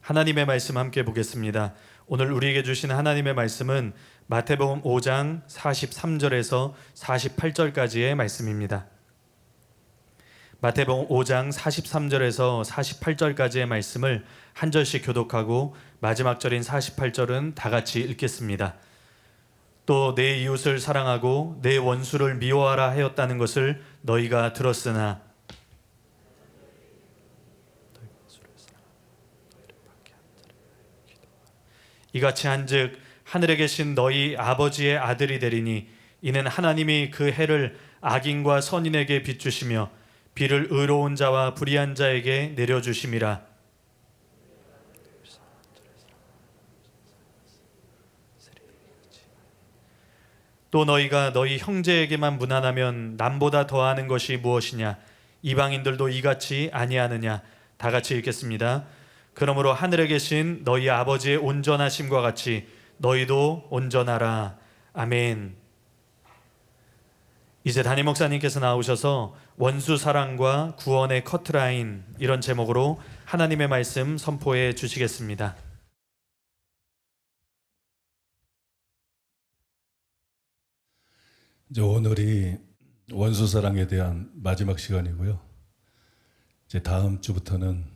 하나님의 말씀 함께 보겠습니다. 오늘 우리에게 주신 하나님의 말씀은 마태복음 5장 43절에서 48절까지의 말씀입니다. 마태복음 5장 43절에서 48절까지의 말씀을 한 절씩 교독하고 마지막 절인 48절은 다 같이 읽겠습니다. 또 내 이웃을 사랑하고 내 원수를 미워하라 하였다는 것을 너희가 들었으나 이같이 한즉 하늘에 계신 너희 아버지의 아들이 되리니 이는 하나님이 그 해를 악인과 선인에게 비추시며 비를 의로운 자와 불의한 자에게 내려주심이라. 또 너희가 너희 형제에게만 무난하면 남보다 더하는 것이 무엇이냐? 이방인들도 이같이 아니하느냐? 다 같이 읽겠습니다. 그러므로 하늘에 계신 너희 아버지의 온전하심과 같이 너희도 온전하라. 아멘. 이제 담임 목사님께서 나오셔서 원수 사랑과 구원의 커트라인, 이런 제목으로 하나님의 말씀 선포해 주시겠습니다. 이제 오늘이 원수 사랑에 대한 마지막 시간이고요. 이제 다음 주부터는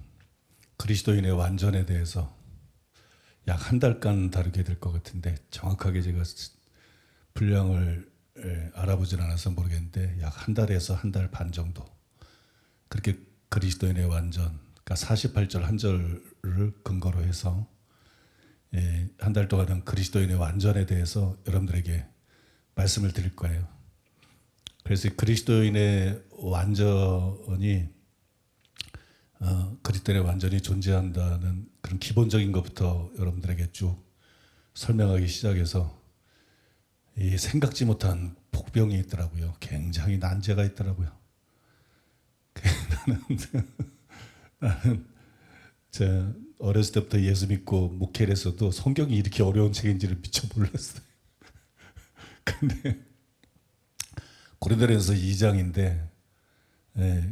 그리스도인의 완전에 대해서 약 한 달간 다루게 될 것 같은데, 정확하게 제가 분량을 알아보진 않아서 모르겠는데 약 한 달에서 한 달 반 정도, 그렇게 그리스도인의 완전, 그러니까 48절 한 절을 근거로 해서 한 달 동안은 그리스도인의 완전에 대해서 여러분들에게 말씀을 드릴 거예요. 그래서 그리스도인의 완전이 그리스도인의 완전이 존재한다는 그런 기본적인 것부터 여러분들에게 쭉 설명하기 시작해서 이 생각지 못한 복병이 있더라고요. 굉장히 난제가 있더라고요. 나는 제가 어렸을 때부터 예수 믿고 목회를 했어도 성경이 이렇게 어려운 책인지를 미처 몰랐어요. 근데 고린도전서 2장인데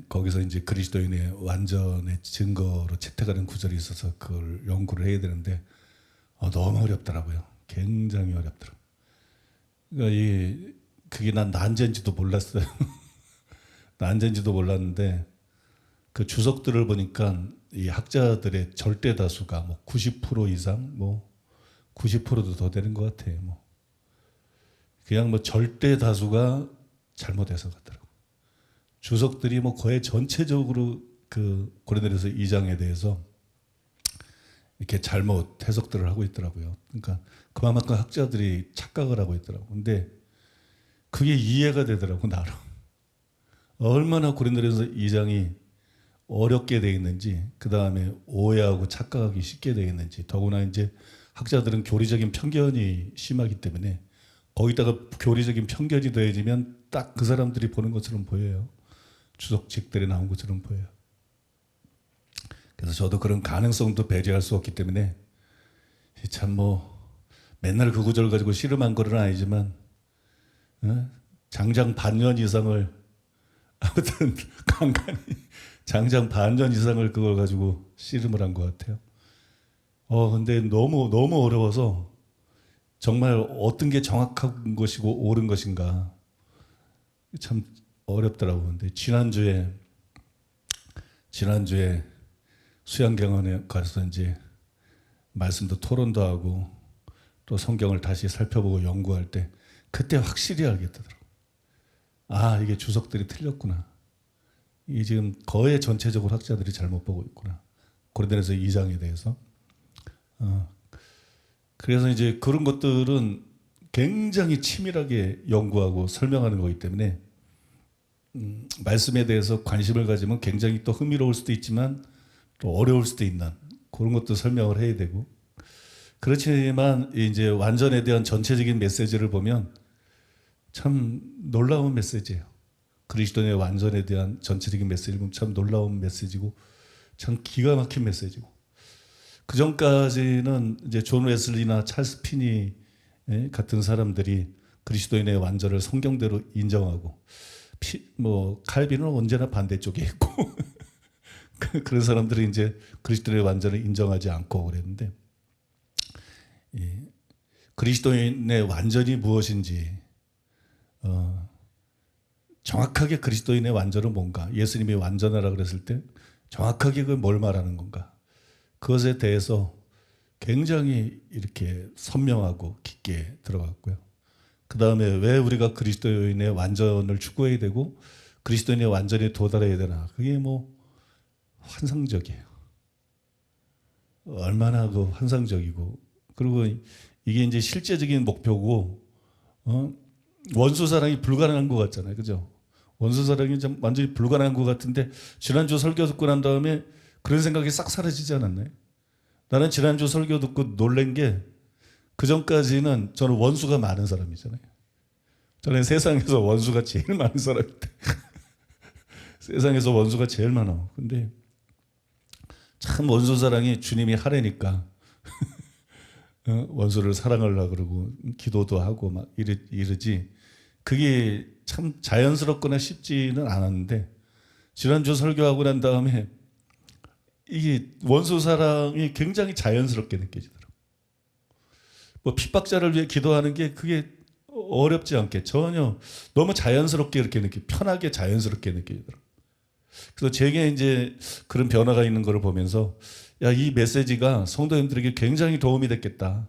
거기서 이제 그리스도인의 완전의 증거로 채택하는 구절이 있어서 그걸 연구를 해야 되는데 너무 어렵더라고요. 굉장히 어렵더라고요. 그러니까 그게 난 난제인지도 몰랐어요. 난제인지도 몰랐는데 그 주석들을 보니까 이 학자들의 절대 다수가 뭐 90% 이상, 뭐 90%도 더 되는 것 같아요. 그냥 뭐 절대 다수가 잘못해서 같더라고요. 주석들이 뭐 거의 전체적으로 그 고린도전서 2장에 대해서 이렇게 잘못 해석들을 하고 있더라고요. 그러니까 그만큼 학자들이 착각을 하고 있더라고요. 근데 그게 이해가 되더라고요, 나름. 얼마나 고린도전서 2장이 어렵게 되어 있는지, 그 다음에 오해하고 착각하기 쉽게 되어 있는지, 더구나 이제 학자들은 교리적인 편견이 심하기 때문에 거기다가 교리적인 편견이 더해지면 딱 그 사람들이 보는 것처럼 보여요. 주석책들에 나온 것처럼 보여요. 그래서 저도 그런 가능성도 배제할 수 없기 때문에 참 맨날 그 구절 가지고 씨름한 건 아니지만 장장 반년 이상을 아무튼 간간히 장장 반년 이상을 그걸 가지고 씨름을 한 것 같아요. 근데 너무 어려워서 정말 어떤 게 정확한 것이고 옳은 것인가 참 어렵더라고요. 근데 지난주에 수양경원에 가서 이제 말씀도 토론도 하고 또 성경을 다시 살펴보고 연구할 때 그때 확실히 알겠더라고요. 이게 주석들이 틀렸구나. 이게 지금 거의 전체적으로 학자들이 잘못 보고 있구나. 고린도전서 2장에 대해서. 그래서 이제 그런 것들은 굉장히 치밀하게 연구하고 설명하는 거기 때문에 말씀에 대해서 관심을 가지면 굉장히 또 흥미로울 수도 있지만 또 어려울 수도 있는 그런 것도 설명을 해야 되고, 그렇지만 이제 완전에 대한 전체적인 메시지를 보면 참 놀라운 메시지예요. 그리스도의 완전에 대한 전체적인 메시지를 보면 참 놀라운 메시지고 참 기가 막힌 메시지고, 그 전까지는 이제 존 웨슬리나 찰스 피니 같은 사람들이 그리스도인의 완전을 성경대로 인정하고, 칼빈은 언제나 반대쪽에 있고 그런 사람들이 이제 그리스도인의 완전을 인정하지 않고 그랬는데, 그리스도인의 완전이 무엇인지, 정확하게 그리스도인의 완전은 뭔가, 예수님이 완전하라 그랬을 때 정확하게 그 뭘 말하는 건가, 그것에 대해서 굉장히 이렇게 선명하고 깊게 들어갔고요. 그 다음에 왜 우리가 그리스도인의 완전을 추구해야 되고 그리스도인의 완전에 도달해야 되나, 그게 뭐 환상적이에요. 얼마나 그 환상적이고, 그리고 이게 이제 실제적인 목표고, 원수 사랑이 불가능한 것 같잖아요, 그죠? 원수 사랑이 좀 완전히 불가능한 것 같은데, 지난주 설교 듣고 난 다음에 그런 생각이 싹 사라지지 않았나요? 나는 지난주 설교 듣고 놀란 게, 그 전까지는 저는 원수가 많은 사람이잖아요. 저는 세상에서 원수가 제일 많은 사람인데 세상에서 원수가 제일 많아. 근데 참 원수 사랑이 주님이 하래니까 원수를 사랑하려고 그러고 기도도 하고 막 이러지. 그게 참 자연스럽거나 쉽지는 않았는데, 지난주 설교하고 난 다음에 이게 원수 사랑이 굉장히 자연스럽게 느껴지더라고요. 뭐 핍박자를 위해 기도하는 게 그게 어렵지 않게 전혀 너무 자연스럽게 이렇게 편하게 자연스럽게 느껴지더라고요. 그래서 제게 이제 그런 변화가 있는 것을 보면서, 야, 이 메시지가 성도님들에게 굉장히 도움이 됐겠다.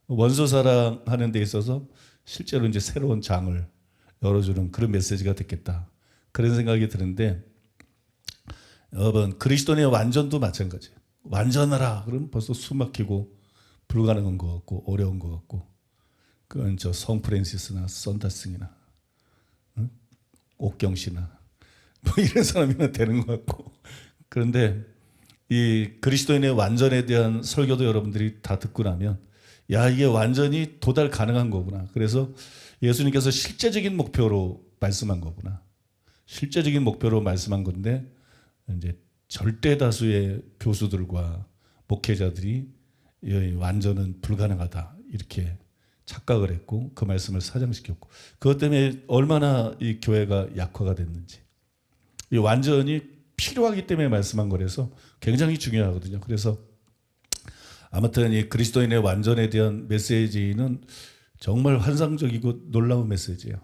원수 사랑하는 데 있어서 실제로 이제 새로운 장을 열어주는 그런 메시지가 됐겠다. 그런 생각이 드는데, 여러분, 그리스도인의 완전도 마찬가지예요. 완전하라 그러면 벌써 숨 막히고 불가능한 것 같고 어려운 것 같고, 그건 저 성 프란시스나 선다스나 옥경 씨나 뭐 이런 사람이나 되는 것 같고. 그런데 이 그리스도인의 완전에 대한 설교도 여러분들이 다 듣고 나면, 야, 이게 완전히 도달 가능한 거구나. 그래서 예수님께서 실제적인 목표로 말씀한 거구나. 실제적인 목표로 말씀한 건데, 이제 절대 다수의 교수들과 목회자들이 완전은 불가능하다 이렇게 착각을 했고, 그 말씀을 사장시켰고, 그것 때문에 얼마나 이 교회가 약화가 됐는지. 이 완전이 필요하기 때문에 말씀한 거라서 굉장히 중요하거든요. 그래서 아무튼 이 그리스도인의 완전에 대한 메시지는 정말 환상적이고 놀라운 메시지예요.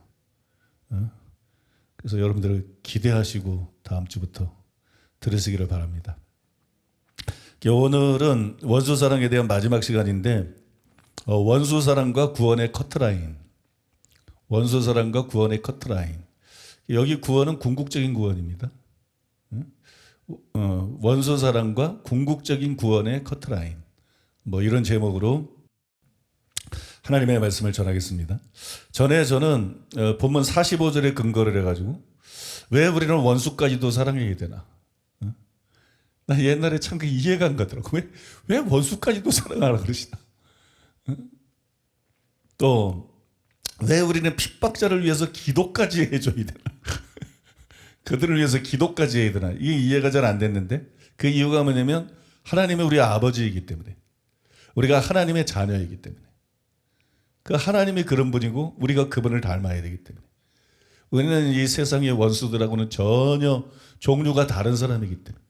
그래서 여러분들 기대하시고 다음 주부터 들으시기를 바랍니다. 오늘은 원수 사랑에 대한 마지막 시간인데, 원수 사랑과 구원의 커트라인. 원수 사랑과 구원의 커트라인. 여기 구원은 궁극적인 구원입니다. 원수 사랑과 궁극적인 구원의 커트라인. 뭐 이런 제목으로 하나님의 말씀을 전하겠습니다. 전에 저는 본문 45절에 근거를 해가지고, 왜 우리는 원수까지도 사랑해야 되나? 나 옛날에 참 그 이해가 안 가더라고. 왜 원수까지도 사랑하라 그러시나? 또 왜 우리는 핍박자를 위해서 기도까지 해줘야 되나? 그들을 위해서 기도까지 해야 되나? 이게 이해가 잘 안 됐는데, 그 이유가 뭐냐면 하나님이 우리 아버지이기 때문에, 우리가 하나님의 자녀이기 때문에, 그 하나님이 그런 분이고 우리가 그분을 닮아야 되기 때문에, 우리는 이 세상의 원수들하고는 전혀 종류가 다른 사람이기 때문에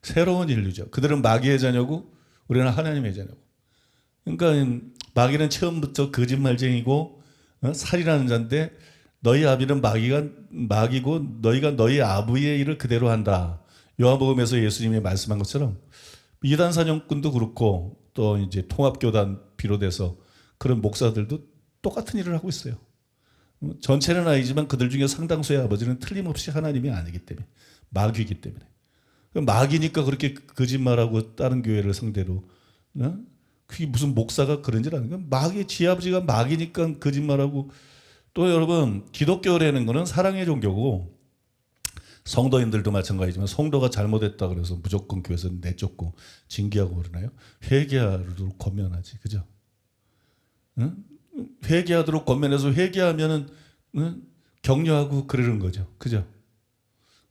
새로운 인류죠. 그들은 마귀의 자녀고 우리는 하나님의 자녀고. 그러니까 마귀는 처음부터 거짓말쟁이고 살인하는 자인데, 너희 아비는 마귀고 너희가 너희 아부의 일을 그대로 한다. 요한복음에서 예수님이 말씀한 것처럼 이단 사냥꾼도 그렇고, 또 이제 통합교단 비롯해서 그런 목사들도 똑같은 일을 하고 있어요. 전체는 아니지만 그들 중에 상당수의 아버지는 틀림없이 하나님이 아니기 때문에, 마귀이기 때문에. 마귀니까 그렇게 거짓말하고 다른 교회를 상대로, 그게 무슨 목사가 그런 줄 아는 거야? 마귀, 지 아버지가 마귀니까 거짓말하고. 또 여러분, 기독교라는 거는 사랑의 종교고, 성도인들도 마찬가지지만 성도가 잘못했다 그래서 무조건 교회에서 내쫓고 징계하고 그러나요? 회개하도록 권면하지, 그죠? 회개하도록 권면해서 회개하면은 격려하고 그러는 거죠, 그죠?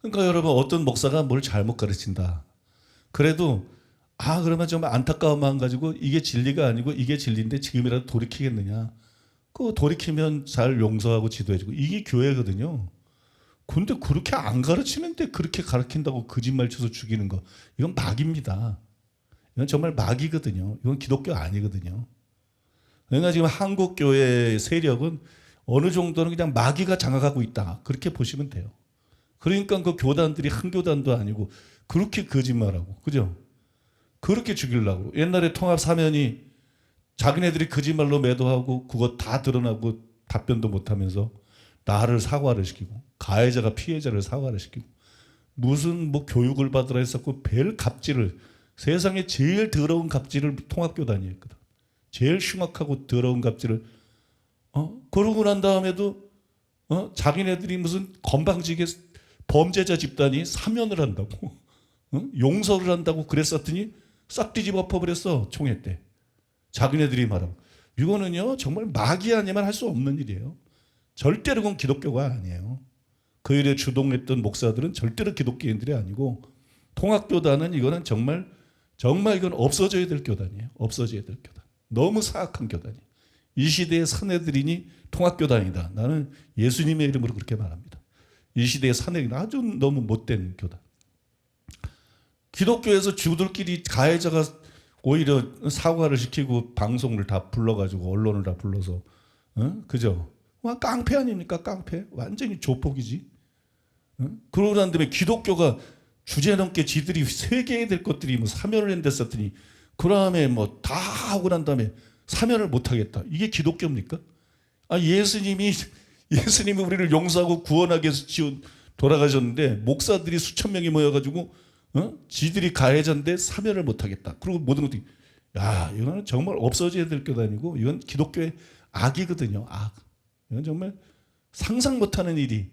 그러니까 여러분, 어떤 목사가 뭘 잘못 가르친다 그래도, 그러면 좀 안타까운 마음 가지고, 이게 진리가 아니고 이게 진리인데 지금이라도 돌이키겠느냐? 그 돌이키면 잘 용서하고 지도해주고, 이게 교회거든요. 근데 그렇게 안 가르치는데 그렇게 가르친다고 거짓말 쳐서 죽이는 거, 이건 마귀입니다. 이건 정말 마귀거든요. 이건 기독교 아니거든요. 그러니까 지금 한국 교회의 세력은 어느 정도는 그냥 마귀가 장악하고 있다, 그렇게 보시면 돼요. 그러니까 그 교단들이 한 교단도 아니고 그렇게 거짓말하고, 그죠? 그렇게 죽이려고. 옛날에 통합 사면이 자기네들이 거짓말로 매도하고 그거 다 드러나고 답변도 못하면서 나를 사과를 시키고, 가해자가 피해자를 사과를 시키고, 무슨 뭐 교육을 받으라 했었고, 별 갑질을, 세상에 제일 더러운 갑질을 통합교단이 했거든. 제일 흉악하고 더러운 갑질을 그러고 난 다음에도 자기네들이 무슨 건방지게 범죄자 집단이 사면을 한다고 용서를 한다고 그랬었더니 싹 뒤집어 엎어버렸어, 총회 때. 자기네들이 말하고. 이거는요 정말 마귀 아니면 할 수 없는 일이에요. 절대로 그건 기독교가 아니에요. 그 일에 주동했던 목사들은 절대로 기독교인들이 아니고, 통합교단은 이거는 정말 이건 없어져야 될 교단이에요. 없어져야 될 교단. 너무 사악한 교단이에요. 이 시대의 사내들이니 통합교단이다. 나는 예수님의 이름으로 그렇게 말합니다. 이 시대의 사내들이 아주 너무 못된 교단. 기독교에서 주들끼리 가해자가 오히려 사과를 시키고 방송을 다 불러가지고 언론을 다 불러서 그죠? 와, 깡패 아닙니까? 깡패. 완전히 조폭이지. 그러고 난 다음에 기독교가 주제넘게 지들이 세계에 될 것들이 뭐 사면을 한댔었더니 그 다음에 뭐 다 하고 난 다음에 사면을 못하겠다. 이게 기독교입니까? 예수님이 우리를 용서하고 구원하기 위해서 돌아가셨는데 목사들이 수천 명이 모여가지고 지들이 가해자인데 사면을 못하겠다. 그리고 모든 것들이, 이거는 정말 없어져야 될 게 아니고 이건 기독교의 악이거든요. 악. 이건 정말 상상 못하는 일이.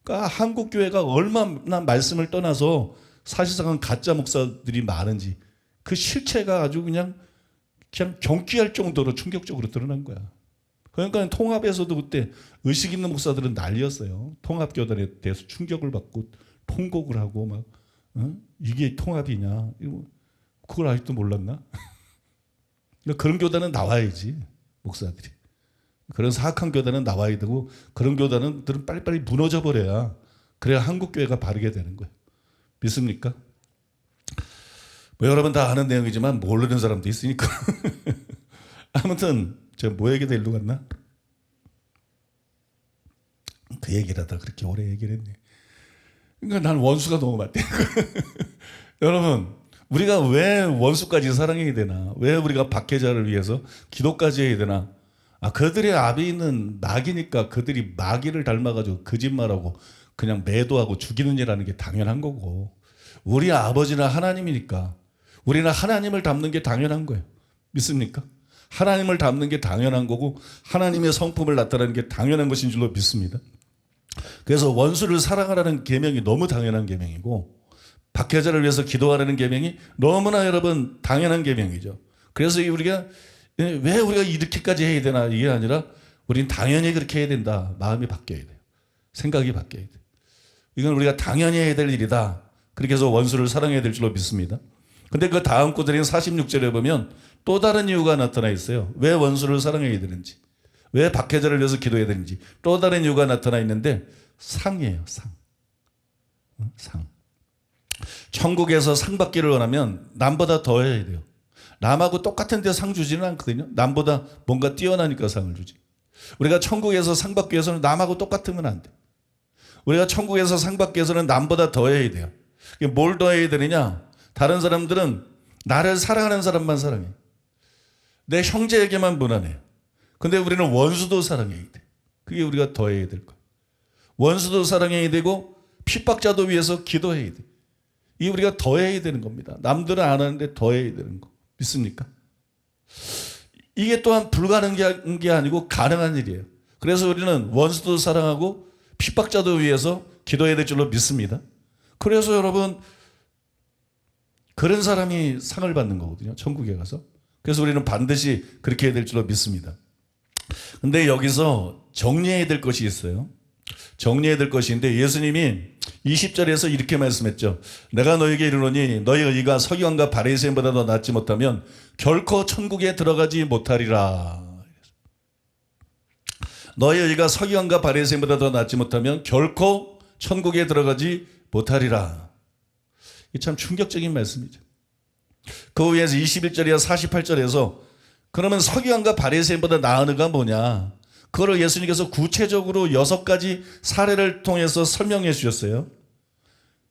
그러니까 한국 교회가 얼마나 말씀을 떠나서 사실상은 가짜 목사들이 많은지 그 실체가 아주 그냥 경기할 정도로 충격적으로 드러난 거야. 그러니까 통합에서도 그때 의식 있는 목사들은 난리였어요. 통합교단에 대해서 충격을 받고 통곡을 하고 막 이게 통합이냐? 그걸 아직도 몰랐나? 그러니까 그런 교단은 나와야지, 목사들이. 그런 사악한 교단은 나와야 되고, 그런 교단은 빨리빨리 무너져 버려야, 그래야 한국 교회가 바르게 되는 거예요. 믿습니까? 뭐 여러분 다 아는 내용이지만 모르는 사람도 있으니까. 아무튼 제가 뭐 얘기다 일로 갔나? 그 얘기를 하다 그렇게 오래 얘기를 했네. 그러니까 난 원수가 너무 많대. 여러분, 우리가 왜 원수까지 사랑해야 되나? 왜 우리가 박해자를 위해서 기도까지 해야 되나? 그들의 아비는 마귀니까 그들이 마귀를 닮아가지고 거짓말하고 그냥 매도하고 죽이는 일하는 게 당연한 거고, 우리 아버지는 하나님이니까 우리는 하나님을 닮는 게 당연한 거예요. 믿습니까? 하나님을 닮는 게 당연한 거고 하나님의 성품을 나타내는 게 당연한 것인 줄로 믿습니다. 그래서 원수를 사랑하라는 계명이 너무 당연한 계명이고, 박해자를 위해서 기도하라는 계명이 너무나 여러분 당연한 계명이죠. 그래서 우리가 왜 우리가 이렇게까지 해야 되나, 이게 아니라 우리는 당연히 그렇게 해야 된다. 마음이 바뀌어야 돼요. 생각이 바뀌어야 돼요. 이건 우리가 당연히 해야 될 일이다. 그렇게 해서 원수를 사랑해야 될 줄로 믿습니다. 근데 그 다음 구절인 46절에 보면 또 다른 이유가 나타나 있어요. 왜 원수를 사랑해야 되는지, 왜 박해자를 위해서 기도해야 되는지 또 다른 이유가 나타나 있는데, 상이에요. 상. 천국에서 상 받기를 원하면 남보다 더 해야 돼요. 남하고 똑같은 데 상 주지는 않거든요. 남보다 뭔가 뛰어나니까 상을 주지. 우리가 천국에서 상 받기 위해서는 남하고 똑같으면 안 돼. 우리가 천국에서 상 받기 위해서는 남보다 더 해야 돼요. 뭘 더 해야 되느냐? 다른 사람들은 나를 사랑하는 사람만 사랑해. 내 형제에게만 무난해. 근데 우리는 원수도 사랑해야 돼. 그게 우리가 더 해야 될 거야. 원수도 사랑해야 되고 핍박자도 위해서 기도해야 돼. 이게 우리가 더 해야 되는 겁니다. 남들은 안 하는데 더 해야 되는 거. 믿습니까? 이게 또한 불가능한 게 아니고 가능한 일이에요. 그래서 우리는 원수도 사랑하고 핍박자도 위해서 기도해야 될 줄로 믿습니다. 그래서 여러분, 그런 사람이 상을 받는 거거든요, 천국에 가서. 그래서 우리는 반드시 그렇게 해야 될 줄로 믿습니다. 근데 여기서 정리해야 될 것이 있어요. 정리해야 될 것이 있는데, 예수님이 20절에서 이렇게 말씀했죠. 내가 너에게 이르노니 너희 의가 서기관과 바리새인보다 더 낫지 못하면 결코 천국에 들어가지 못하리라. 너희 의가 서기관과 바리새인보다 더 낫지 못하면 결코 천국에 들어가지 못하리라. 이 참 충격적인 말씀이죠. 그 위에서 21절이야 48절에서 그러면 서기관과 바리새인보다 나은 의가 뭐냐? 그거를 예수님께서 구체적으로 6가지 사례를 통해서 설명해 주셨어요.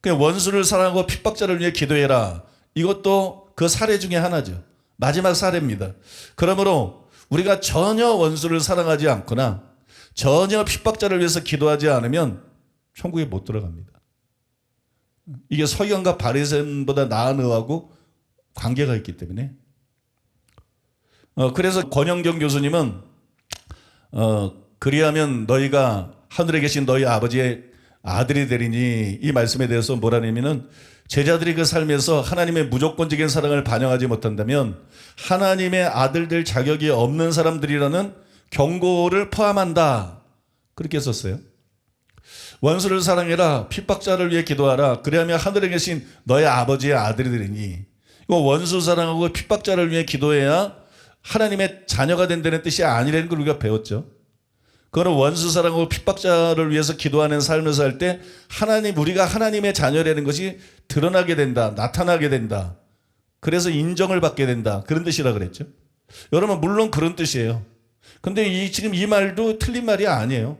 원수를 사랑하고 핍박자를 위해 기도해라. 이것도 그 사례 중에 하나죠. 마지막 사례입니다. 그러므로 우리가 전혀 원수를 사랑하지 않거나 전혀 핍박자를 위해서 기도하지 않으면 천국에 못 들어갑니다. 이게 서기관과 바리새인보다 나은 의하고 관계가 있기 때문에. 그래서 권영경 교수님은 그리하면 너희가 하늘에 계신 너희 아버지의 아들이 되리니, 이 말씀에 대해서 뭐라냐면은 제자들이 그 삶에서 하나님의 무조건적인 사랑을 반영하지 못한다면 하나님의 아들 될 자격이 없는 사람들이라는 경고를 포함한다. 그렇게 썼어요. 원수를 사랑해라, 핍박자를 위해 기도하라, 그리하면 하늘에 계신 너의 아버지의 아들이 되리니. 이거 원수 사랑하고 핍박자를 위해 기도해야 하나님의 자녀가 된다는 뜻이 아니라는 걸 우리가 배웠죠. 그거는 원수 사랑하고 핍박자를 위해서 기도하는 삶을 살 때 하나님, 우리가 하나님의 자녀라는 것이 드러나게 된다, 나타나게 된다. 그래서 인정을 받게 된다, 그런 뜻이라 그랬죠. 여러분, 물론 그런 뜻이에요. 근데 지금 이 말도 틀린 말이 아니에요.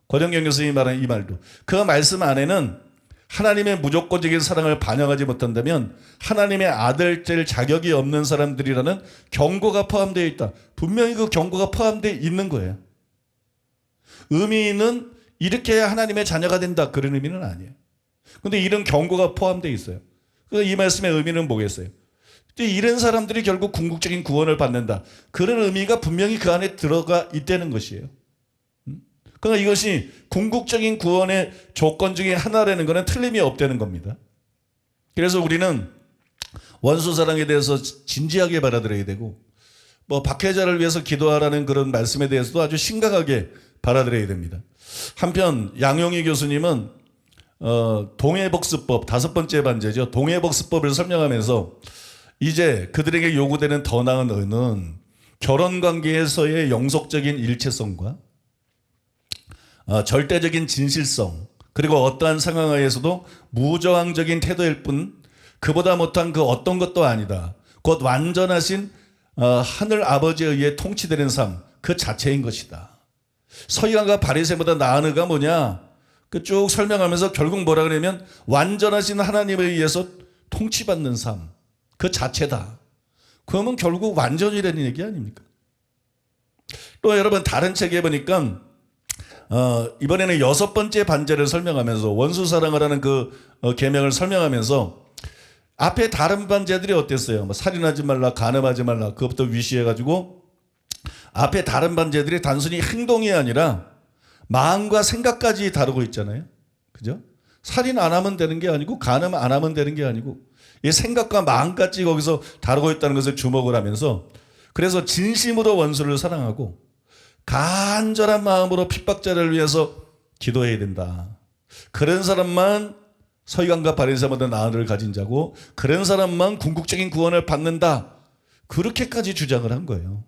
권영경 교수님이 말한 이 말도. 그 말씀 안에는 하나님의 무조건적인 사랑을 반영하지 못한다면 하나님의 아들 될 자격이 없는 사람들이라는 경고가 포함되어 있다. 분명히 그 경고가 포함되어 있는 거예요. 의미는 이렇게 해야 하나님의 자녀가 된다, 그런 의미는 아니에요. 근데 이런 경고가 포함되어 있어요. 그래서 이 말씀의 의미는 뭐겠어요? 이런 사람들이 결국 궁극적인 구원을 받는다, 그런 의미가 분명히 그 안에 들어가 있다는 것이에요. 그러니까 이것이 궁극적인 구원의 조건 중에 하나라는 것은 틀림이 없다는 겁니다. 그래서 우리는 원수 사랑에 대해서 진지하게 받아들여야 되고, 박해자를 위해서 기도하라는 그런 말씀에 대해서도 아주 심각하게 받아들여야 됩니다. 한편 양용희 교수님은 동해복수법, 5번째 반제죠. 동해복수법을 설명하면서 이제 그들에게 요구되는 더 나은 의는 결혼관계에서의 영속적인 일체성과 절대적인 진실성, 그리고 어떠한 상황 하에서도 무저항적인 태도일 뿐 그보다 못한 그 어떤 것도 아니다. 곧 완전하신 하늘 아버지에 의해 통치되는 삶, 그 자체인 것이다. 서기관과 바리새인보다 나은 의가 뭐냐? 쭉 설명하면서 결국 뭐라 그러냐면 완전하신 하나님에 의해서 통치받는 삶, 그 자체다. 그러면 결국 완전이라는 얘기 아닙니까? 또 여러분, 다른 책에 보니까 이번에는 6번째 반제를 설명하면서 원수 사랑을 하는 그 계명을 설명하면서 앞에 다른 반제들이 어땠어요? 살인하지 말라, 간음하지 말라, 그것부터 위시해가지고 앞에 다른 반제들이 단순히 행동이 아니라 마음과 생각까지 다루고 있잖아요. 그죠? 살인 안 하면 되는 게 아니고 간음 안 하면 되는 게 아니고 이 생각과 마음까지 거기서 다루고 있다는 것을 주목을 하면서, 그래서 진심으로 원수를 사랑하고 간절한 마음으로 핍박자를 위해서 기도해야 된다. 그런 사람만 서기관과 바리새인보다 나은 의를 가진 자고 그런 사람만 궁극적인 구원을 받는다. 그렇게까지 주장을 한 거예요.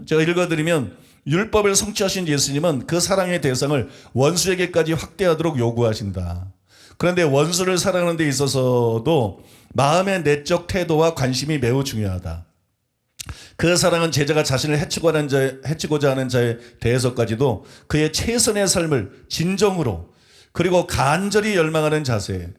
제가 읽어드리면 율법을 성취하신 예수님은 그 사랑의 대상을 원수에게까지 확대하도록 요구하신다. 그런데 원수를 사랑하는 데 있어서도 마음의 내적 태도와 관심이 매우 중요하다. 그 사랑은 제자가 자신을 해치고자 하는 자에 대해서까지도 그의 최선의 삶을 진정으로 그리고 간절히 열망하는 자세,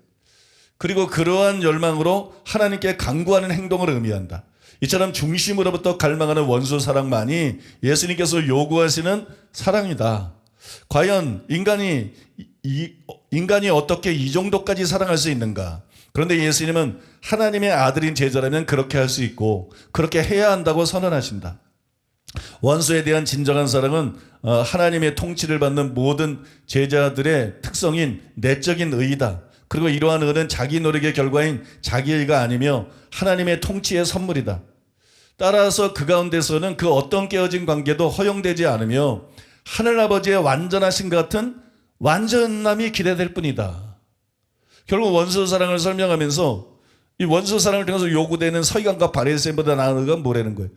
그리고 그러한 열망으로 하나님께 간구하는 행동을 의미한다. 이처럼 중심으로부터 갈망하는 원수 사랑만이 예수님께서 요구하시는 사랑이다. 과연 인간이 어떻게 이 정도까지 사랑할 수 있는가? 그런데 예수님은 하나님의 아들인 제자라면 그렇게 할 수 있고 그렇게 해야 한다고 선언하신다. 원수에 대한 진정한 사랑은 하나님의 통치를 받는 모든 제자들의 특성인 내적인 의이다. 그리고 이러한 의는 자기 노력의 결과인 자기의가 아니며 하나님의 통치의 선물이다. 따라서 그 가운데서는 그 어떤 깨어진 관계도 허용되지 않으며 하늘아버지의 완전하신 같은 완전함이 기대될 뿐이다. 결국 원수 사랑을 설명하면서 이 원수 사랑을 통해서 요구되는 서기관과 바리새인보다 나은 의가 뭐라는 거예요?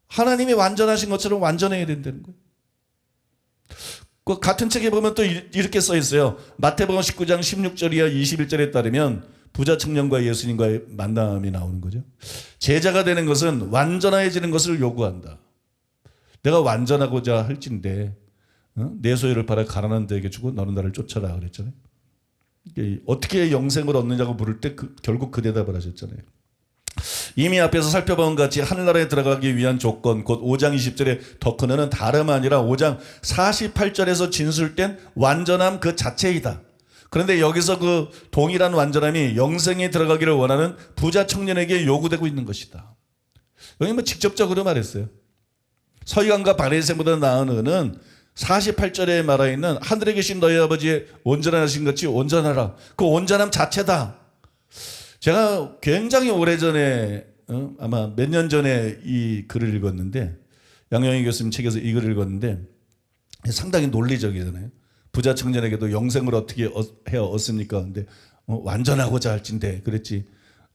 하나님이 완전하신 것처럼 완전해야 된다는 거예요. 그 같은 책에 보면 또 이렇게 써 있어요. 마태복음 19장 16절이야 21절에 따르면 부자 청년과 예수님과의 만남이 나오는 거죠. 제자가 되는 것은 완전해지는 것을 요구한다. 내가 완전하고자 할진대 내 소유를 팔아 가난한 자에게 주고 너는 나를 쫓아라 그랬잖아요. 어떻게 영생을 얻느냐고 물을 때 결국 그 대답을 하셨잖아요. 이미 앞에서 살펴본 같이 하늘나라에 들어가기 위한 조건 곧 5장 20절의 더 큰 은은 다름 아니라 5장 48절에서 진술된 완전함 그 자체이다. 그런데 여기서 그 동일한 완전함이 영생에 들어가기를 원하는 부자 청년에게 요구되고 있는 것이다. 여기 뭐 직접적으로 말했어요. 서기관과 바리새인보다 나은 은은 48절에 말하 있는 하늘에 계신 너희 아버지의 온전하신 같이 온전하라. 그 온전함 자체다. 제가 굉장히 오래전에 아마 몇 년 전에 이 글을 읽었는데 양영희 교수님 책에서 이 글을 읽었는데 상당히 논리적이잖아요. 부자 청년에게도 영생을 어떻게 해 얻습니까? 근데 완전하고자 할진대 그랬지.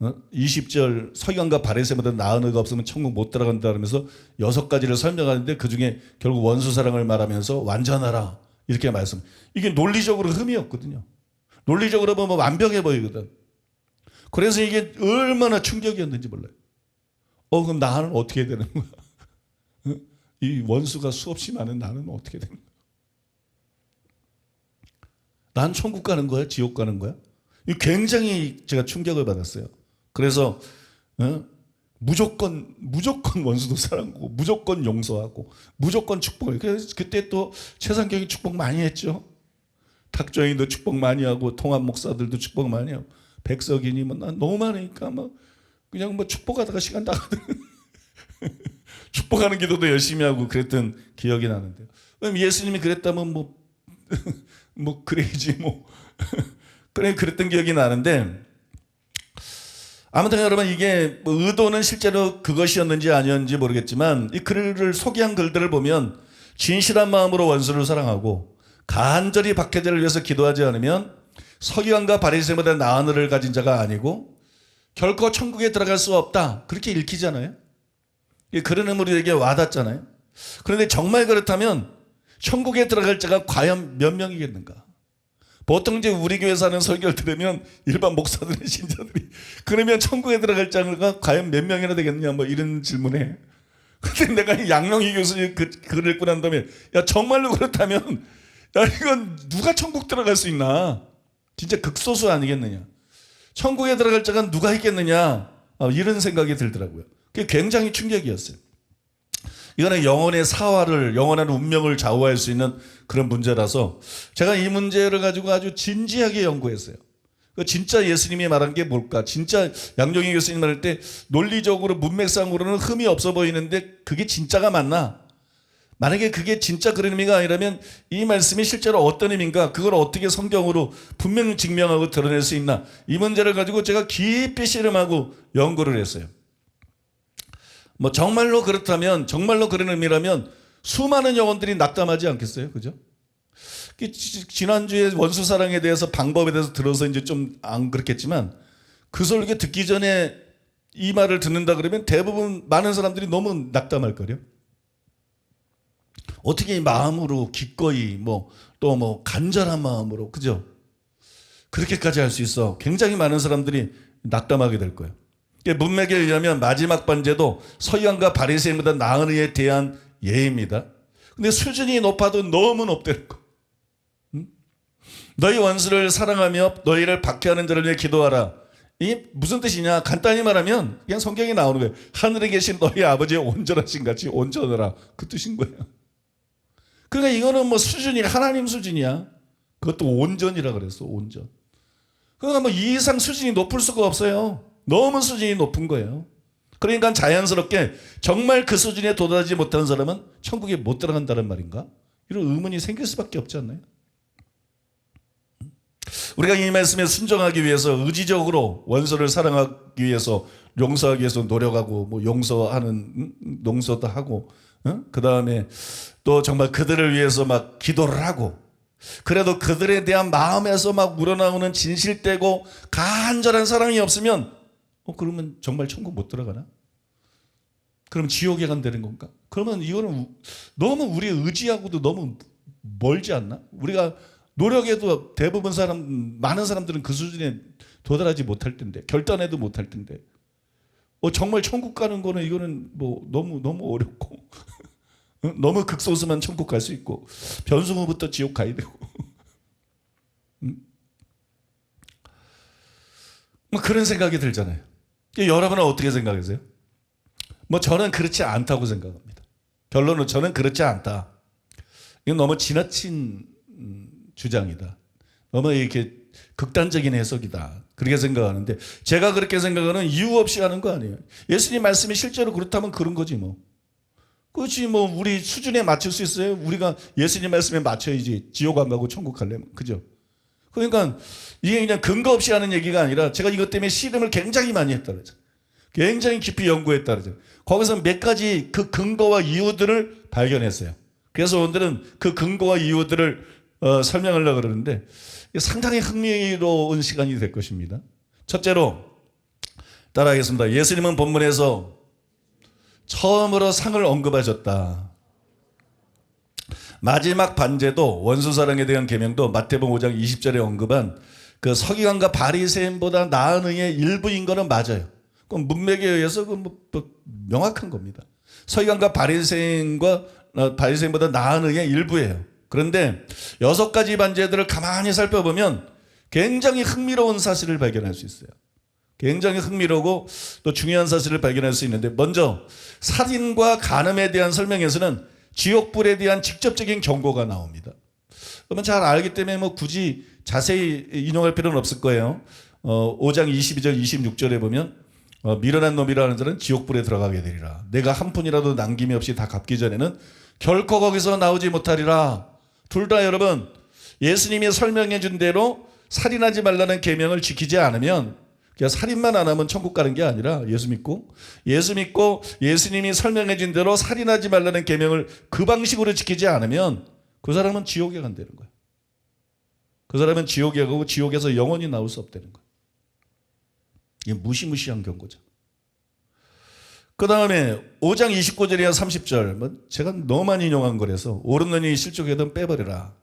20절 서기관과 바리새인보다 나은 의가 없으면 천국 못 들어간다 하면서 6가지를 설명하는데 그중에 결국 원수 사랑을 말하면서 완전하라 이렇게 말씀. 이게 논리적으로 흠이 없거든요. 논리적으로 보면 완벽해 보이거든. 그래서 이게 얼마나 충격이었는지 몰라요. 그럼 나는 어떻게 해야 되는 거야? 이 원수가 수없이 많은 나는 어떻게 되는 거야? 난 천국 가는 거야? 지옥 가는 거야? 굉장히 제가 충격을 받았어요. 그래서 무조건 원수도 사랑하고 무조건 용서하고 무조건 축복을. 그래서 그때 또 최상경이 축복 많이 했죠. 탁조인도 축복 많이 하고 통합 목사들도 축복 많이 하고 백석인이 난 너무 많으니까 그냥 축복하다가 시간 다 가거든. 축복하는 기도도 열심히 하고 그랬던 기억이 나는데 예수님이 그랬다면 그래야지 그래 그랬던 기억이 나는데 아무튼 여러분 이게 의도는 실제로 그것이었는지 아니었는지 모르겠지만 이 글을 소개한 글들을 보면 진실한 마음으로 원수를 사랑하고 간절히 박해자를 위해서 기도하지 않으면 서기관과 바리새인보다 나은 의를 가진 자가 아니고 결코 천국에 들어갈 수 없다 그렇게 읽히잖아요. 그런 의미에게 와닿잖아요. 그런데 정말 그렇다면 천국에 들어갈 자가 과연 몇 명이겠는가? 보통 이제 우리 교회에서 하는 설교를 들으면 일반 목사들의 신자들이 그러면 천국에 들어갈 자가 과연 몇 명이나 되겠느냐 이런 질문에 근데 내가 양영희 교수님 그 글을 읽고 난 다음에 야 정말로 그렇다면 야 이건 누가 천국 들어갈 수 있나? 진짜 극소수 아니겠느냐? 천국에 들어갈 자가 누가 있겠느냐? 이런 생각이 들더라고요. 그게 굉장히 충격이었어요. 이거는 영혼의 사활을 영원한 운명을 좌우할 수 있는 그런 문제라서 제가 이 문제를 가지고 아주 진지하게 연구했어요. 진짜 예수님이 말한 게 뭘까? 진짜 양정희 교수님 말할 때 논리적으로 문맥상으로는 흠이 없어 보이는데 그게 진짜가 맞나? 만약에 그게 진짜 그런 의미가 아니라면 이 말씀이 실제로 어떤 의미인가? 그걸 어떻게 성경으로 분명히 증명하고 드러낼 수 있나? 이 문제를 가지고 제가 깊이 씨름하고 연구를 했어요. 정말로 그렇다면 정말로 그런 의미라면 수많은 영혼들이 낙담하지 않겠어요? 그죠? 지난주에 원수 사랑에 대해서 방법에 대해서 들어서 이제 좀 안 그렇겠지만 그 설교 듣기 전에 이 말을 듣는다 그러면 대부분 많은 사람들이 너무 낙담할 거예요. 어떻게 이 마음으로 기꺼이 또 간절한 마음으로 그죠? 그렇게까지 할 수 있어. 굉장히 많은 사람들이 낙담하게 될 거예요. 문맥에 의하면 마지막 번제도 서기관과 바리새인보다 나은 의에 대한 예입니다. 근데 수준이 높아도 너무 높다는 거. 너희 원수를 사랑하며 너희를 박해하는 자를 위해 기도하라. 이게 무슨 뜻이냐? 간단히 말하면 그냥 성경에 나오는 거예요. 하늘에 계신 너희 아버지의 온전하신 같이 온전하라. 그 뜻인 거예요. 그러니까 이거는 수준이 하나님 수준이야. 그것도 온전이라 그랬어. 온전. 그러니까 이 이상 수준이 높을 수가 없어요. 너무 수준이 높은 거예요. 그러니까 자연스럽게 정말 그 수준에 도달하지 못한 사람은 천국에 못 들어간다는 말인가? 이런 의문이 생길 수밖에 없지 않나요? 우리가 이 말씀에 순종하기 위해서 의지적으로 원수를 사랑하기 위해서 용서하기 위해서 노력하고 용서도 하고 그 다음에 또 정말 그들을 위해서 기도를 하고 그래도 그들에 대한 마음에서 우러나오는 진실되고 간절한 사랑이 없으면 그러면 정말 천국 못 들어가나? 그럼 지옥에 간다는 건가? 그러면 이거는 너무 우리의 의지하고도 너무 멀지 않나? 우리가 노력해도 대부분 많은 사람들은 그 수준에 도달하지 못할 텐데, 결단해도 못할 텐데, 정말 천국 가는 거는 이거는 뭐 너무 어렵고 너무 극소수만 천국 갈 수 있고 변승후부터 지옥 가야 되고 뭐 그런 생각이 들잖아요. 여러분은 어떻게 생각하세요? 뭐 저는 그렇지 않다고 생각합니다. 결론은 저는 그렇지 않다. 이건 너무 지나친 주장이다. 너무 이렇게 극단적인 해석이다. 그렇게 생각하는데, 제가 그렇게 생각하는 이유 없이 하는 거 아니에요. 예수님 말씀이 실제로 그렇다면 그런 거지 뭐. 그렇지 뭐 우리 수준에 맞출 수 있어요? 우리가 예수님 말씀에 맞춰야지 지옥 안 가고 천국 갈래면. 그죠? 그러니까 이게 그냥 근거 없이 하는 얘기가 아니라 제가 이것 때문에 씨름을 굉장히 많이 했다 그러죠. 굉장히 깊이 연구했다 그러죠. 거기서 몇 가지 그 근거와 이유들을 발견했어요. 그래서 오늘은 그 근거와 이유들을 설명하려고 그러는데 상당히 흥미로운 시간이 될 것입니다. 첫째로 따라하겠습니다. 예수님은 본문에서 처음으로 상을 언급하셨다. 마지막 반제도 원수사랑에 대한 계명도 마태복음 5장 20절에 언급한 그 서기관과 바리새인보다 나은 의의 일부인 거는 맞아요. 그건 문맥에 의해서 명확한 겁니다. 서기관과 바리새인보다 나은 의의 일부예요. 그런데 6가지 반제들을 가만히 살펴보면 굉장히 흥미로운 사실을 발견할 수 있어요. 굉장히 흥미로우고 또 중요한 사실을 발견할 수 있는데, 먼저 살인과 간음에 대한 설명에서는 지옥불에 대한 직접적인 경고가 나옵니다. 그러면 잘 알기 때문에 뭐 굳이 자세히 인용할 필요는 없을 거예요. 5장 22절 26절에 보면 미련한 놈이라는 자는 지옥불에 들어가게 되리라. 내가 한 푼이라도 남김이 없이 다 갚기 전에는 결코 거기서 나오지 못하리라. 둘 다 여러분, 예수님이 설명해 준 대로 살인하지 말라는 계명을 지키지 않으면, 그냥 살인만 안 하면 천국 가는 게 아니라 예수 믿고 예수님이 설명해 준 대로 살인하지 말라는 계명을 그 방식으로 지키지 않으면 그 사람은 지옥에 간다는 거예요. 그 사람은 지옥에 가고 지옥에서 영원히 나올 수 없다는 거예요. 이게 무시무시한 경고죠. 그 다음에 5장 29절이나 30절, 제가 너무 많이 인용한 거라서 옳은 눈이 실족하든 빼버려라.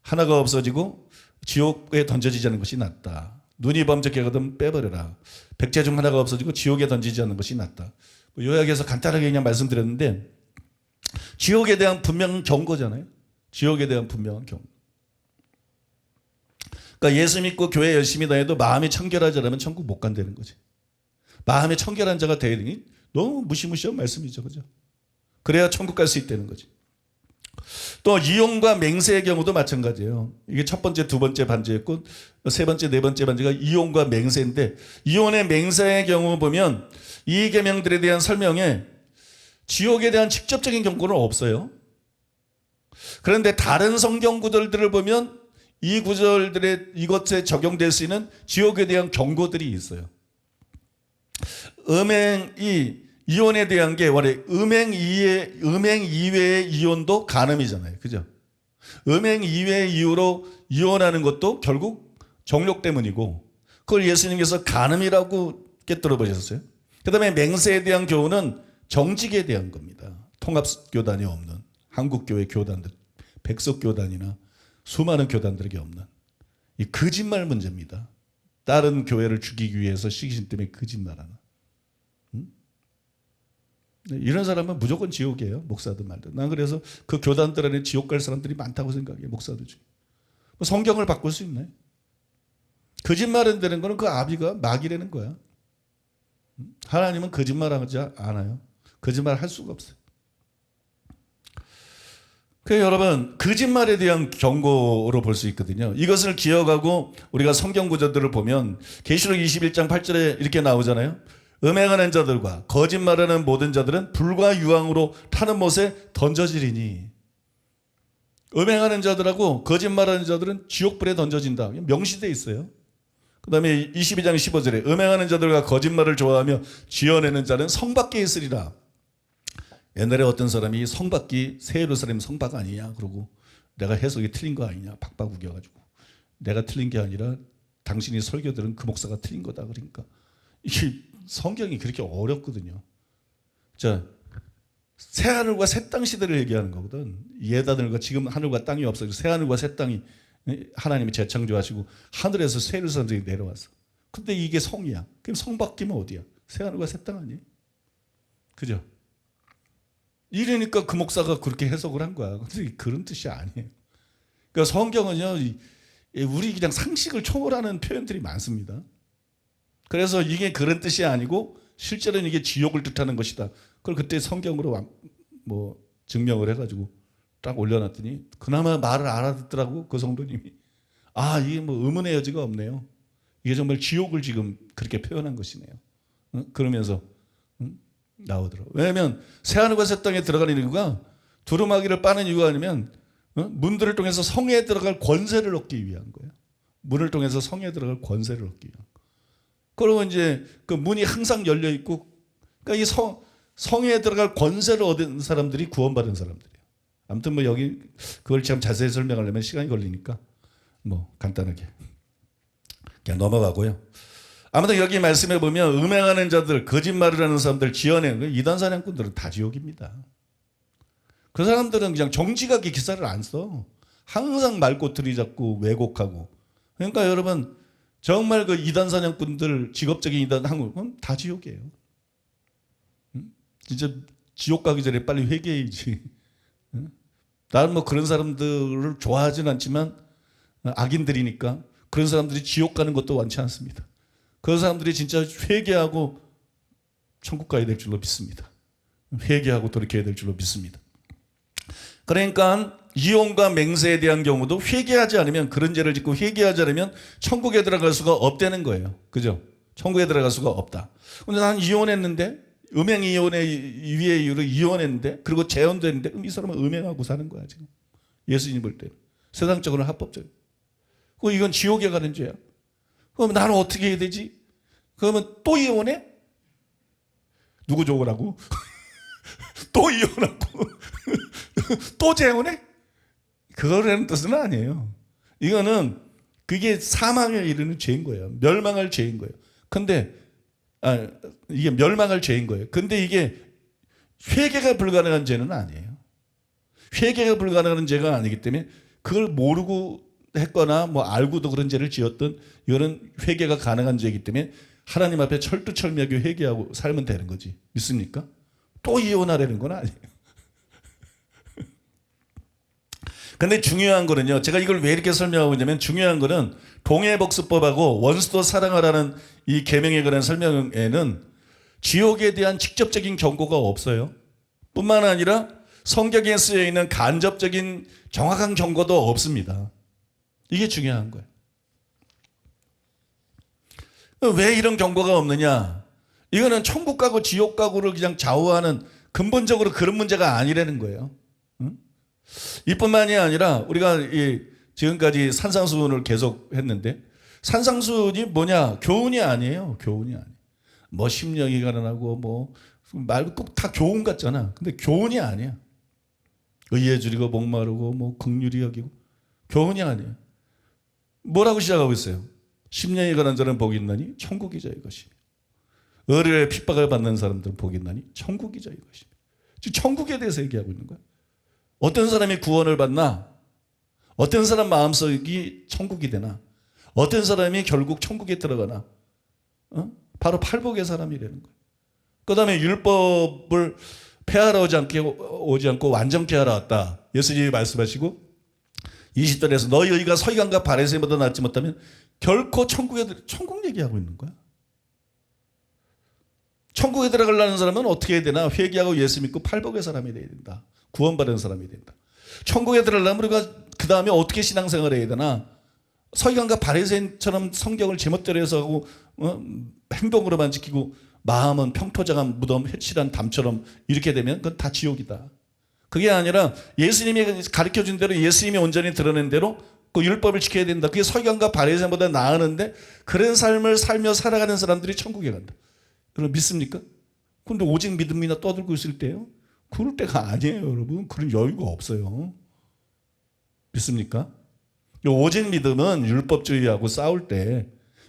하나가 없어지고 지옥에 던져지지 않는 것이 낫다. 눈이 범죄하거든 빼버려라. 백제 중 하나가 없어지고 지옥에 던지지 않는 것이 낫다. 요약해서 간단하게 그냥 말씀드렸는데, 지옥에 대한 분명한 경고잖아요. 지옥에 대한 분명한 경고. 그러니까 예수 믿고 교회 열심히 다녀도 마음이 청결하지 않으면 천국 못 간다는 거지. 마음이 청결한 자가 되야 되니 너무 무시무시한 말씀이죠. 그죠? 그래야 천국 갈 수 있다는 거지. 또 이혼과 맹세의 경우도 마찬가지예요. 이게 첫 번째, 두 번째 반제였고 세 번째, 네 번째 반제가 이혼과 맹세인데, 이혼의 맹세의 경우 보면 이 계명들에 대한 설명에 지옥에 대한 직접적인 경고는 없어요. 그런데 다른 성경 구절들을 보면 이 구절들의 이것에 적용될 수 있는 지옥에 대한 경고들이 있어요. 이혼에 대한 게 원래 음행 이외의 이혼도 간음이잖아요. 그죠? 음행 이외의 이유로 이혼하는 것도 결국 정욕 때문이고, 그걸 예수님께서 간음이라고 깨뜨려 보셨어요. 그 다음에 맹세에 대한 교훈은 정직에 대한 겁니다. 통합교단이 없는 한국교회 교단들, 백석교단이나 수많은 교단들에게 없는 이 거짓말 문제입니다. 다른 교회를 죽이기 위해서 시기심 때문에 거짓말하는. 이런 사람은 무조건 지옥이에요. 목사든 말든. 난 그래서 그 교단들 안에 지옥 갈 사람들이 많다고 생각해요. 목사들 중에. 성경을 바꿀 수 있나요? 거짓말은 되는 거는 그 아비가 마귀라는 거야. 하나님은 거짓말하지 않아요. 거짓말 할 수가 없어요. 그래서 여러분, 거짓말에 대한 경고로 볼 수 있거든요. 이것을 기억하고 우리가 성경 구절들을 보면 계시록 21장 8절에 이렇게 나오잖아요. 음행하는 자들과 거짓말하는 모든 자들은 불과 유황으로 타는 못에 던져지리니. 음행하는 자들하고 거짓말하는 자들은 지옥불에 던져진다. 명시되어 있어요. 그 다음에 22장 15절에 음행하는 자들과 거짓말을 좋아하며 지어내는 자는 성 밖에 있으리라. 옛날에 어떤 사람이 성 밖이 새 예루살렘 성밖 아니냐 그러고 내가 해석이 틀린 거 아니냐 박박 우겨가지고, 내가 틀린 게 아니라 당신이 설교 들은 그 목사가 틀린 거다. 그러니까 이게 성경이 그렇게 어렵거든요. 자, 새 하늘과 새 땅 시대를 얘기하는 거거든. 옛 하늘과 지금 하늘과 땅이 없어지고 새 하늘과 새 땅이 하나님이 재창조하시고 하늘에서 새를 선생이 내려왔어. 근데 이게 성이야. 그럼 성 바뀌면 어디야? 새 하늘과 새 땅 아니에요? 그죠? 이러니까 그 목사가 그렇게 해석을 한 거야. 근데 그런 뜻이 아니에요. 그러니까 성경은요, 우리 그냥 상식을 초월하는 표현들이 많습니다. 그래서 이게 그런 뜻이 아니고 실제로는 이게 지옥을 뜻하는 것이다. 그걸 그때 성경으로 뭐 증명을 해가지고 딱 올려놨더니 그나마 말을 알아듣더라고 그 성도님이. 아, 이게 뭐 의문의 여지가 없네요. 이게 정말 지옥을 지금 그렇게 표현한 것이네요. 그러면서 나오더라고. 왜냐하면 새하늘과 새 땅에 들어가는 이유가 두루마기를 빠는 이유가 아니면 문들을 통해서 성에 들어갈 권세를 얻기 위한 거예요. 문을 통해서 성에 들어갈 권세를 얻기 위한 거. 그리고 이제 그 문이 항상 열려 있고, 그러니까 이 성에 들어갈 권세를 얻은 사람들이 구원받은 사람들이에요. 아무튼 뭐 여기 그걸 참 자세히 설명하려면 시간이 걸리니까 뭐 간단하게 그냥 넘어가고요. 아무튼 여기 말씀해 보면 음행하는 자들, 거짓말을 하는 사람들, 지어내는 이단 사냥꾼들은 다 지옥입니다. 그 사람들은 그냥 정직하게 기사를 안 써. 항상 말꼬투리 잡고 왜곡하고. 그러니까 여러분 정말 그 이단 사냥꾼들, 직업적인 이단 한국은 다 지옥이에요. 진짜 지옥 가기 전에 빨리 회개해야지. 나는 뭐 그런 사람들을 좋아하진 않지만 악인들이니까 그런 사람들이 지옥 가는 것도 원치 않습니다. 그런 사람들이 진짜 회개하고 천국 가야 될 줄로 믿습니다. 회개하고 돌이켜야 될 줄로 믿습니다. 그러니까 이혼과 맹세에 대한 경우도 회개하지 않으면, 그런 죄를 짓고 회개하지 않으면 천국에 들어갈 수가 없다는 거예요. 그죠? 천국에 들어갈 수가 없다. 근데 난 이혼했는데, 음행 이혼의 위의 이유로 이혼했는데, 그리고 재혼됐는데, 이 사람은 음행하고 사는 거야 지금. 예수님 볼 때 세상적으로는 합법적이에요. 그럼 이건 지옥에 가는 죄야. 그럼 나는 어떻게 해야 되지? 그러면 또 이혼해? 누구 좋으라고? 또 이혼하고 또 재혼해? 그거라는 뜻은 아니에요. 이거는 그게 사망에 이르는 죄인 거예요. 멸망할 죄인 거예요. 근데 이게 멸망할 죄인 거예요. 근데 이게 회개가 불가능한 죄는 아니에요. 회개가 불가능한 죄가 아니기 때문에 그걸 모르고 했거나 뭐 알고도 그런 죄를 지었던, 이거는 회개가 가능한 죄이기 때문에 하나님 앞에 철두철미하게 회개하고 살면 되는 거지. 믿습니까? 또 이혼하려는 건 아니에요. 근데 중요한 거는요, 제가 이걸 왜 이렇게 설명하고 있냐면, 중요한 거는 동해복수법하고 원수도 사랑하라는 이 계명에 관한 설명에는 지옥에 대한 직접적인 경고가 없어요. 뿐만 아니라 성경에 쓰여 있는 간접적인 정확한 경고도 없습니다. 이게 중요한 거예요. 왜 이런 경고가 없느냐? 이거는 천국 가고 지옥 가고를 그냥 좌우하는 근본적으로 그런 문제가 아니라는 거예요. 이뿐만이 아니라 우리가 지금까지 산상수훈을 계속 했는데, 산상수훈이 뭐냐? 교훈이 아니에요. 교훈이 아니에요. 뭐 심령이 가난하고 뭐 말고 꼭 다 교훈 같잖아. 근데 교훈이 아니야. 의에 줄이고 목마르고 뭐 긍휼히 여기고, 교훈이 아니에요. 뭐라고 시작하고 있어요? 심령이 가난한 자는 복이 있나니 천국이 저희 것이며, 의뢰의 핍박을 받는 사람들은 복이 있나니 천국이 저희 것이며. 지금 천국에 대해서 얘기하고 있는 거야. 어떤 사람이 구원을 받나? 어떤 사람 마음속이 천국이 되나? 어떤 사람이 결국 천국에 들어가나? 바로 팔복의 사람이라는 거예요. 그 다음에 율법을 폐하러 오지 않고 완전케 하러 왔다. 예수님이 말씀하시고 20절에서 너희 의가 서기관과 바리새인보다 낫지 못하면 결코 천국 얘기하고 있는 거야. 천국에 들어가려는 사람은 어떻게 해야 되나? 회개하고 예수 믿고 팔복의 사람이 돼야 된다. 구원받은 사람이 된다. 천국에 들어가려면 우리가 그 다음에 어떻게 신앙생활을 해야 되나? 서기관과 바리새인처럼 성경을 제멋대로 해석하고 행동으로만 지키고 마음은 평토장한 무덤 회칠한 담처럼 이렇게 되면 그건 다 지옥이다. 그게 아니라 예수님이 가르쳐준 대로, 예수님이 온전히 드러낸 대로 그 율법을 지켜야 된다. 그게 서기관과 바리새인보다 나으는데 그런 삶을 살며 살아가는 사람들이 천국에 간다. 그럼 믿습니까? 근데 오직 믿음이나 떠들고 있을 때요? 그럴 때가 아니에요, 여러분. 그런 여유가 없어요. 믿습니까? 오직 믿음은 율법주의하고 싸울 때,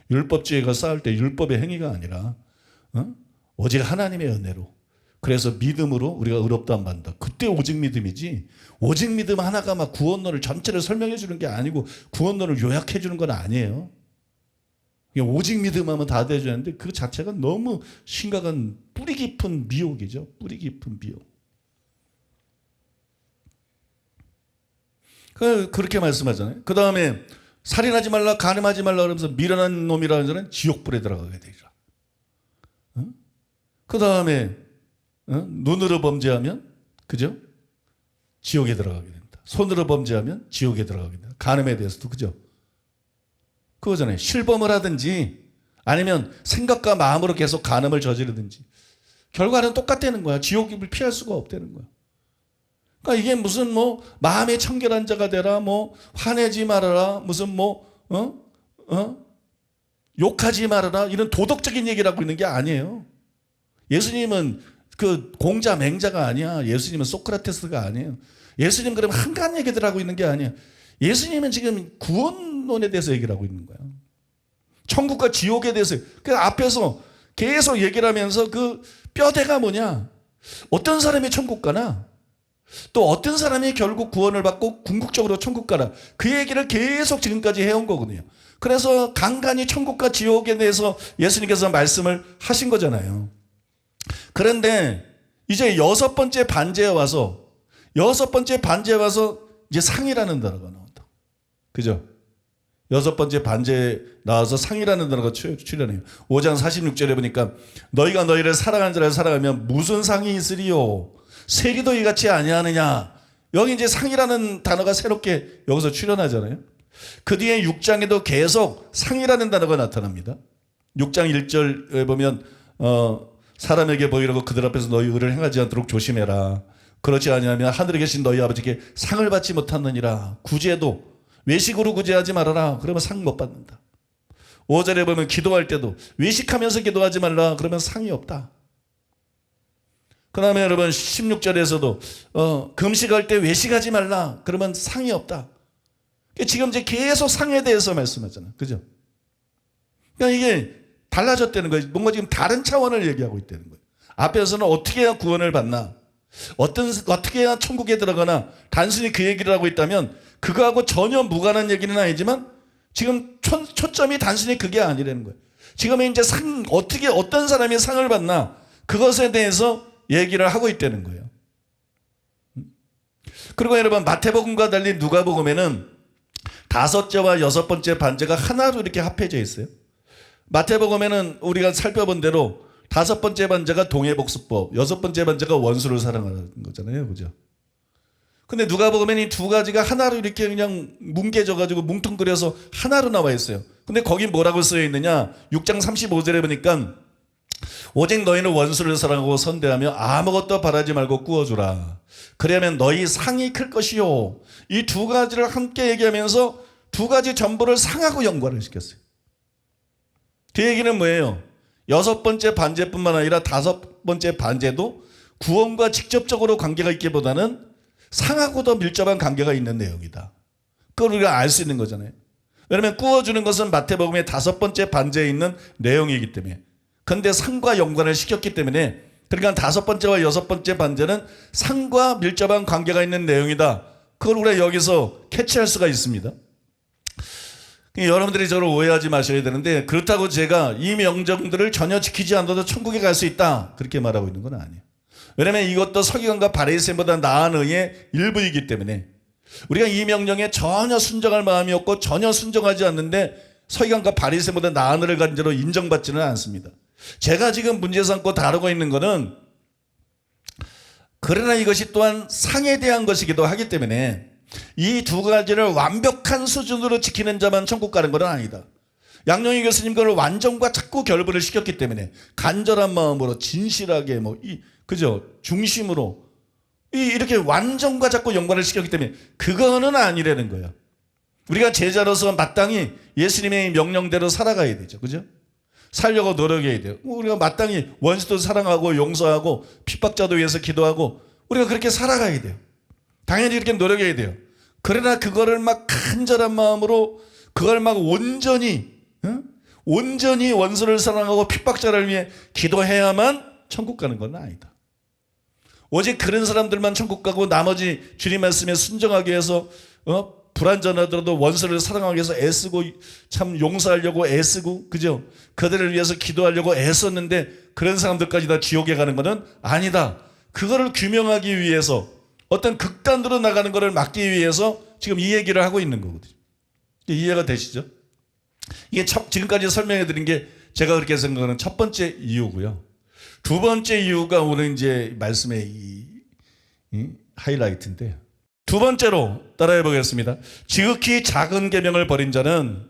율법주의가 싸울 때 율법의 행위가 아니라 오직 하나님의 은혜로, 그래서 믿음으로 우리가 의롭다함 받는다. 그때 오직 믿음이지. 오직 믿음 하나가 막 구원론을 전체를 설명해 주는 게 아니고 구원론을 요약해 주는 건 아니에요. 오직 믿음 하면 다 돼주는데 그 자체가 너무 심각한 뿌리 깊은 미혹이죠. 뿌리 깊은 미혹. 그렇게 말씀하잖아요. 그 다음에 살인하지 말라, 간음하지 말라 그러면서 미련한 놈이라는 자는 지옥불에 들어가게 되리라. 그 다음에 눈으로 범죄하면 그죠? 지옥에 들어가게 된다. 손으로 범죄하면 지옥에 들어가게 된다. 간음에 대해서도 그죠? 그거잖아요. 실범을 하든지 아니면 생각과 마음으로 계속 간음을 저지르든지 결과는 똑같다는 거야. 지옥을 피할 수가 없다는 거야. 그러니까 이게 무슨 뭐 마음의 청결한 자가 되라, 뭐 화내지 말아라, 무슨 뭐 욕하지 말아라 이런 도덕적인 얘기를 하고 있는 게 아니에요. 예수님은 그 공자 맹자가 아니야. 예수님은 소크라테스가 아니에요. 예수님 그러면 한가한 얘기들 하고 있는 게 아니에요. 예수님은 지금 구원론에 대해서 얘기를 하고 있는 거야. 천국과 지옥에 대해서. 그 앞에서 계속 얘기를 하면서 그 뼈대가 뭐냐. 어떤 사람이 천국 가나 또 어떤 사람이 결국 구원을 받고 궁극적으로 천국 가나 그 얘기를 계속 지금까지 해온 거거든요. 그래서 간간히 천국과 지옥에 대해서 예수님께서 말씀을 하신 거잖아요. 그런데 이제 여섯 번째 반제에 와서 이제 상이라는 단어가 나온다. 그죠? 여섯 번째 반제에 나와서 상이라는 단어가 출연해요. 5장 46절에 보니까 너희가 너희를 사랑하는 자를 사랑하면 무슨 상이 있으리요? 세리도 이같이 아니하느냐? 여기 이제 상이라는 단어가 새롭게 여기서 출연하잖아요. 그 뒤에 6장에도 계속 상이라는 단어가 나타납니다. 6장 1절에 보면 사람에게 보이려고 그들 앞에서 너희 의를 행하지 않도록 조심해라. 그렇지 아니하면 하늘에 계신 너희 아버지께 상을 받지 못하느니라. 구제도 외식으로 구제하지 말아라. 그러면 상 못 받는다. 5절에 보면 기도할 때도 외식하면서 기도하지 말라. 그러면 상이 없다. 그 다음에 여러분 16절에서도 금식할 때 외식하지 말라. 그러면 상이 없다. 지금 이제 계속 상에 대해서 말씀하잖아요. 그죠? 그러니까 이게 달라졌다는 거예요. 뭔가 지금 다른 차원을 얘기하고 있다는 거예요. 앞에서는 어떻게 해야 구원을 받나? 어떻게 해야 천국에 들어가나? 단순히 그 얘기를 하고 있다면 그거하고 전혀 무관한 얘기는 아니지만 지금 초점이 단순히 그게 아니라는 거예요. 지금 이제 어떤 사람이 상을 받나? 그것에 대해서 얘기를 하고 있다는 거예요. 그리고 여러분 마태복음과 달리 누가복음에는 5제와 6번째 반제가 하나로 이렇게 합해져 있어요. 마태복음에는 우리가 살펴본 대로 5번째 반제가 동해복수법, 6번째 반제가 원수를 사랑하는 거잖아요. 그죠? 근데 누가복음에는 이 두 가지가 하나로 이렇게 그냥 뭉개져가지고 뭉뚱그려서 하나로 나와 있어요. 근데 거기 뭐라고 쓰여 있느냐? 6장 35절에 보니까 오직 너희는 원수를 사랑하고 선대하며 아무것도 바라지 말고 꾸어주라. 그러면 너희 상이 클 것이요. 이 두 가지를 함께 얘기하면서 두 가지 전부를 상하고 연관을 시켰어요. 그 얘기는 뭐예요? 6번째 반제뿐만 아니라 5번째 반제도 구원과 직접적으로 관계가 있기보다는 상하고 더 밀접한 관계가 있는 내용이다. 그걸 우리가 알 수 있는 거잖아요. 왜냐하면 꾸어주는 것은 마태복음의 5번째 반제에 있는 내용이기 때문에. 그런데 상과 연관을 시켰기 때문에 그러니까 5번째와 6번째 반제는 상과 밀접한 관계가 있는 내용이다. 그걸 우리가 여기서 캐치할 수가 있습니다. 여러분들이 저를 오해하지 마셔야 되는데 그렇다고 제가 이 명령들을 전혀 지키지 않아도 천국에 갈 수 있다. 그렇게 말하고 있는 건 아니에요. 왜냐하면 이것도 서기관과 바리새인보다 나은 의의 일부이기 때문에 우리가 이 명령에 전혀 순종할 마음이 없고 전혀 순종하지 않는데 서기관과 바리새인보다 나은 의를 가진 자로 인정받지는 않습니다. 제가 지금 문제 삼고 다루고 있는 것은 그러나 이것이 또한 상에 대한 것이기도 하기 때문에 이 두 가지를 완벽한 수준으로 지키는 자만 천국 가는 건 아니다. 양용희 교수님 그걸 완전과 자꾸 결부를 시켰기 때문에 간절한 마음으로 진실하게 그죠? 중심으로 이렇게 완전과 자꾸 연관을 시켰기 때문에 그거는 아니라는 거예요. 우리가 제자로서 마땅히 예수님의 명령대로 살아가야 되죠. 그죠? 살려고 노력해야 돼요. 우리가 마땅히 원수도 사랑하고 용서하고 핍박자도 위해서 기도하고 우리가 그렇게 살아가야 돼요. 당연히 이렇게 노력해야 돼요. 그러나 그거를 막 간절한 마음으로 그걸 막 온전히 원수를 사랑하고 핍박자를 위해 기도해야만 천국 가는 건 아니다. 오직 그런 사람들만 천국 가고 나머지 주님 말씀에 순종하기 위해서 불완전하더라도 원수를 사랑하기 위해서 애쓰고 참 용서하려고 애쓰고 그죠? 그들을 위해서 기도하려고 애썼는데 그런 사람들까지 다 지옥에 가는 것은 아니다. 그거를 규명하기 위해서 어떤 극단으로 나가는 것을 막기 위해서 지금 이 얘기를 하고 있는 거거든요. 이해가 되시죠? 이게 지금까지 설명해 드린 게 제가 그렇게 생각하는 첫 번째 이유고요. 두 번째 이유가 오늘 이제 말씀의 이 하이라이트인데, 두 번째로 따라해 보겠습니다. 지극히 작은 계명을 버린 자는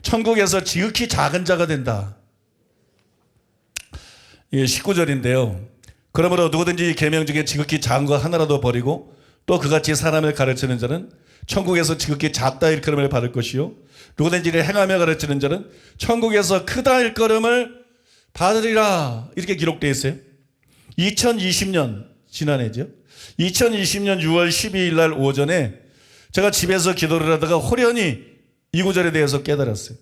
천국에서 지극히 작은 자가 된다. 이게 19절인데요. 그러므로 누구든지 계명 중에 지극히 작은 거 하나라도 버리고 또 그같이 사람을 가르치는 자는 천국에서 지극히 작다 일컬음을 받을 것이요 누구든지 이를 행하며 가르치는 자는 천국에서 크다 일컬음을 받으리라. 이렇게 기록되어 있어요. 2020년 지난해죠. 2020년 6월 12일 날 오전에 제가 집에서 기도를 하다가 호련히 이 구절에 대해서 깨달았어요.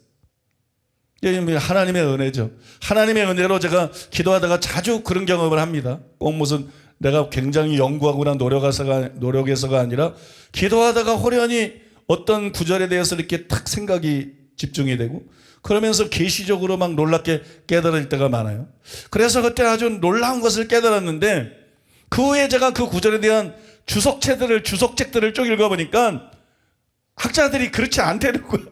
하나님의 은혜죠. 하나님의 은혜로 제가 기도하다가 자주 그런 경험을 합니다. 꼭 무슨 내가 굉장히 연구하거나 노력해서가 아니라 기도하다가 호련히 어떤 구절에 대해서 이렇게 탁 생각이 집중이 되고 그러면서 계시적으로 막 놀랍게 깨달을 때가 많아요. 그래서 그때 아주 놀라운 것을 깨달았는데 그 후에 제가 그 구절에 대한 주석책들을 쭉 읽어보니까 학자들이 그렇지 않다는 거야.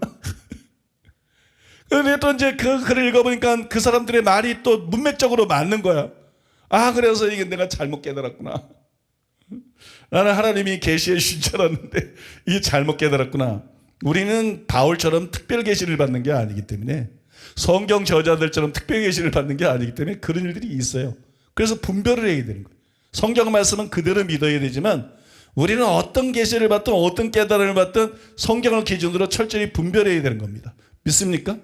그런데 또 이제 그 글을 읽어보니까 그 사람들의 말이 또 문맥적으로 맞는 거야. 아, 그래서 이게 내가 잘못 깨달았구나. 나는 하나님이 계시해 주신 줄 알았는데 이게 잘못 깨달았구나. 우리는 바울처럼 특별 계시를 받는 게 아니기 때문에, 성경 저자들처럼 특별 계시를 받는 게 아니기 때문에 그런 일들이 있어요. 그래서 분별을 해야 되는 거예요. 성경 말씀은 그대로 믿어야 되지만 우리는 어떤 계시를 받든 어떤 깨달음을 받든 성경을 기준으로 철저히 분별해야 되는 겁니다. 믿습니까?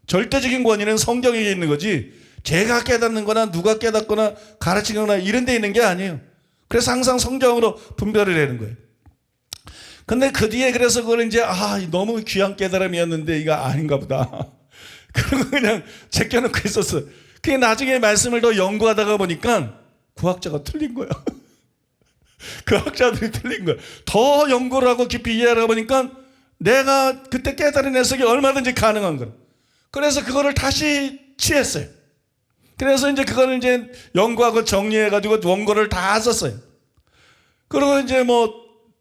절대적인 권위는 성경에 있는 거지 제가 깨닫는 거나 누가 깨닫거나 가르치거나 이런 데 있는 게 아니에요. 그래서 항상 성경으로 분별을 하는 거예요. 근데 그 뒤에 그래서 그걸 이제 너무 귀한 깨달음이었는데 이거 아닌가 보다. 그리고 그냥 제껴놓고 있었어요. 그게 나중에 말씀을 더 연구하다가 보니까 구학자가 틀린 거야. 그 학자들이 틀린 거야. 더 연구를 하고 깊이 이해하다 보니까 내가 그때 깨달은 해석이 얼마든지 가능한 거야. 그래서 그거를 다시 취했어요. 그래서 이제 그거를 이제 연구하고 정리해가지고 원고를 다 썼어요. 그리고 이제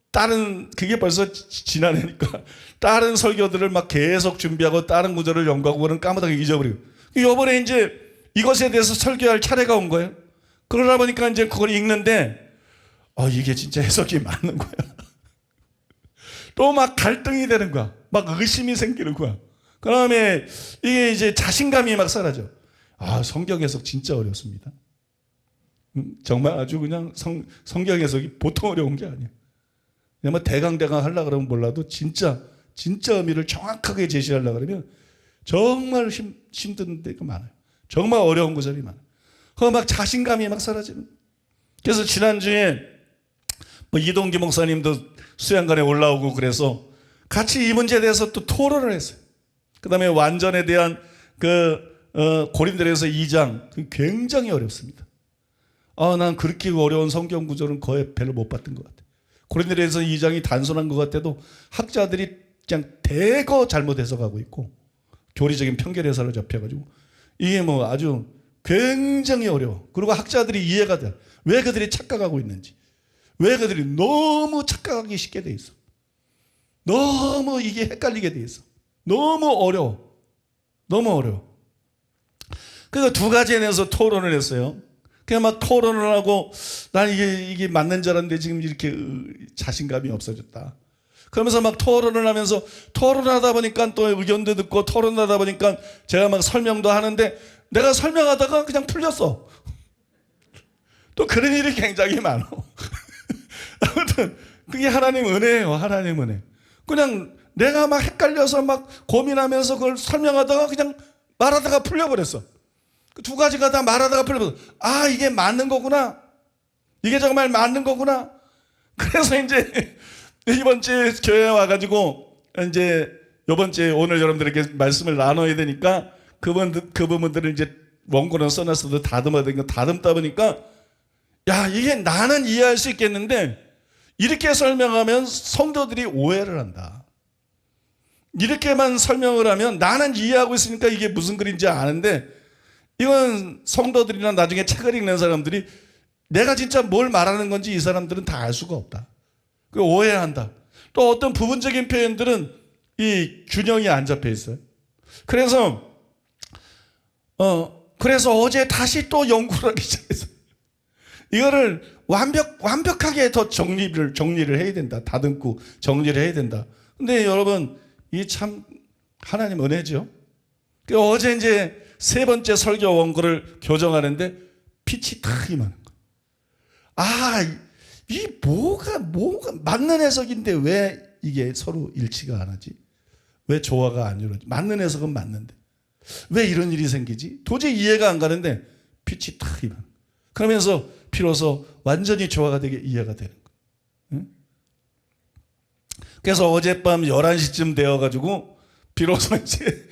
다른, 그게 벌써 지난해니까 다른 설교들을 막 계속 준비하고 다른 구절을 연구하고 그는 까마득하게 잊어버리고. 이번에 이제 이것에 대해서 설교할 차례가 온 거예요. 그러다 보니까 이제 그걸 읽는데, 이게 진짜 해석이 맞는 거야. 또 막 갈등이 되는 거야. 막 의심이 생기는 거야. 그 다음에 이게 이제 자신감이 막 사라져. 성경 해석 진짜 어렵습니다. 정말 아주 그냥 성경 해석이 보통 어려운 게 아니에요. 그냥 대강대강 하려고 그러면 몰라도 진짜 의미를 정확하게 제시하려고 그러면 정말 힘든 데가 많아요. 정말 어려운 구절이 많아요. 막 자신감이 막 사라지는. 그래서 지난주에 이동기 목사님도 수양관에 올라오고 그래서 같이 이 문제에 대해서 또 토론을 했어요. 그 다음에 완전에 대한 고린도전서 2장 굉장히 어렵습니다. 난 그렇게 어려운 성경 구절은 거의 별로 못 봤던 것 같아요. 고린도전서 2장이 단순한 것 같아도 학자들이 그냥 대거 잘못 해석하고 있고 교리적인 편견 해설을 접해가지고 이게 아주 굉장히 어려워. 그리고 학자들이 이해가 돼. 왜 그들이 착각하고 있는지. 왜 그들이 너무 착각하기 쉽게 돼 있어. 너무 이게 헷갈리게 돼 있어. 너무 어려워. 그래서 두 가지에 대해서 토론을 했어요. 그냥 막 토론을 하고 난 이게 맞는 줄 알았는데 지금 이렇게 자신감이 없어졌다. 그러면서 막 토론을 하면서 토론하다 보니까 또 의견도 듣고 토론하다 보니까 제가 막 설명도 하는데 내가 설명하다가 그냥 풀렸어. 또 그런 일이 굉장히 많아. 아무튼 그게 하나님 은혜예요. 하나님 은혜. 그냥 내가 막 헷갈려서 막 고민하면서 그걸 설명하다가 그냥 말하다가 풀려버렸어. 그 두 가지가 다 말하다가 풀려버렸어. 이게 맞는 거구나. 이게 정말 맞는 거구나. 그래서 이제 이번 주에 교회에 와가지고 이제 이번 주에 오늘 여러분들에게 말씀을 나눠야 되니까 그 부분들을 이제 원고는 써놨어도 다듬어야 되니까 다듬다 보니까 야, 이게 나는 이해할 수 있겠는데 이렇게 설명하면 성도들이 오해를 한다. 이렇게만 설명을 하면 나는 이해하고 있으니까 이게 무슨 글인지 아는데 이건 성도들이나 나중에 책을 읽는 사람들이 내가 진짜 뭘 말하는 건지 이 사람들은 다 알 수가 없다. 그 오해한다. 또 어떤 부분적인 표현들은 이 균형이 안 잡혀 있어요. 그래서 어제 다시 또 연구를 하기 시작했어요. 이거를 완벽하게 더 정리를 해야 된다. 다듬고 정리를 해야 된다. 근데 여러분, 이 참 하나님 은혜죠. 어제 이제 세 번째 설교 원고를 교정하는데 빛이 탁 임하는 거예요. 아, 이 뭐가 맞는 해석인데 왜 이게 서로 일치가 안 하지? 왜 조화가 안 이루어지? 맞는 해석은 맞는데 왜 이런 일이 생기지? 도저히 이해가 안 가는데 빛이 탁 임하는 거예요. 그러면서 비로소 완전히 조화가 되게 이해가 되는 거예요. 응? 그래서 어젯밤 11시쯤 되어가지고 비로소 이제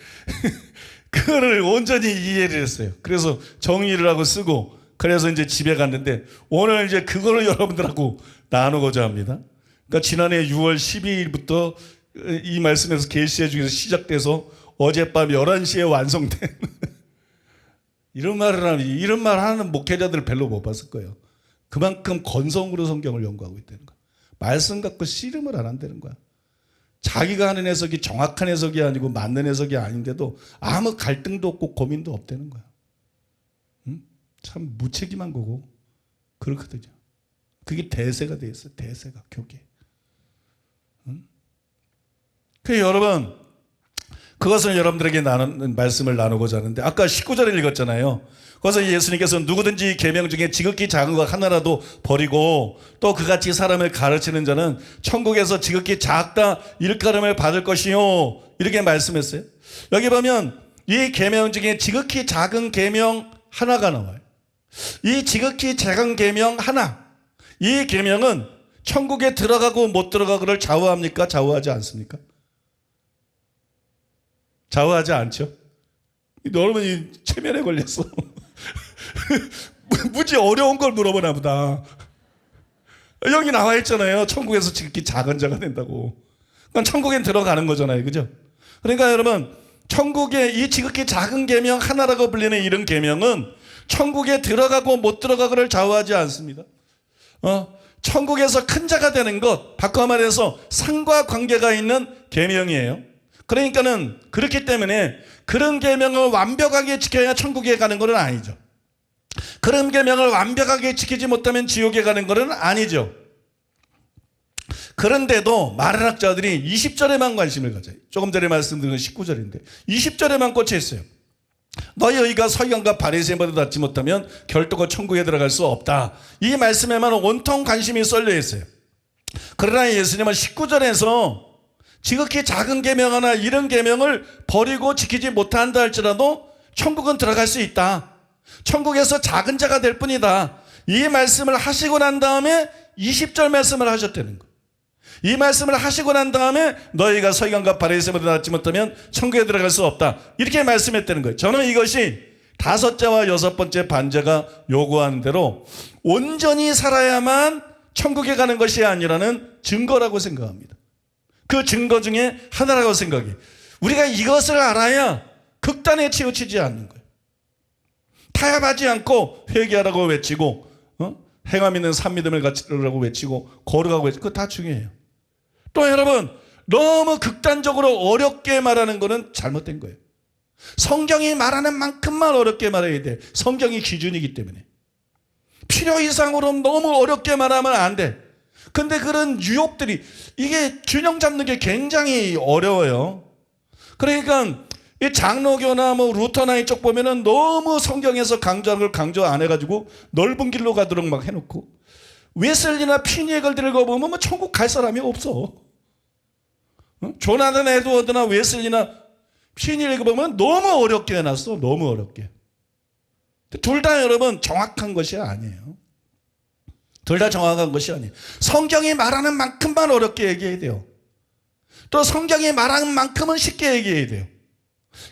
그거를 온전히 이해를 했어요. 그래서 정리를 하고 쓰고 그래서 이제 집에 갔는데 오늘 이제 그거를 여러분들하고 나누고자 합니다. 그러니까 지난해 6월 12일부터 이 말씀에서 계시해 중에서 시작돼서 어젯밤 11시에 완성된 이런 말 하는 목회자들 별로 못 봤을 거예요. 그만큼 건성으로 성경을 연구하고 있다는 거야. 말씀 갖고 씨름을 안 한다는 거야. 자기가 하는 해석이 정확한 해석이 아니고 맞는 해석이 아닌데도 아무 갈등도 없고 고민도 없다는 거야. 응? 참 무책임한 거고 그렇거든요. 그게 대세가 돼 있어요. 대세가 교계. 응? 그 여러분, 그것을 여러분들에게 말씀을 나누고자 하는데 아까 19절을 읽었잖아요. 거기서 예수님께서 누구든지 계명 중에 지극히 작은 것 하나라도 버리고 또 그같이 사람을 가르치는 자는 천국에서 지극히 작다 일컬음을 받을 것이요, 이렇게 말씀했어요. 여기 보면 이 계명 중에 지극히 작은 계명 하나가 나와요. 이 지극히 작은 계명 하나, 이 계명은 천국에 들어가고 못 들어가고를 좌우합니까? 좌우하지 않습니까? 좌우하지 않죠. 여러분이 체면에 걸렸어. 무지 어려운 걸 물어보나 보다. 여기 나와 있잖아요. 천국에서 지극히 작은 자가 된다고. 그러니까 천국엔 들어가는 거잖아요. 그죠? 그러니까 여러분, 천국의 이 지극히 작은 계명 하나라고 불리는 이런 계명은 천국에 들어가고 못 들어가고를 좌우하지 않습니다. 천국에서 큰 자가 되는 것, 바꿔 말해서 상과 관계가 있는 계명이에요. 그러니까는 그렇기 때문에 그런 계명을 완벽하게 지켜야 천국에 가는 것은 아니죠. 그런 계명을 완벽하게 지키지 못하면 지옥에 가는 것은 아니죠. 그런데도 마라학자들이 20절에만 관심을 가져요. 조금 전에 말씀드린 19절인데 20절에만 꽂혀 있어요. 너희 의가 서기관과 바리새인보다 낫지 못하면 결도가 천국에 들어갈 수 없다. 이 말씀에만 온통 관심이 쏠려 있어요. 그러나 예수님은 19절에서 지극히 작은 계명 하나, 이런 계명을 버리고 지키지 못한다 할지라도 천국은 들어갈 수 있다. 천국에서 작은 자가 될 뿐이다. 이 말씀을 하시고 난 다음에 20절 말씀을 하셨다는 거예요. 이 말씀을 하시고 난 다음에 너희가 서기관과 바리새인보다 낫지 못하면 천국에 들어갈 수 없다. 이렇게 말씀했다는 거예요. 저는 이것이 다섯째와 여섯 번째 반제가 요구하는 대로 온전히 살아야만 천국에 가는 것이 아니라는 증거라고 생각합니다. 그 증거 중에 하나라고 생각해요. 우리가 이것을 알아야 극단에 치우치지 않는 거예요. 타협하지 않고 회개하라고 외치고 행함 있는 산 믿음을 갖추라고 외치고 거룩하고 외치고, 그거 다 중요해요. 또 여러분, 너무 극단적으로 어렵게 말하는 거는 잘못된 거예요. 성경이 말하는 만큼만 어렵게 말해야 돼. 성경이 기준이기 때문에. 필요 이상으로 너무 어렵게 말하면 안 돼. 근데 그런 유혹들이, 이게 균형 잡는 게 굉장히 어려워요. 그러니까 이 장로교나 뭐 루터나 이쪽 보면은 너무 성경에서 강조하는 걸 강조 안 해가지고 넓은 길로 가도록 막 해놓고, 웨슬리나 피니에걸 들고 보면 뭐 천국 갈 사람이 없어. 조나단 에드워드나 웨슬리나 피니에걸 보면 너무 어렵게 해놨어. 너무 어렵게. 둘 다 여러분 정확한 것이 아니에요. 둘 다 정확한 것이 아니에요. 성경이 말하는 만큼만 어렵게 얘기해야 돼요. 또 성경이 말하는 만큼은 쉽게 얘기해야 돼요.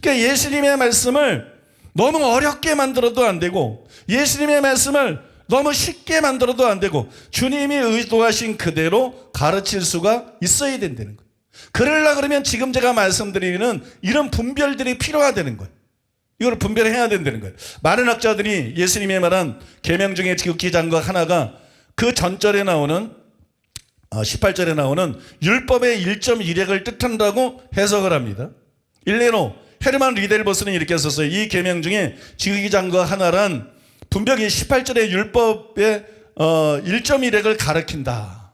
그러니까 예수님의 말씀을 너무 어렵게 만들어도 안 되고, 예수님의 말씀을 너무 쉽게 만들어도 안 되고 주님이 의도하신 그대로 가르칠 수가 있어야 된다는 거예요. 그러려고 그러면 지금 제가 말씀드리는 이런 분별들이 필요하다는 거예요. 이걸 분별해야 된다는 거예요. 많은 학자들이 예수님의 말한 계명 중에 지극히 작은 것 하나가 그 전절에 나오는 18절에 나오는 율법의 1.1획을 뜻한다고 해석을 합니다. 일례로 헤르만 리델버스는 이렇게 썼어요. 이 계명 중에 지극히 작은 것 하나란 분명히 18절의 율법의 1.1획을 가리킨다.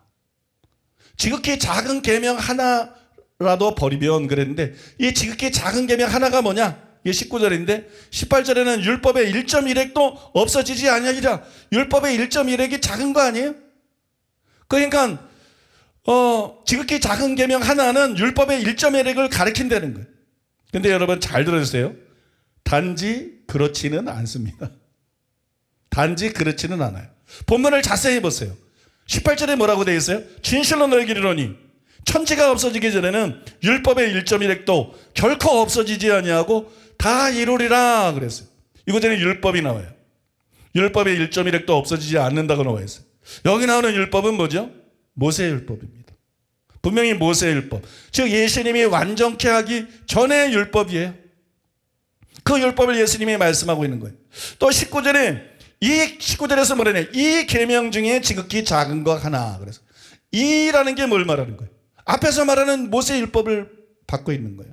지극히 작은 계명 하나라도 버리면 그랬는데 이 지극히 작은 계명 하나가 뭐냐? 이게 19절인데 18절에는 율법의 1.1획도 없어지지 아니하리라. 율법의 1.1획이 작은 거 아니에요? 그러니까 지극히 작은 계명 하나는 율법의 1.1획을 가리킨다는 거예요. 근데 여러분 잘 들어주세요. 단지 그렇지는 않습니다. 단지 그렇지는 않아요. 본문을 자세히 보세요. 18절에 뭐라고 되어 있어요? 진실로 너희에게 이르노니 천지가 없어지기 전에는 율법의 1.1획도 결코 없어지지 아니하고 다 이루리라 그랬어요. 이거 전에 율법이 나와요. 율법의 1.1획도 없어지지 않는다고 나와 있어요. 여기 나오는 율법은 뭐죠? 모세의 율법입니다. 분명히 모세의 율법, 즉 예수님이 완전케 하기 전의 율법이에요. 그 율법을 예수님이 말씀하고 있는 거예요. 또 19절에서 뭐라냐? 이 계명 중에 지극히 작은 것 하나. 그래서 이라는 게 뭘 말하는 거예요? 앞에서 말하는 모세의 율법을 받고 있는 거예요.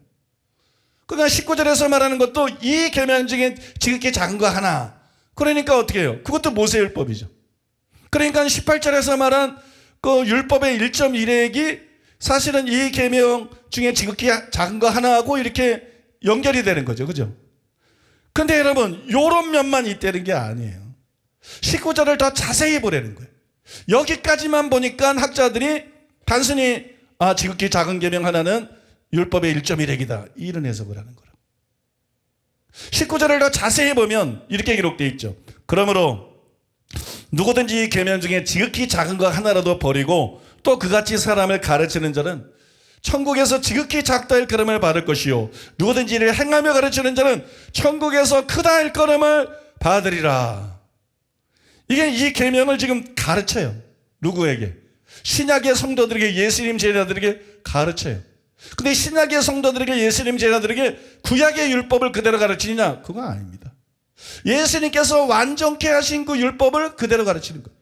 그러니까 19절에서 말하는 것도 이 계명 중에 지극히 작은 것 하나. 그러니까 어떻게 해요? 그것도 모세의 율법이죠. 그러니까 18절에서 말한 그 율법의 1.1획이 사실은 이 계명 중에 지극히 작은 거 하나하고 이렇게 연결이 되는 거죠. 그죠? 근데 여러분, 요런 면만 있다는 게 아니에요. 19절을 더 자세히 보라는 거예요. 여기까지만 보니까 학자들이 단순히 지극히 작은 계명 하나는 율법의 1.1획이다. 이런 해석을 하는 거라. 19절을 더 자세히 보면 이렇게 기록되어 있죠. 그러므로 누구든지 이 계명 중에 지극히 작은 것 하나라도 버리고 또 그같이 사람을 가르치는 자는 천국에서 지극히 작다 할 걸음을 받을 것이요 누구든지 이를 행하며 가르치는 자는 천국에서 크다 할 걸음을 받으리라. 이게 이 계명을 지금 가르쳐요. 누구에게? 신약의 성도들에게, 예수님 제자들에게 가르쳐요. 근데 신약의 성도들에게, 예수님 제자들에게 구약의 율법을 그대로 가르치느냐? 그건 아닙니다. 예수님께서 완전케 하신 그 율법을 그대로 가르치는 거예요.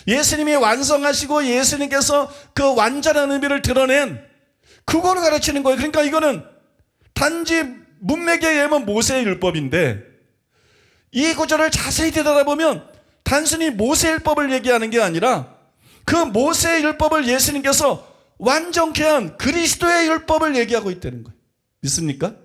예수님이 완성하시고 예수님께서 그 완전한 의미를 드러낸 그거를 가르치는 거예요. 그러니까 이거는 단지 문맥에 의하면 모세의 율법인데 이 구절을 자세히 들여다보면 단순히 모세의 율법을 얘기하는 게 아니라 그 모세의 율법을 예수님께서 완전케 한 그리스도의 율법을 얘기하고 있다는 거예요. 믿습니까?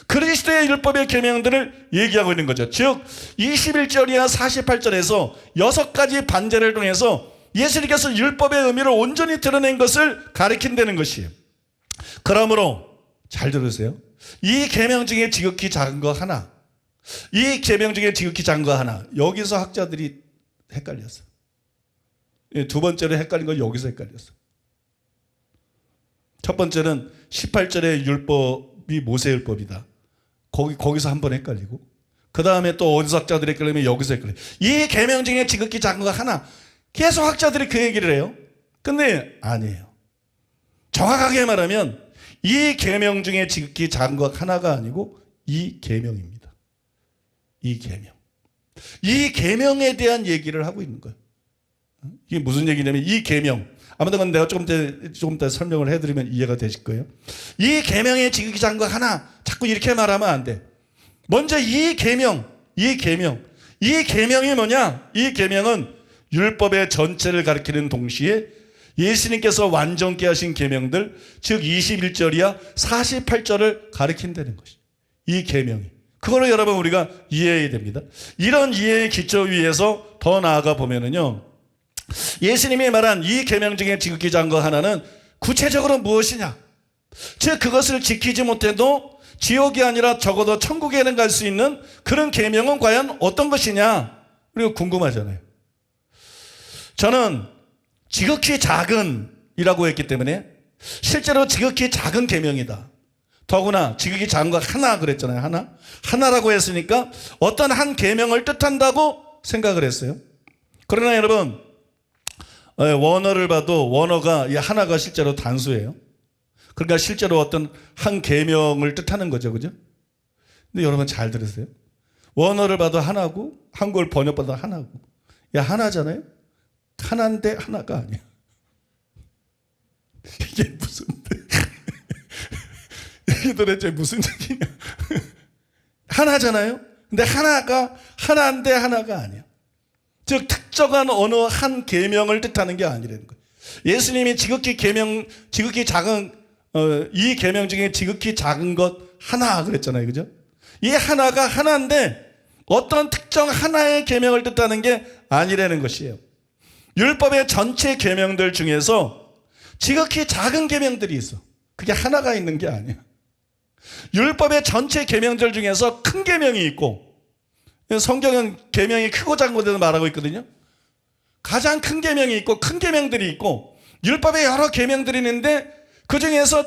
그리스도의 율법의 계명들을 얘기하고 있는 거죠. 즉 21절이나 48절에서 6가지 반제를 통해서 예수님께서 율법의 의미를 온전히 드러낸 것을 가리킨다는 것이에요. 그러므로 잘 들으세요. 이 계명 중에 지극히 작은 거 하나, 이 계명 중에 지극히 작은 거 하나, 여기서 학자들이 헷갈렸어요. 두 번째로 헷갈린 건 여기서 헷갈렸어요. 첫 번째는 18절의 율법이 모세 율법이다. 거기서 한 번 헷갈리고, 그 다음에 또 어디서 학자들이 헷갈리면 여기서 헷갈려요. 이 계명 중에 지극히 작은 거 하나, 계속 학자들이 그 얘기를 해요. 근데 아니에요. 정확하게 말하면 이 계명 중에 지극히 작은 것 하나가 아니고 이 계명입니다. 이 계명. 이 계명에 대한 얘기를 하고 있는 거예요. 이게 무슨 얘기냐면 이 계명. 아무튼 내가 조금 더 설명을 해드리면 이해가 되실 거예요. 이 계명의 지극히 작은 것 하나 자꾸 이렇게 말하면 안 돼. 먼저 이 계명이 뭐냐? 이 계명은 율법의 전체를 가리키는 동시에 예수님께서 완전케 하신 계명들, 즉 21절이야 48절을 가리킨다는 것이 이 계명이. 그거를 여러분 우리가 이해해야 됩니다. 이런 이해의 기초 위에서 더 나아가 보면은요, 예수님이 말한 이 계명 중에 지극히 작은 거 하나는 구체적으로 무엇이냐? 즉 그것을 지키지 못해도 지옥이 아니라 적어도 천국에는 갈 수 있는 그런 계명은 과연 어떤 것이냐? 그리고 궁금하잖아요. 저는 지극히 작은이라고 했기 때문에 실제로 지극히 작은 계명이다. 더구나 지극히 작은 거 하나 그랬잖아요. 하나라고 했으니까 어떤 한 계명을 뜻한다고 생각을 했어요. 그러나 여러분, 원어를 봐도 원어가 이 하나가 실제로 단수예요. 그러니까 실제로 어떤 한 계명을 뜻하는 거죠, 그죠? 근데 여러분 잘 들으세요. 원어를 봐도 하나고 한국을 번역봐도 하나고, 야 하나잖아요. 하나인데 하나가 아니야. 이게 무슨 이게 도대체 무슨 얘기냐? 하나잖아요. 근데 하나가 하나인데 하나가 아니야. 즉 특정한 어느 한 계명을 뜻하는 게 아니라는 거예요. 예수님이 지극히 작은 이 계명 중에 지극히 작은 것 하나 그랬잖아요, 그죠? 이 하나가 하나인데 어떤 특정 하나의 계명을 뜻하는 게 아니라는 것이에요. 율법의 전체 계명들 중에서 지극히 작은 계명들이 있어. 그게 하나가 있는 게 아니야. 율법의 전체 계명들 중에서 큰 계명이 있고, 성경은 계명이 크고 작은 것에 대해서 말하고 있거든요. 가장 큰 계명이 있고 큰 계명들이 있고 율법에 여러 계명들이 있는데 그 중에서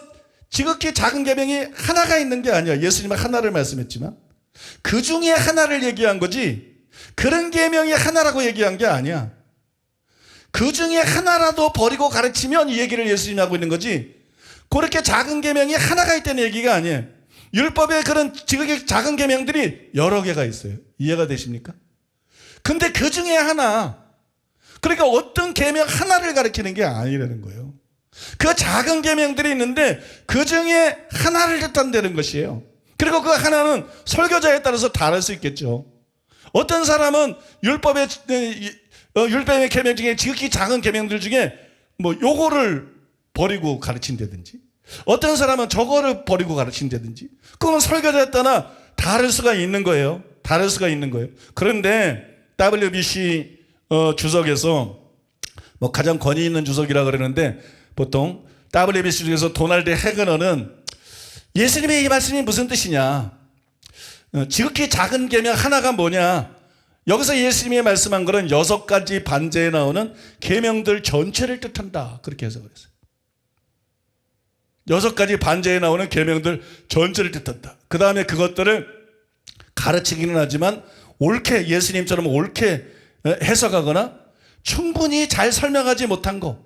지극히 작은 계명이 하나가 있는 게 아니야. 예수님은 하나를 말씀했지만 그 중에 하나를 얘기한 거지 그런 계명이 하나라고 얘기한 게 아니야. 그 중에 하나라도 버리고 가르치면 이 얘기를 예수님이 하고 있는 거지 그렇게 작은 계명이 하나가 있다는 얘기가 아니에요. 율법에 그런 지극히 작은 계명들이 여러 개가 있어요. 이해가 되십니까? 근데 그 중에 하나, 그러니까 어떤 계명 하나를 가리키는 게 아니라는 거예요. 그 작은 계명들이 있는데 그 중에 하나를 뜻한다는 것이에요. 그리고 그 하나는 설교자에 따라서 다를 수 있겠죠. 어떤 사람은 율법의 계명 중에 지극히 작은 계명들 중에 뭐 요거를 버리고 가르친다든지 어떤 사람은 저거를 버리고 가르친다든지 그건 설교자에 따라 다를 수가 있는 거예요. 다를 수가 있는 거예요. 그런데 WBC 주석에서 뭐 가장 권위 있는 주석이라 그러는데 보통 WBC 중에서 도널드 해그너는 예수님의 이 말씀이 무슨 뜻이냐? 지극히 작은 계명 하나가 뭐냐? 여기서 예수님이 말씀한 것은 6가지 반제에 나오는 계명들 전체를 뜻한다. 그렇게 해석을 했어요. 6가지 반제에 나오는 계명들 전체를 뜻한다. 그 다음에 그것들을 가르치기는 하지만 옳게 예수님처럼 옳게 해석하거나 충분히 잘 설명하지 못한 거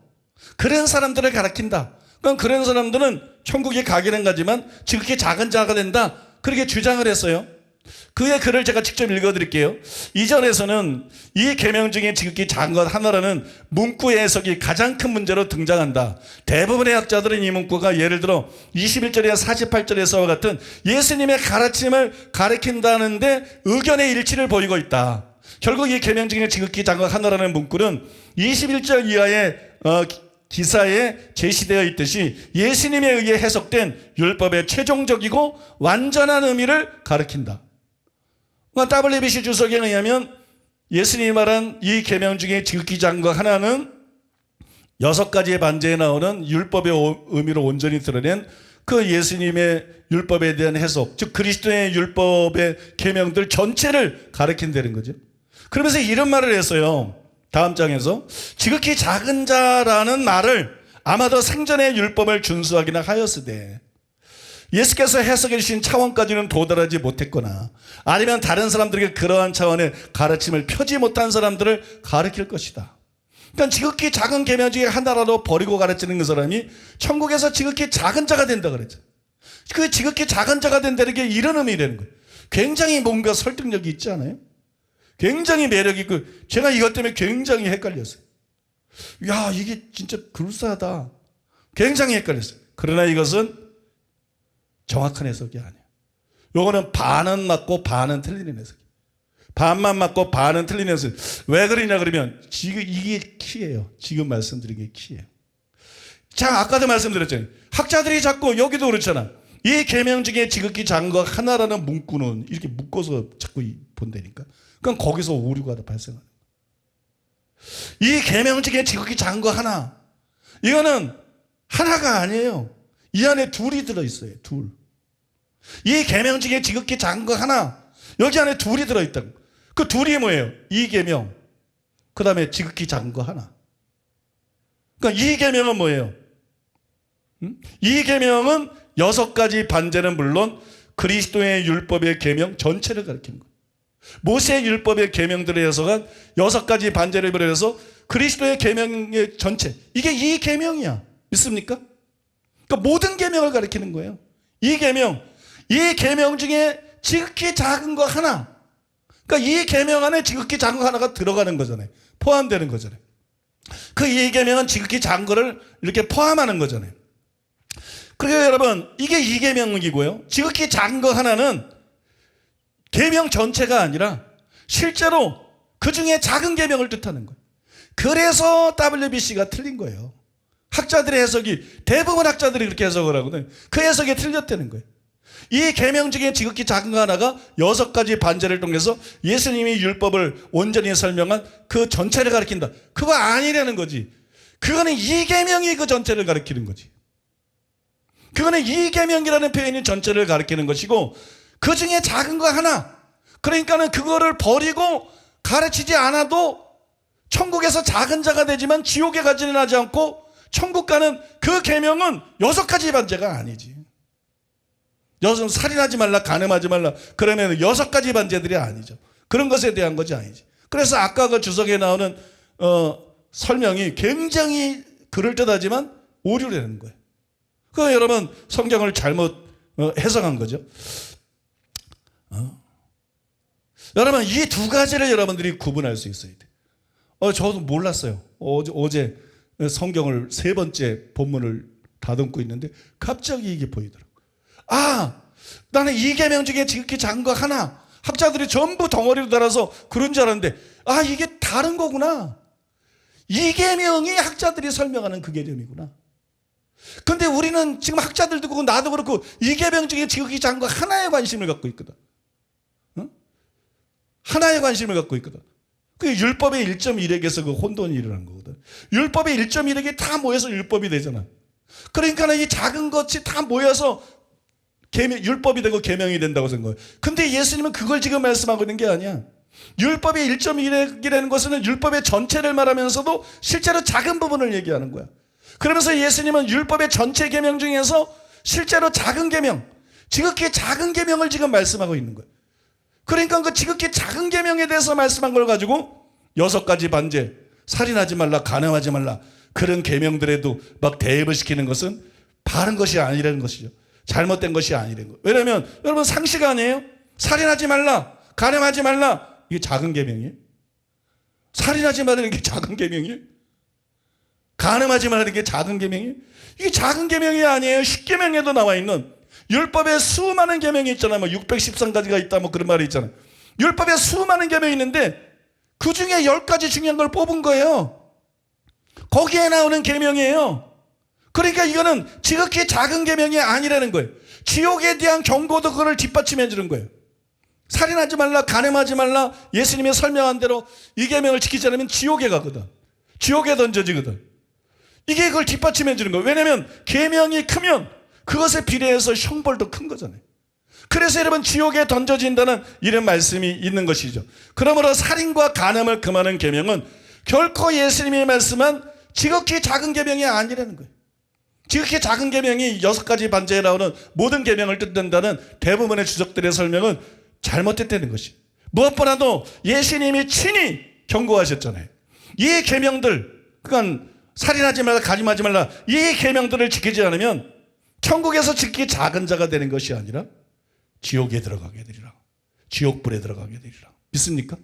그런 사람들을 가르친다. 그럼 그런 사람들은 천국에 가기는 가지만 지극히 작은 자가 된다. 그렇게 주장을 했어요. 그의 글을 제가 직접 읽어드릴게요. 이전에서는 이 계명 중에 지극히 작은 것 하나라는 문구의 해석이 가장 큰 문제로 등장한다. 대부분의 학자들은 이 문구가 예를 들어 21절이나 48절에서와 같은 예수님의 가르침을 가리킨다는데 의견의 일치를 보이고 있다. 결국 이 계명 중에 지극히 작은 것 하나라는 문구는 21절 이하의 기사에 제시되어 있듯이 예수님에 의해 해석된 율법의 최종적이고 완전한 의미를 가리킨다. WBC 주석에 의하면 예수님이 말한 이 계명 중에 지극히 작은 것 하나는 6가지의 반제에 나오는 율법의 의미를 온전히 드러낸 그 예수님의 율법에 대한 해석, 즉 그리스도의 율법의 계명들 전체를 가리킨다는 거죠. 그러면서 이런 말을 했어요. 다음 장에서 지극히 작은 자라는 말을 아마도 생전에 율법을 준수하기나 하였으되 예수께서 해석해 주신 차원까지는 도달하지 못했거나 아니면 다른 사람들에게 그러한 차원의 가르침을 펴지 못한 사람들을 가르칠 것이다. 그러니까 지극히 작은 계명 중에 하나라도 버리고 가르치는 그 사람이 천국에서 지극히 작은 자가 된다 그랬죠. 그 지극히 작은 자가 된다는 게 이런 의미라는 거예요. 굉장히 뭔가 설득력이 있지 않아요? 굉장히 매력 있고 제가 이것 때문에 굉장히 헷갈렸어요. 야, 이게 진짜 그럴싸하다. 굉장히 헷갈렸어요. 그러나 이것은 정확한 해석이 아니에요. 요거는 반은 맞고 반은 틀리는 해석이에요. 반만 맞고 반은 틀리는 해석. 왜 그러냐 그러면 지금 이게 키예요. 지금 말씀드린 게 키예요. 자, 아까도 말씀드렸잖아요. 학자들이 자꾸 여기도 그렇잖아. 이 계명 중에 지극히 작은 거 하나라는 문구는 이렇게 묶어서 자꾸 본다니까. 그럼 거기서 오류가 발생하는 거예요. 이 계명 중에 지극히 작은 거 하나. 이거는 하나가 아니에요. 이 안에 둘이 들어있어요. 둘. 이 계명 중에 지극히 작은 거 하나. 여기 안에 둘이 들어있다고. 그 둘이 뭐예요? 이 계명. 그 다음에 지극히 작은 거 하나. 그러니까 이 계명은 뭐예요? 이 계명은 6가지 반제는 물론 그리스도의 율법의 계명 전체를 가리키는 거예요. 모세의 율법의 계명들에 해석한 6가지 반제를 벌여서 그리스도의 계명의 전체, 이게 이 계명이야. 믿습니까? 그러니까 모든 계명을 가리키는 거예요. 이 계명 중에 지극히 작은 거 하나, 그러니까 이 계명 안에 지극히 작은 거 하나가 들어가는 거잖아요. 포함되는 거잖아요. 그 이 계명은 지극히 작은 거를 이렇게 포함하는 거잖아요. 그러니까 여러분, 이게 이 계명이고요. 지극히 작은 거 하나는 계명 전체가 아니라 실제로 그 중에 작은 계명을 뜻하는 거예요. 그래서 WBC가 틀린 거예요. 학자들의 해석이, 대부분 학자들이 그렇게 해석을 하거든요. 그 해석이 틀렸다는 거예요. 이 계명 중에 지극히 작은 거 하나가 6가지 반제를 통해서 예수님이 율법을 온전히 설명한 그 전체를 가리킨다. 그거 아니라는 거지. 그거는 이 계명이 그 전체를 가리키는 거지. 그거는 이 계명이라는 표현이 전체를 가리키는 것이고, 그 중에 작은 거 하나, 그러니까는 그거를 버리고 가르치지 않아도 천국에서 작은 자가 되지만 지옥에 가지는 하지 않고 천국 가는 그 계명은 6가지 반제가 아니지. 살인하지 말라, 간음하지 말라, 그러면 6가지 반제들이 아니죠. 그런 것에 대한 것이 아니지. 그래서 아까 그 주석에 나오는 설명이 굉장히 그럴듯하지만 오류라는 거예요. 그 여러분 성경을 잘못 해석한 거죠. 여러분 이 2가지를 여러분들이 구분할 수 있어야 돼. 저도 몰랐어요. 어제 성경을 3번째 본문을 다듬고 있는데 갑자기 이게 보이더라고요. 나는 이 계명 중에 지극히 작은 거 하나, 학자들이 전부 덩어리로 달아서 그런 줄 알았는데 이게 다른 거구나. 이 계명이 학자들이 설명하는 그 개념이구나. 근데 우리는 지금 학자들도 그렇고 나도 그렇고 이 계명 중에 지극히 작은 거 하나에 관심을 갖고 있거든. 하나에 관심을 갖고 있거든. 그 율법의 1.1액에서 그 혼돈이 일어난 거거든. 율법의 1.1액이 다 모여서 율법이 되잖아. 그러니까 이 작은 것이 다 모여서 율법이 되고 계명이 된다고 생각해요. 근데 예수님은 그걸 지금 말씀하고 있는 게 아니야. 율법의 1.1액이라는 것은 율법의 전체를 말하면서도 실제로 작은 부분을 얘기하는 거야. 그러면서 예수님은 율법의 전체 계명 중에서 실제로 작은 계명, 지극히 작은 계명을 지금 말씀하고 있는 거예요. 그러니까 그 지극히 작은 계명에 대해서 말씀한 걸 가지고 6가지 반제, 살인하지 말라, 간음하지 말라, 그런 계명들에도 막 대입을 시키는 것은 바른 것이 아니라는 것이죠. 잘못된 것이 아니라는 거예요. 왜냐하면 여러분 상식 아니에요? 살인하지 말라, 간음하지 말라, 이게 작은 계명이에요? 살인하지 말라는 게 작은 계명이에요? 간음하지 말라는 게 작은 계명이에요? 이게 작은 계명이 아니에요. 10계명에도 나와 있는 율법에 수많은 계명이 있잖아요. 613가지가 있다, 그런 말이 있잖아요. 율법에 수많은 계명이 있는데 그 중에 10가지 중요한 걸 뽑은 거예요. 거기에 나오는 계명이에요. 그러니까 이거는 지극히 작은 계명이 아니라는 거예요. 지옥에 대한 경고도 그걸 뒷받침해 주는 거예요. 살인하지 말라, 간음하지 말라, 예수님이 설명한 대로 이 계명을 지키지 않으면 지옥에 가거든. 지옥에 던져지거든. 이게 그걸 뒷받침해 주는 거예요. 왜냐하면 계명이 크면 그것에 비례해서 형벌도 큰 거잖아요. 그래서 여러분 지옥에 던져진다는 이런 말씀이 있는 것이죠. 그러므로 살인과 간음을 금하는 계명은 결코 예수님이 말씀한 지극히 작은 계명이 아니라는 거예요. 지극히 작은 계명이 6가지 반제에 나오는 모든 계명을 뜻한다는 대부분의 주석들의 설명은 잘못됐다는 것이. 무엇보다도 예수님이 친히 경고하셨잖아요. 이 계명들, 그러니까 살인하지 말라, 간음하지 말라, 이 계명들을 지키지 않으면 천국에서 지극히 작은 자가 되는 것이 아니라 지옥에 들어가게 되리라. 지옥불에 들어가게 되리라. 믿습니까?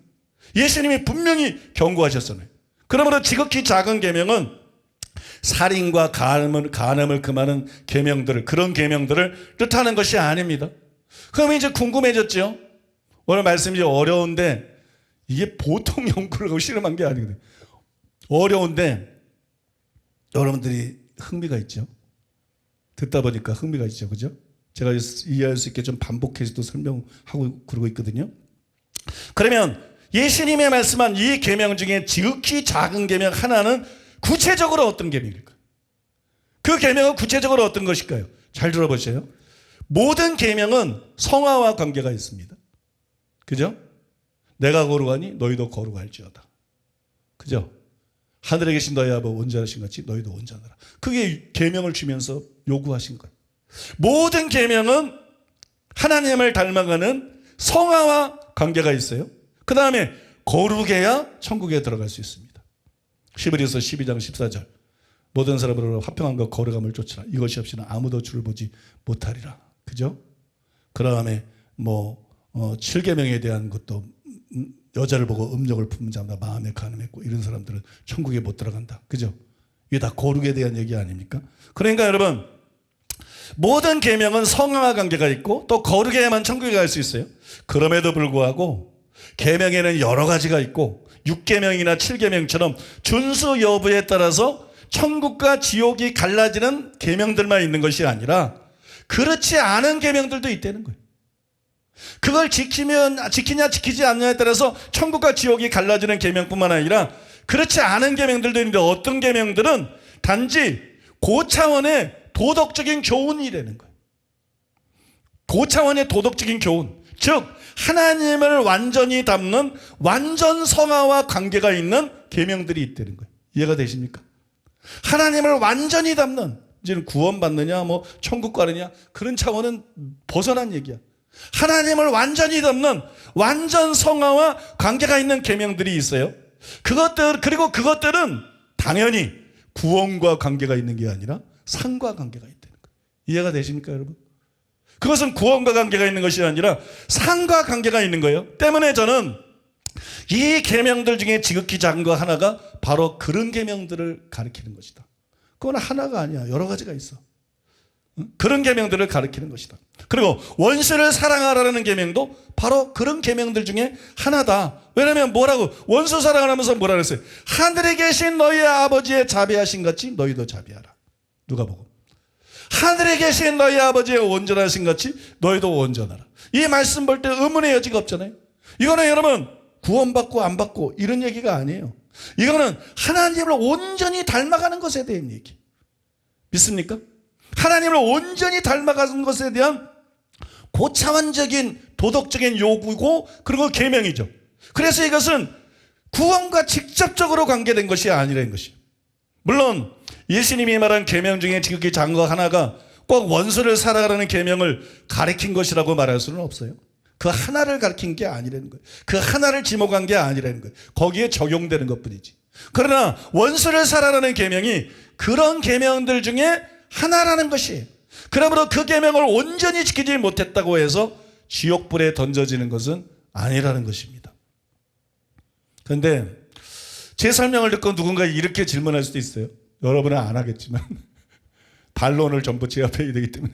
예수님이 분명히 경고하셨잖아요. 그러므로 지극히 작은 계명은 살인과 간음을 금하는 계명들을, 그런 계명들을 뜻하는 것이 아닙니다. 그럼 이제 궁금해졌죠? 오늘 말씀이 어려운데 이게 보통 연구를 하고 실험한 게 아니거든요. 어려운데 여러분들이 흥미가 있죠? 듣다 보니까 흥미가 있죠. 그죠? 제가 이해할 수 있게 좀 반복해서도 설명하고 그러고 있거든요. 그러면 예수님의 말씀한 이 계명 중에 지극히 작은 계명 하나는 구체적으로 어떤 계명일까요? 그 계명은 구체적으로 어떤 것일까요? 잘 들어보세요. 모든 계명은 성화와 관계가 있습니다. 그죠? 내가 거룩하니 너희도 거룩할지어다. 그죠? 하늘에 계신 너희 아버지 온전하신 같이 너희도 온전하라. 그게 계명을 주면서 요구하신 거예요. 모든 계명은 하나님을 닮아가는 성화와 관계가 있어요. 그 다음에 거룩해야 천국에 들어갈 수 있습니다. 히브리서 12장 14절 모든 사람으로 화평함과 거룩함을 쫓으라. 이것이 없이는 아무도 주를 보지 못하리라. 그죠? 그 다음에 7계명에 대한 것도 여자를 보고 음욕을 품는 자마다 마음에 간음했고 이런 사람들은 천국에 못 들어간다. 그죠? 이게 다 거룩에 대한 얘기 아닙니까? 그러니까 여러분 모든 계명은 성화와 관계가 있고 또 거룩해야만 천국에 갈 수 있어요. 그럼에도 불구하고 계명에는 여러 가지가 있고 6계명이나 7계명처럼 준수 여부에 따라서 천국과 지옥이 갈라지는 계명들만 있는 것이 아니라 그렇지 않은 계명들도 있다는 거예요. 그걸 지키냐 지키지 않느냐에 따라서 천국과 지옥이 갈라지는 계명뿐만 아니라 그렇지 않은 계명들도 있는데 어떤 계명들은 단지 고차원의 도덕적인 교훈이라는 거예요. 고차원의 도덕적인 교훈, 즉 하나님을 완전히 담는 완전 성화와 관계가 있는 계명들이 있다는 거예요. 이해가 되십니까? 하나님을 완전히 담는, 이제는 구원받느냐 천국 가느냐 그런 차원은 벗어난 얘기야. 하나님을 완전히 담는 완전 성화와 관계가 있는 계명들이 있어요. 그리고 그것들은 당연히 구원과 관계가 있는 게 아니라 상과 관계가 있다는 거예요. 이해가 되십니까, 여러분? 그것은 구원과 관계가 있는 것이 아니라 상과 관계가 있는 거예요. 때문에 저는 이 계명들 중에 지극히 작은 거 하나가 바로 그런 계명들을 가리키는 것이다. 그건 하나가 아니야. 여러 가지가 있어. 그런 계명들을 가리키는 것이다. 그리고 원수를 사랑하라는 계명도 바로 그런 계명들 중에 하나다. 왜냐하면 뭐라고? 원수 사랑을 하면서 뭐라 그랬어요? 하늘에 계신 너희 아버지의 자비하신 같이 너희도 자비하라. 누가복음. 하늘에 계신 너희 아버지의 온전하신 같이 너희도 온전하라. 이 말씀 볼 때 의문의 여지가 없잖아요. 이거는 여러분 구원받고 안 받고 이런 얘기가 아니에요. 이거는 하나님을 온전히 닮아가는 것에 대한 얘기. 믿습니까? 하나님을 온전히 닮아가는 것에 대한 고차원적인 도덕적인 요구고 그리고 계명이죠. 그래서 이것은 구원과 직접적으로 관계된 것이 아니라는 것이에요. 물론 예수님이 말한 계명 중에 지극히 작은 거 하나가 꼭 원수를 사랑하라는 계명을 가리킨 것이라고 말할 수는 없어요. 그 하나를 가리킨 게 아니라는 거예요. 그 하나를 지목한 게 아니라는 거예요. 거기에 적용되는 것뿐이지. 그러나 원수를 사랑하라는 계명이 그런 계명들 중에 하나라는 것이에요. 그러므로 그 계명을 온전히 지키지 못했다고 해서 지옥불에 던져지는 것은 아니라는 것입니다. 그런데 제 설명을 듣고 누군가 이렇게 질문할 수도 있어요. 여러분은 안 하겠지만 반론을 전부 제압해야 되기 때문에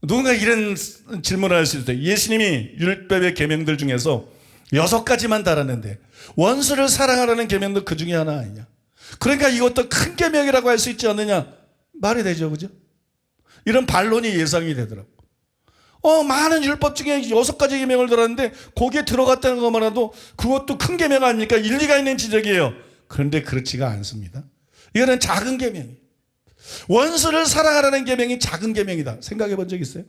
누군가 이런 질문을 할 수 있어요. 예수님이 율법의 계명들 중에서 6가지만 달았는데 원수를 사랑하라는 계명도 그 중에 하나 아니냐. 그러니까 이것도 큰 계명이라고 할 수 있지 않느냐. 말이 되죠, 그죠? 이런 반론이 예상이 되더라고. 많은 율법 중에 6가지 계명을 달았는데 거기에 들어갔다는 것만으로도 그것도 큰 계명 아닙니까? 일리가 있는 지적이에요. 그런데 그렇지가 않습니다. 이거는 작은 계명이에요. 원수를 사랑하라는 계명이 작은 계명이다. 생각해 본 적 있어요?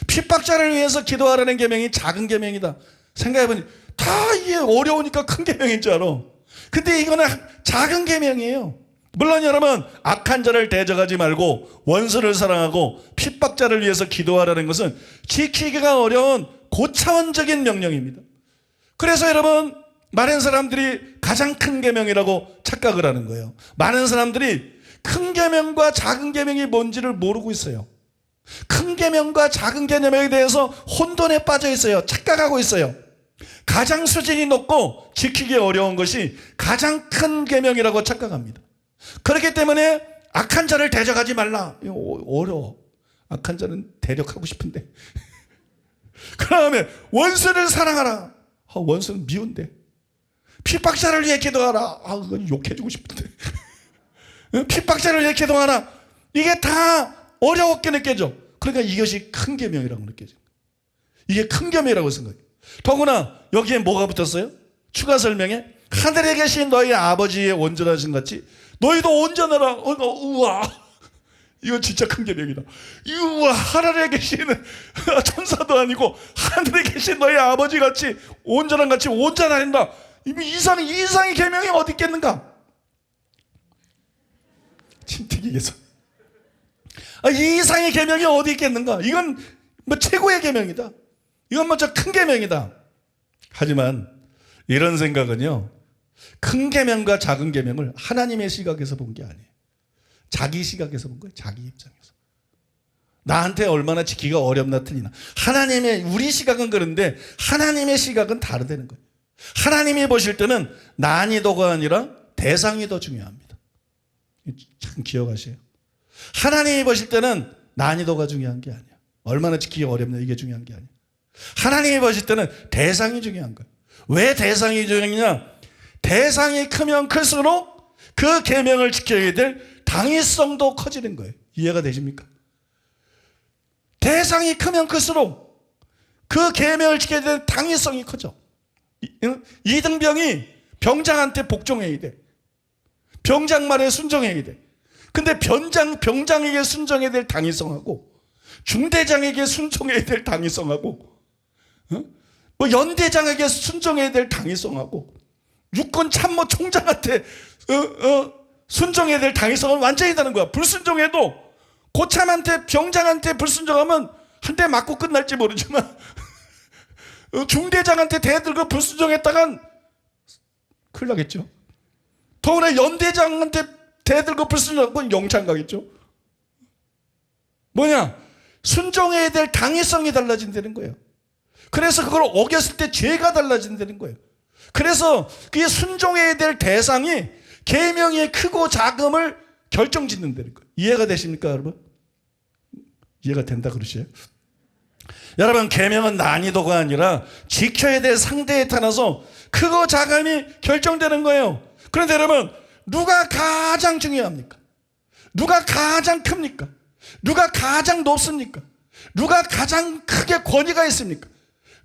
핍박자를 위해서 기도하라는 계명이 작은 계명이다. 생각해 보니 다 이게 어려우니까 큰 계명인 줄 알아. 근데 이거는 작은 계명이에요. 물론 여러분 악한 자를 대적하지 말고 원수를 사랑하고 핍박자를 위해서 기도하라는 것은 지키기가 어려운 고차원적인 명령입니다. 그래서 여러분 많은 사람들이 가장 큰 계명이라고 착각을 하는 거예요. 많은 사람들이 큰 계명과 작은 계명이 뭔지를 모르고 있어요. 큰 계명과 작은 계명에 대해서 혼돈에 빠져 있어요. 착각하고 있어요. 가장 수준이 높고 지키기 어려운 것이 가장 큰 계명이라고 착각합니다. 그렇기 때문에 악한 자를 대적하지 말라. 어려워. 악한 자는 대적하고 싶은데. 그 다음에 원수를 사랑하라. 원수는 미운데. 핍박자를 위해 기도하라. 그건 욕해주고 싶은데. 핍박자를 위해 기도하라. 이게 다 어려웠게 느껴져. 그러니까 이것이 큰 계명이라고 느껴져. 이게 큰 계명이라고 생각해요. 더구나 여기에 뭐가 붙었어요? 추가 설명에 하늘에 계신 너희 아버지의 온전하신 같이 너희도 온전하라. 우와, 이건 진짜 큰 계명이다. 우와, 하늘에 계시는 천사도 아니고 하늘에 계신 너희 아버지 같이 온전한 같이 온전하린다. 이상의 계명이 어디 있겠는가? 침튀기겠어. 이 이상의 계명이 어디 있겠는가? 이건 최고의 계명이다. 이건 저 큰 계명이다. 하지만 이런 생각은요, 큰 계명과 작은 계명을 하나님의 시각에서 본 게 아니에요. 자기 시각에서 본 거예요. 자기 입장에서. 나한테 얼마나 지키기가 어렵나 틀리나. 하나님의, 우리 시각은 그런데 하나님의 시각은 다르다는 거예요. 하나님이 보실 때는 난이도가 아니라 대상이 더 중요합니다. 참 기억하세요. 하나님이 보실 때는 난이도가 중요한 게 아니야. 얼마나 지키기 어렵나 이게 중요한 게 아니야. 하나님이 보실 때는 대상이 중요한 거예요. 왜 대상이 중요하냐? 대상이 크면 클수록 그 계명을 지켜야 될 당위성도 커지는 거예요. 이해가 되십니까? 대상이 크면 클수록 그 계명을 지켜야 될 당위성이 커져. 이등병이 병장한테 복종해야 돼. 병장 말에 순종해야 돼. 근데 병장에게 순종해야 될 당위성하고 중대장에게 순종해야 될 당위성하고 뭐 연대장에게 순종해야 될 당위성하고 육군 참모 총장한테 순종해야 될 당위성은 완전히 다른 거야. 불순종해도 고참한테 병장한테 불순종하면 한 대 맞고 끝날지 모르지만 중대장한테 대들고 불순종했다간 큰일 나겠죠. 더구나 연대장한테 대들고 불순종하면 영창 가겠죠. 뭐냐? 순종해야 될 당위성이 달라진다는 거예요. 그래서 그걸 어겼을 때 죄가 달라진다는 거예요. 그래서 그게 순종해야 될 대상이 계명의 크고 작음을 결정짓는다는 거예요. 이해가 되십니까, 여러분? 이해가 된다 그러시요? 여러분, 계명은 난이도가 아니라 지켜야 될 상대에 따라서 크고 작음이 결정되는 거예요. 그런데 여러분, 누가 가장 중요합니까? 누가 가장 큽니까? 누가 가장 높습니까? 누가 가장 크게 권위가 있습니까?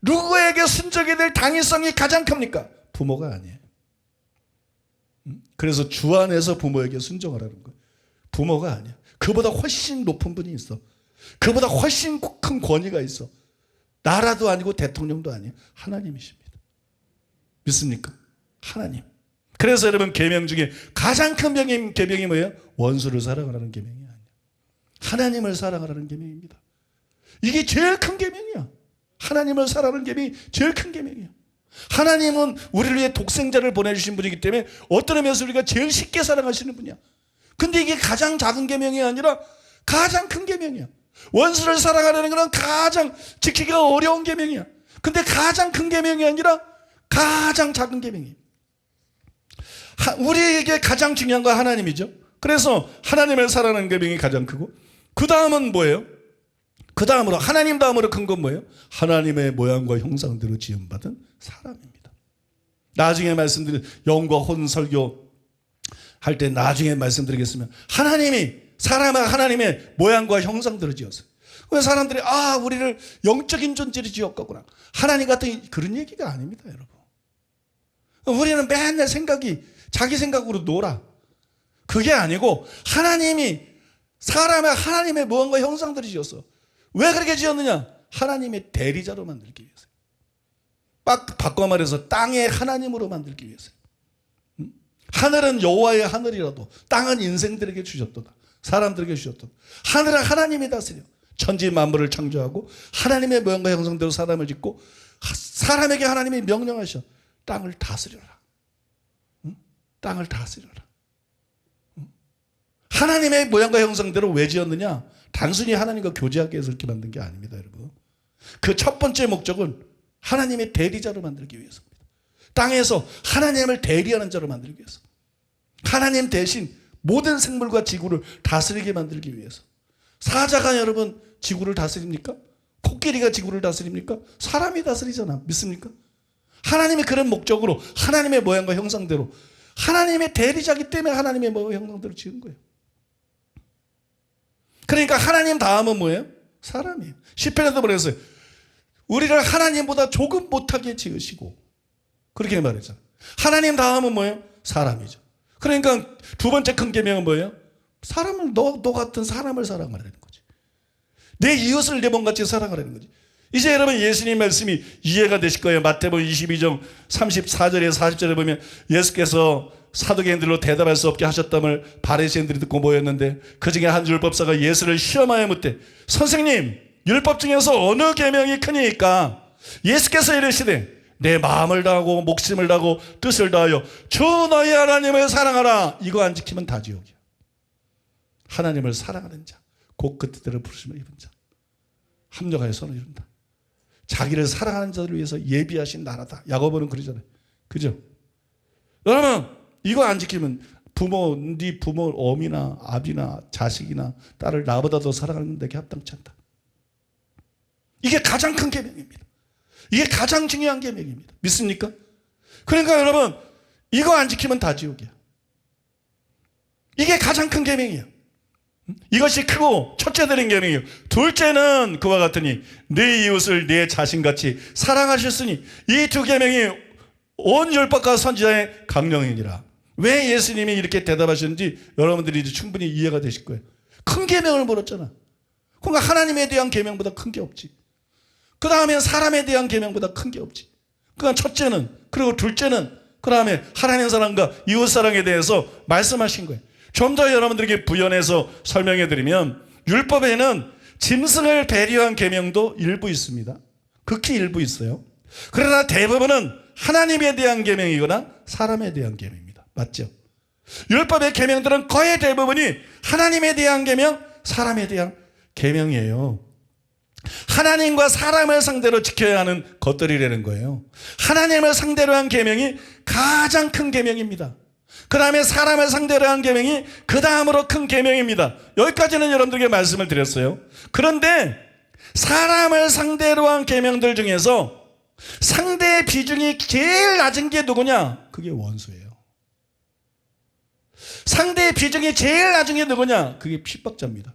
누구에게 순종해야 될 당위성이 가장 큽니까? 부모가 아니에요. 그래서 주 안에서 부모에게 순종하라는 거예요. 부모가 아니야. 그보다 훨씬 높은 분이 있어. 그보다 훨씬 큰 권위가 있어. 나라도 아니고 대통령도 아니에요. 하나님이십니다. 믿습니까? 하나님. 그래서 여러분, 계명 중에 가장 큰 계명이 뭐예요? 원수를 사랑하라는 계명이 아니에요. 하나님을 사랑하라는 계명입니다. 이게 제일 큰 계명이야. 하나님을 사랑하는 계명이 제일 큰 계명이야. 하나님은 우리를 위해 독생자를 보내주신 분이기 때문에 어떤 의미에서 우리가 제일 쉽게 사랑하시는 분이야. 근데 이게 가장 작은 계명이 아니라 가장 큰 계명이야. 원수를 사랑하라는 것은 가장 지키기가 어려운 계명이야. 근데 가장 큰 계명이 아니라 가장 작은 계명이에요. 우리에게 가장 중요한 건 하나님이죠. 그래서 하나님을 사랑하는 계명이 가장 크고, 그 다음은 뭐예요? 그 다음으로, 하나님 다음으로 큰 건 뭐예요? 하나님의 모양과 형상대로 지음받은 사람입니다. 나중에 말씀드린 영과 혼 설교 할 때 나중에 말씀드리겠으면, 사람은 하나님의 모양과 형상대로 지었어요. 왜 사람들이 우리를 영적인 존재로 지었구나, 하나님 같은, 그런 얘기가 아닙니다, 여러분. 우리는 맨날 자기 생각으로 놀아. 그게 아니고 사람의 하나님의 모양과 형상대로 지었어. 왜 그렇게 지었느냐? 하나님의 대리자로 만들기 위해서. 바꿔 말해서 땅의 하나님으로 만들기 위해서. 하늘은 여호와의 하늘이라도 땅은 인생들에게 주셨도다. 사람들에게 주셨도다. 하늘은 하나님이 다스려 천지 만물을 창조하고 하나님의 모양과 형상대로 사람을 짓고, 사람에게 하나님이 명령하셔. 땅을 다스려라. 땅을 다스려라. 하나님의 모양과 형상대로 왜 지었느냐? 단순히 하나님과 교제하기 위해서 이렇게 만든 게 아닙니다, 여러분. 그 첫 번째 목적은 하나님의 대리자로 만들기 위해서입니다. 땅에서 하나님을 대리하는 자로 만들기 위해서. 하나님 대신 모든 생물과 지구를 다스리게 만들기 위해서. 사자가 여러분 지구를 다스립니까? 코끼리가 지구를 다스립니까? 사람이 다스리잖아. 믿습니까? 하나님이 그런 목적으로 하나님의 모양과 형상대로, 하나님의 대리자기 때문에 하나님의 모양과 형상대로 지은 거예요. 그러니까 하나님 다음은 뭐예요? 사람이에요. 시편에도 그랬어요. 우리를 하나님보다 조금 못하게 지으시고, 그렇게 말했잖아요. 하나님 다음은 뭐예요? 사람이죠. 그러니까 두 번째 큰 계명은 뭐예요? 너 같은 사람을 사랑하라는 거지. 내 이웃을 내 몸같이 사랑하라는 거지. 이제 여러분, 예수님 말씀이 이해가 되실 거예요. 마태복음 22장 34절에 40절에 보면 예수께서 사두개인들로 대답할 수 없게 하셨다을 바리새인들이 듣고 모였는데, 그 중에 한 율법사가 예수를 시험하여 묻되, 선생님, 율법 중에서 어느 계명이 크니까? 예수께서 이르시되, 내 마음을 다하고 목숨을 다하고 뜻을 다하여 주 너희 하나님을 사랑하라. 이거 안 지키면 다 지옥이야. 하나님을 사랑하는 자, 곧 그 뜻대로 부르심을 입은 자, 합력하여 선을 이룬다. 자기를 사랑하는 자들을 위해서 예비하신 나라다. 야고보는 그러잖아요. 그죠? 여러분, 이거 안 지키면 네 부모 어미나 아비나 자식이나 딸을 나보다 더 사랑하는 데게 합당치 않다. 이게 가장 큰 계명입니다. 이게 가장 중요한 계명입니다. 믿습니까? 그러니까 여러분, 이거 안 지키면 다 지옥이야. 이게 가장 큰 계명이에요. 이것이 크고 첫째 드린 계명이에요. 둘째는 그와 같으니 네 이웃을 네 자신같이 사랑하셨으니, 이 두 계명이 온 율법과 선지자의 강령이니라. 왜 예수님이 이렇게 대답하셨는지 여러분들이 이제 충분히 이해가 되실 거예요. 큰 계명을 물었잖아. 그러니까 하나님에 대한 계명보다 큰 게 없지. 그 다음에 사람에 대한 계명보다 큰 게 없지. 그러니까 첫째는, 그리고 둘째는, 그 다음에 하나님 사랑과 이웃 사랑에 대해서 말씀하신 거예요. 좀 더 여러분들에게 부연해서 설명해 드리면, 율법에는 짐승을 배려한 계명도 일부 있습니다. 극히 일부 있어요. 그러나 대부분은 하나님에 대한 계명이거나 사람에 대한 계명입니다. 맞죠? 율법의 계명들은 거의 대부분이 하나님에 대한 계명, 사람에 대한 계명이에요. 하나님과 사람을 상대로 지켜야 하는 것들이라는 거예요. 하나님을 상대로 한 계명이 가장 큰 계명입니다. 그 다음에 사람을 상대로 한 계명이 그 다음으로 큰 계명입니다. 여기까지는 여러분들에게 말씀을 드렸어요. 그런데 사람을 상대로 한 계명들 중에서 상대의 비중이 제일 낮은 게 누구냐? 그게 원수예요. 상대의 비중이 제일 낮은 게 누구냐? 그게 핍박자입니다.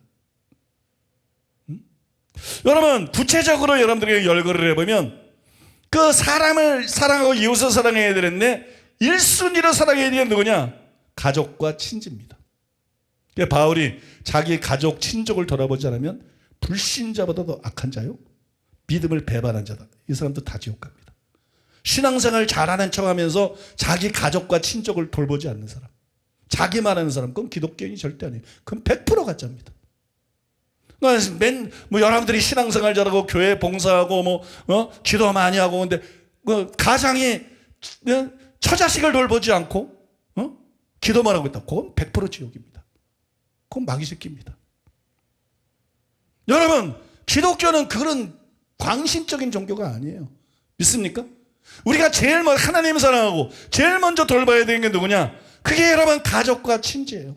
여러분, 구체적으로 여러분들에게 열거를 해보면, 그 사람을 사랑하고 이웃을 사랑해야 되는데 1순위로 사랑해야 되는 게 누구냐? 가족과 친지입니다. 바울이 자기 가족, 친족을 돌아보지 않으면 불신자보다 더 악한 자요, 믿음을 배반한 자다. 이 사람도 다 지옥 갑니다. 신앙생활 잘하는 척하면서 자기 가족과 친족을 돌보지 않는 사람, 자기만 하는 사람, 그건 기독교인이 절대 아니에요. 그건 100% 가짜입니다. 여러분들이 신앙생활 잘하고 교회 봉사하고 기도 많이 하고, 근데 가장이 처자식을 돌보지 않고 기도만 하고 있다. 그건 100% 지옥입니다. 그건 마귀 새끼입니다. 여러분, 기독교는 그런 광신적인 종교가 아니에요. 믿습니까? 우리가 제일 먼저 하나님 사랑하고 제일 먼저 돌봐야 되는 게 누구냐? 그게 여러분 가족과 친지예요.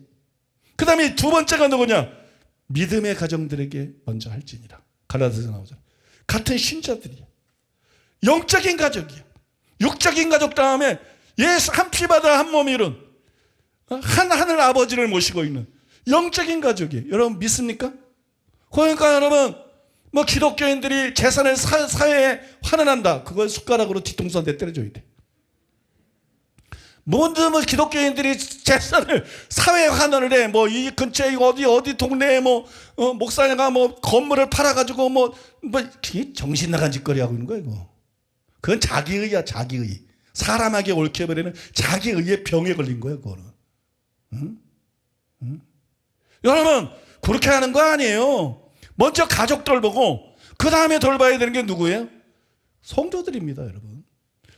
그 다음에 두 번째가 누구냐? 믿음의 가정들에게 먼저 할지니라. 갈라디아서 나오잖아요. 같은 신자들이야. 영적인 가족이야. 육적인 가족 다음에 예수 한 피바다 한 몸 이룬 한 하늘 아버지를 모시고 있는 영적인 가족이에요. 여러분 믿습니까? 그러니까 여러분, 기독교인들이 재산을 사회에 환원한다. 그걸 숟가락으로 뒤통수 한 대 때려줘야 돼. 기독교인들이 재산을 사회에 환원을 해. 이 근처에 어디 동네에 목사님가 건물을 팔아가지고 그게 정신 나간 짓거리 하고 있는 거야, 이거. 그건 자기의야, 자기의. 사람에게 옳게 버리는 자기의의 병에 걸린 거야, 그거는. 응? 여러분, 그렇게 하는 거 아니에요. 먼저 가족들 보고 그 다음에 돌봐야 되는 게 누구예요? 성도들입니다, 여러분.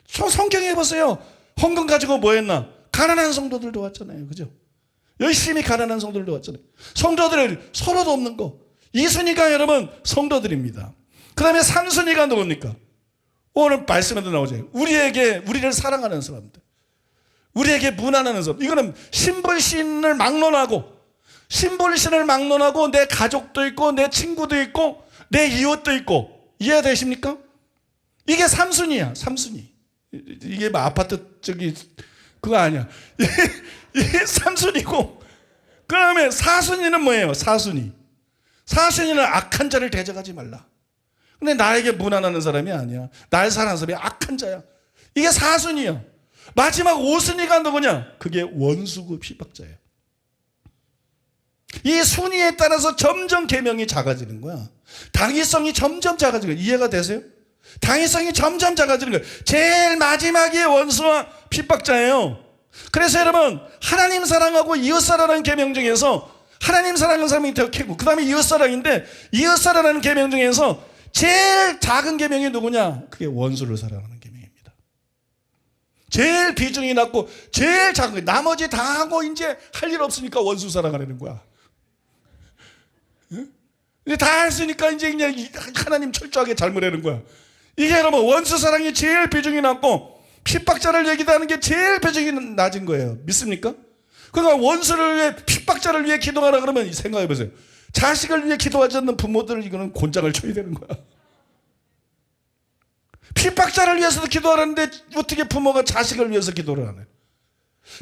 성경에 해보세요. 헌금 가지고 뭐 했나? 가난한 성도들도 왔잖아요. 그죠? 열심히 가난한 성도들도 왔잖아요. 성도들 서로도 없는 거. 2순위가 여러분 성도들입니다. 그 다음에 3순위가 누굽니까? 오늘 말씀에도 나오죠. 우리를 사랑하는 사람들. 우리에게 무난하는 사람. 이거는 신불신을 막론하고 내 가족도 있고 내 친구도 있고 내 이웃도 있고. 이해되십니까? 이게 3순위야. 3순위. 이게 아파트 그거 아니야. 이게 3순위고, 그 다음에 4순위는 뭐예요? 4순위는 악한 자를 대적하지 말라. 근데 나에게 무난하는 사람이 아니야. 날 사랑하는 사람이 악한 자야. 이게 4순위야. 마지막 5순위가 누구냐? 그게 원수고 핍박자예요. 이 순위에 따라서 점점 계명이 작아지는 거야. 당위성이 점점 작아지는 거야. 이해가 되세요? 당위성이 점점 작아지는 거예요. 제일 마지막에 원수와 핍박자예요. 그래서 여러분, 하나님 사랑하고 이웃 사랑하는 계명 중에서 하나님 사랑하는 사람이 더 크고, 그 다음에 이웃 사랑인데, 이웃 사랑하는 계명 중에서 제일 작은 계명이 누구냐? 그게 원수를 사랑하는 계명입니다. 제일 비중이 낮고 제일 작은 거예요. 나머지 다 하고 이제 할 일 없으니까 원수 사랑하려는 거야. 이제 다 했으니까 이제 그냥 하나님 철저하게 잘못하는 거야. 이게 여러분 원수 사랑이 제일 비중이 낮고 핍박자를 얘기하는 게 제일 비중이 낮은 거예요. 믿습니까? 그러니까 원수를 위해 핍박자를 위해 기도하라 그러면 생각해 보세요. 자식을 위해 기도하지 않는 부모들 이거는 곤장을 쳐야 되는 거야. 핍박자를 위해서도 기도하는데 어떻게 부모가 자식을 위해서 기도를 하네.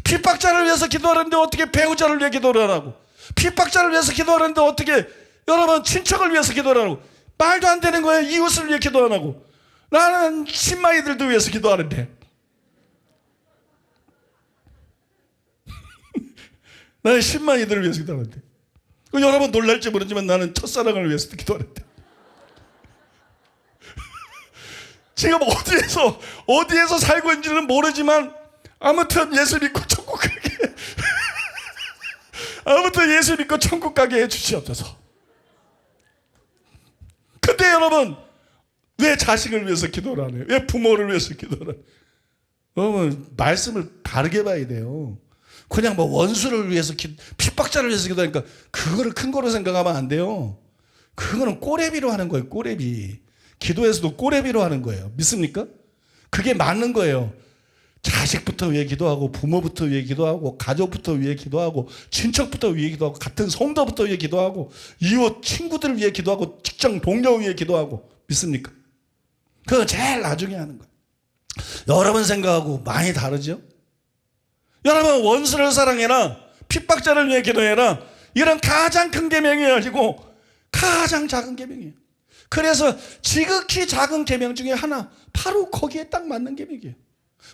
핍박자를 위해서 기도하는데 어떻게 배우자를 위해 기도를 하라고. 핍박자를 위해서 기도하는데 어떻게 여러분 친척을 위해서 기도를 하라고. 말도 안 되는 거예요. 이웃을 위해 기도 안 하고. 나는 신마이들도 위해서 기도하는데. 나는 신마이들을 위해서 기도하는데. 여러분 놀랄지 모르지만 나는 첫사랑을 위해서도 기도하는데. 지금 어디에서 살고 있는지는 모르지만 아무튼 예수 믿고 천국 가게 아무튼 예수 믿고 천국 가게 해주시옵소서. 근데 여러분 왜 자식을 위해서 기도를 안 해요? 왜 부모를 위해서 기도를 안 해요? 여러분 말씀을 바르게 봐야 돼요. 그냥 뭐 원수를 위해서 핍박자를 위해서 기도하니까 그거를 큰 거로 생각하면 안 돼요. 그거는 꼬레비로 하는 거예요. 꼬레비. 기도에서도 꼬레비로 하는 거예요. 믿습니까? 그게 맞는 거예요. 자식부터 위해 기도하고 부모부터 위해 기도하고 가족부터 위해 기도하고 친척부터 위해 기도하고 같은 성도부터 위해 기도하고 이웃 친구들 위해 기도하고 직장 동료 위해 기도하고 믿습니까? 그거 제일 나중에 하는 거예요. 여러분 생각하고 많이 다르죠? 여러분 원수를 사랑해라, 핍박자를 위해 기도해라, 이런 가장 큰 계명이 아니고 가장 작은 계명이에요. 그래서 지극히 작은 계명 중에 하나, 바로 거기에 딱 맞는 계명이에요.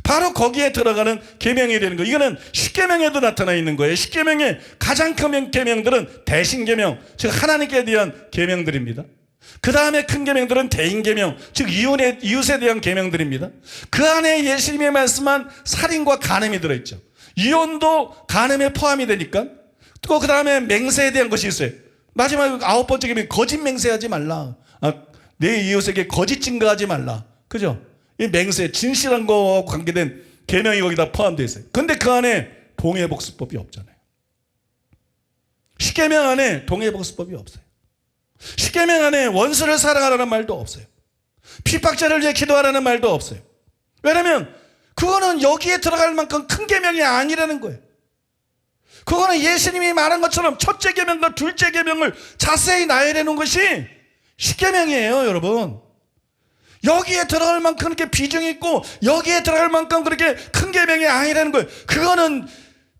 바로 거기에 들어가는 계명이 되는 거예요. 이거는 십계명에도 나타나 있는 거예요. 십계명의 가장 큰 계명들은 대신계명, 즉 하나님께 대한 계명들입니다. 그 다음에 큰 계명들은 대인계명, 즉 이웃에 대한 계명들입니다. 그 안에 예수님이 말씀한 살인과 간음이 들어있죠. 이혼도 간음에 포함이 되니까. 또 그 다음에 맹세에 대한 것이 있어요. 마지막 9번째 계명, 거짓 맹세하지 말라. 내 이웃에게 거짓 증거하지 말라. 그죠? 이 맹세, 진실한 거와 관계된 계명이 거기다 포함되어 있어요. 근데 그 안에 동해복수법이 없잖아요. 십계명 안에 동해복수법이 없어요. 십계명 안에 원수를 사랑하라는 말도 없어요. 핍박자를 위해 기도하라는 말도 없어요. 왜냐하면 그거는 여기에 들어갈 만큼 큰 계명이 아니라는 거예요. 그거는 예수님이 말한 것처럼 첫째 계명과 둘째 계명을 자세히 나열해 놓은 것이 십계명이에요, 여러분. 여기에 들어갈 만큼 그렇게 비중이 있고 여기에 들어갈 만큼 그렇게 큰 계명이 아니라는 거예요. 그거는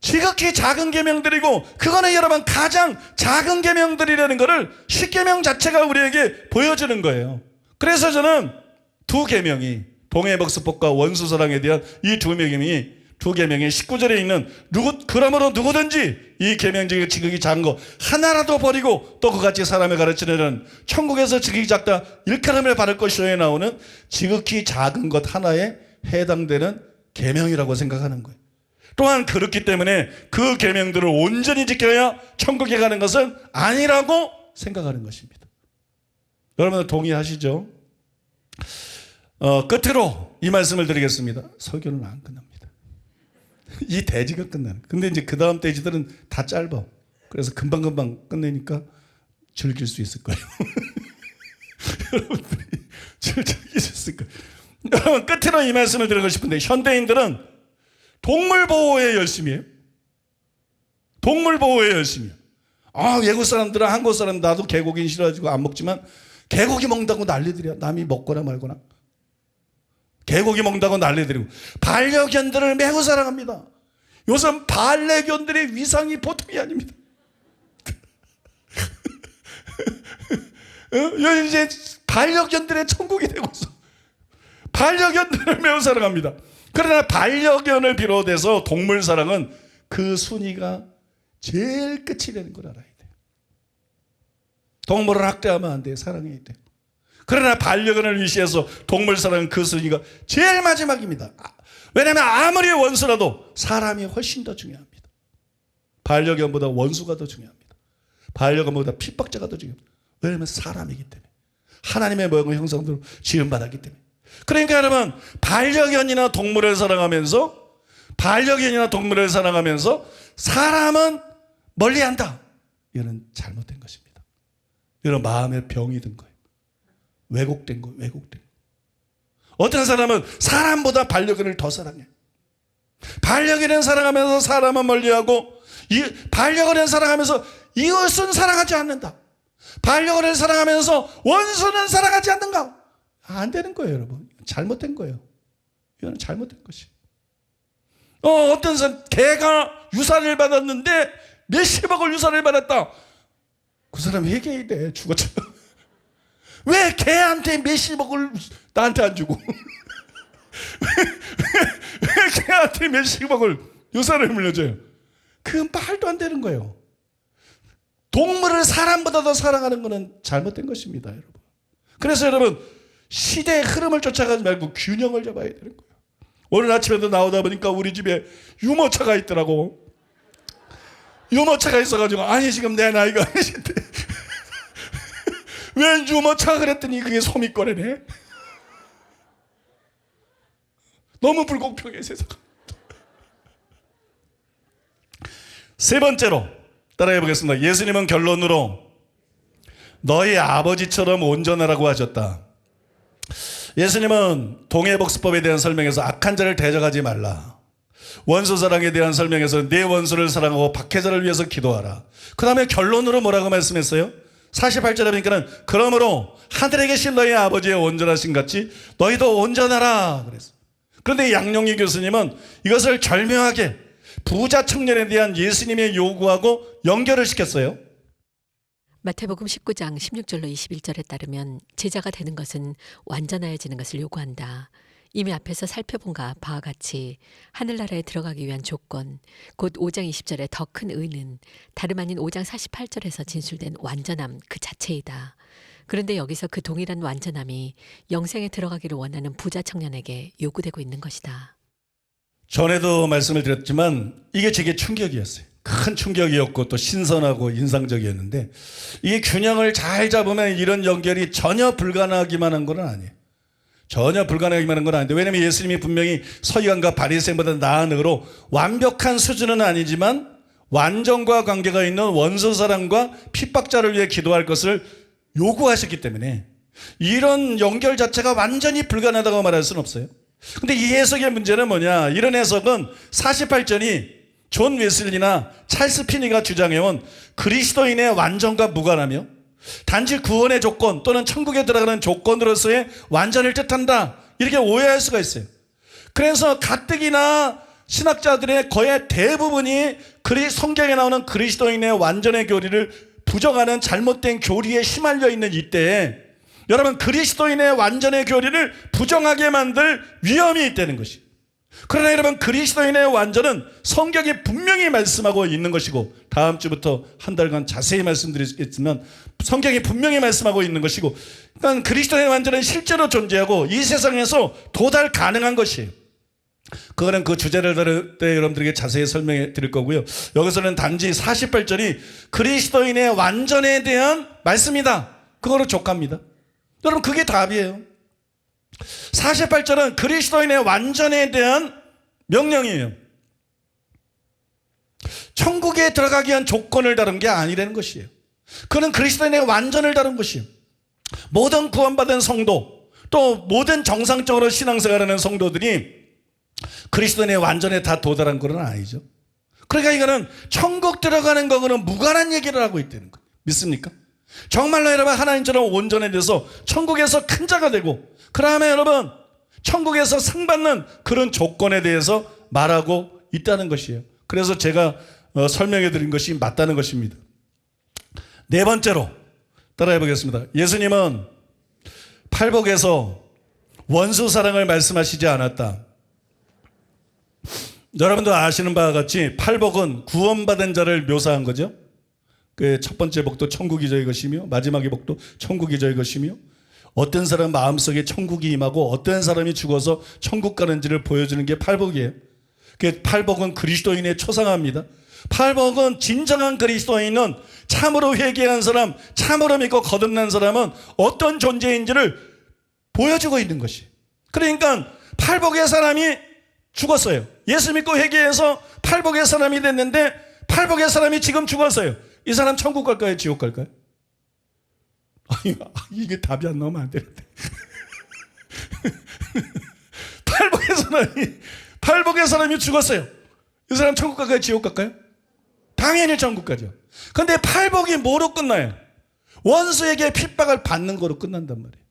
지극히 작은 계명들이고 그거는 여러분 가장 작은 계명들이라는 것을 십계명 자체가 우리에게 보여주는 거예요. 그래서 저는 두 계명이 동해복수법과 원수사랑에 대한 이 두 계명이 19절에 있는 그러므로 누구든지 이 계명 중에 지극히 작은 거 하나라도 버리고 또 그같이 사람을 가르치는 천국에서 지극히 작다 일컬음을 받을 것이오에 나오는 지극히 작은 것 하나에 해당되는 계명이라고 생각하는 거예요. 또한 그렇기 때문에 그 계명들을 온전히 지켜야 천국에 가는 것은 아니라고 생각하는 것입니다. 여러분들 동의하시죠? 끝으로 이 말씀을 드리겠습니다. 설교는 안 끝납니다. 이 대지가 끝나는. 근데 이제 그 다음 대지들은 다 짧아. 그래서 금방금방 끝내니까 즐길 수 있을 거예요. 여러분들이 즐길 수 있을 거예요. 여러분 끝으로 이 말씀을 드리고 싶은데 현대인들은 동물 보호에 열심히 해요. 동물 보호에 열심히 해요. 외국 사람들은 한국 사람 나도 개고기 싫어가지고 안 먹지만 개고기 먹는다고 난리들이야. 남이 먹거나 말거나. 개고기 먹는다고 난리들이고 반려견들을 매우 사랑합니다. 요즘 반려견들의 위상이 보통이 아닙니다. 이제 반려견들의 천국이 되고 있어. 반려견들을 매우 사랑합니다. 그러나 반려견을 비롯해서 동물 사랑은 그 순위가 제일 끝이 되는 걸 알아야 돼요. 동물을 학대하면 안 돼요. 사랑해야 돼요. 그러나 반려견을 위시해서 동물 사랑은 그 순위가 제일 마지막입니다. 왜냐하면 아무리 원수라도 사람이 훨씬 더 중요합니다. 반려견보다 원수가 더 중요합니다. 반려견보다 핍박자가 더 중요합니다. 왜냐하면 사람이기 때문에 하나님의 모양과 형상대로 지음받았기 때문에 그러니까 여러분, 반려견이나 동물을 사랑하면서 사람은 멀리한다. 이거는 잘못된 것입니다. 이런 마음의 병이 든 거예요. 왜곡된 거예요. 어떤 사람은 사람보다 반려견을 더 사랑해. 반려견을 사랑하면서 사람은 멀리하고, 반려견을 사랑하면서 이웃은 사랑하지 않는다. 반려견을 사랑하면서 원수는 사랑하지 않는가? 안 되는 거예요, 여러분. 잘못된 거예요. 이거는 잘못된 것이. 어떤 사람, 개가 유산을 받았는데 몇십억을 유산을 받았다. 그 사람 회개해야 돼. 죽었잖아. 왜 개한테 몇십억을 나한테 안 주고? 왜 개한테 몇십억을 유산을 물려줘요? 그건 말도 안 되는 거예요. 동물을 사람보다 더 사랑하는 것은 잘못된 것입니다, 여러분. 그래서 여러분, 시대의 흐름을 쫓아가지 말고 균형을 잡아야 되는 거예요. 오늘 아침에도 나오다 보니까 우리 집에 유모차가 있더라고. 유모차가 있어가지고, 아니 지금 내 나이가 아니신데 왜 유모차 그랬더니 그게 소미거래네. 너무 불공평해, 세상. 세 번째로 따라해 보겠습니다. 예수님은 결론으로 너희 아버지처럼 온전하라고 하셨다. 예수님은 동해복수법에 대한 설명에서 악한 자를 대적하지 말라, 원수 사랑에 대한 설명에서 내 원수를 사랑하고 박해자를 위해서 기도하라. 그 다음에 결론으로 뭐라고 말씀했어요? 48절에 보니까는 그러므로 하늘에 계신 너희 아버지의 온전하신 같이 너희도 온전하라 그랬어요. 그런데 양용희 교수님은 이것을 절묘하게 부자 청년에 대한 예수님의 요구하고 연결을 시켰어요. 마태복음 19장 16절로 21절에 따르면 제자가 되는 것은 완전하여지는 것을 요구한다. 이미 앞에서 살펴본 바와 같이 하늘나라에 들어가기 위한 조건, 곧 5장 20절의 더 큰 의는 다름 아닌 5장 48절에서 진술된 완전함 그 자체이다. 그런데 여기서 그 동일한 완전함이 영생에 들어가기를 원하는 부자 청년에게 요구되고 있는 것이다. 전에도 말씀을 드렸지만 이게 제게 충격이었어요. 큰 충격이었고 또 신선하고 인상적이었는데, 이 균형을 잘 잡으면 이런 연결이 전혀 불가능하기만 한 건 아니에요. 전혀 불가능하기만 한 건 아닌데, 왜냐하면 예수님이 분명히 서기관과 바리새인보다 나은 의로 완벽한 수준은 아니지만 완전과 관계가 있는 원수 사랑과 핍박자를 위해 기도할 것을 요구하셨기 때문에 이런 연결 자체가 완전히 불가능하다고 말할 수는 없어요. 근데 이 해석의 문제는 뭐냐? 이런 해석은 48절이 존 웨슬리나 찰스 피니가 주장해온 그리스도인의 완전과 무관하며 단지 구원의 조건 또는 천국에 들어가는 조건으로서의 완전을 뜻한다, 이렇게 오해할 수가 있어요. 그래서 가뜩이나 신학자들의 거의 대부분이 성경에 나오는 그리스도인의 완전의 교리를 부정하는 잘못된 교리에 휘말려 있는 이때에 여러분, 그리스도인의 완전의 교리를 부정하게 만들 위험이 있다는 것이. 그러나 여러분, 그리스도인의 완전은 성경이 분명히 말씀하고 있는 것이고, 다음 주부터 한 달간 자세히 말씀드리겠지만 성경이 분명히 말씀하고 있는 것이고, 그러니까 그리스도인의 완전은 실제로 존재하고 이 세상에서 도달 가능한 것이에요. 그거는 그 주제를 다룰 때 여러분들에게 자세히 설명해 드릴 거고요. 여기서는 단지 48절이 그리스도인의 완전에 대한 말씀이다, 그거로 족합니다. 여러분, 그게 답이에요. 48절은 그리스도인의 완전에 대한 명령이에요. 천국에 들어가기 위한 조건을 다룬 게 아니라는 것이에요. 그는 그리스도인의 완전을 다룬 것이에요. 모든 구원받은 성도, 또 모든 정상적으로 신앙생활하는 성도들이 그리스도인의 완전에 다 도달한 건 아니죠. 그러니까 이거는 천국 들어가는 거는 무관한 얘기를 하고 있다는 거예요. 믿습니까? 정말로 여러분, 하나님처럼 온전해져서 천국에서 큰 자가 되고, 그 다음에 여러분 천국에서 상 받는 그런 조건에 대해서 말하고 있다는 것이에요. 그래서 제가 설명해 드린 것이 맞다는 것입니다. 네 번째로 따라해 보겠습니다. 예수님은 팔복에서 원수 사랑을 말씀하시지 않았다. 여러분도 아시는 바와 같이 팔복은 구원받은 자를 묘사한 거죠. 그 첫 번째 복도 천국이 저희 것이며 마지막의 복도 천국이 저희 것이며, 어떤 사람 마음속에 천국이 임하고 어떤 사람이 죽어서 천국 가는지를 보여주는 게 팔복이에요. 그 팔복은 그리스도인의 초상화입니다. 팔복은 진정한 그리스도인은 참으로 회개한 사람, 참으로 믿고 거듭난 사람은 어떤 존재인지를 보여주고 있는 것이. 그러니까 팔복의 사람이 죽었어요. 예수 믿고 회개해서 팔복의 사람이 됐는데 팔복의 사람이 지금 죽었어요. 이 사람 천국 갈까요? 지옥 갈까요? 아니, 이게 답이 안 나오면 안 되는데. 팔복의 사람이 죽었어요. 이 사람 천국 갈까요? 지옥 갈까요? 당연히 천국 가죠. 근데 팔복이 뭐로 끝나요? 원수에게 핍박을 받는 거로 끝난단 말이에요.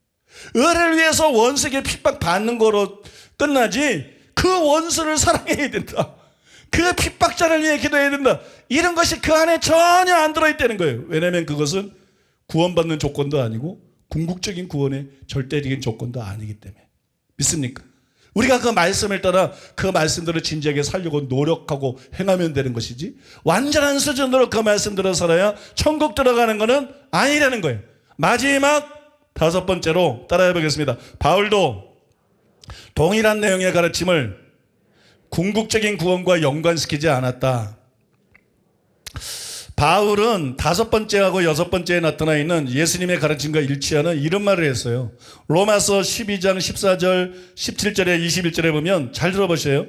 의를 위해서 원수에게 핍박 받는 거로 끝나지, 그 원수를 사랑해야 된다, 그 핍박자를 위해 기도해야 된다, 이런 것이 그 안에 전혀 안 들어있다는 거예요. 왜냐하면 그것은 구원받는 조건도 아니고 궁극적인 구원의 절대적인 조건도 아니기 때문에. 믿습니까? 우리가 그 말씀을 따라 그 말씀대로 진지하게 살려고 노력하고 행하면 되는 것이지, 완전한 수준으로 그 말씀대로 살아야 천국 들어가는 것은 아니라는 거예요. 마지막 다섯 번째로 따라해 보겠습니다. 바울도 동일한 내용의 가르침을 궁극적인 구원과 연관시키지 않았다. 바울은 다섯 번째하고 여섯 번째에 나타나 있는 예수님의 가르침과 일치하는 이런 말을 했어요. 로마서 12장 14절 17절에 21절에 보면, 잘 들어보세요.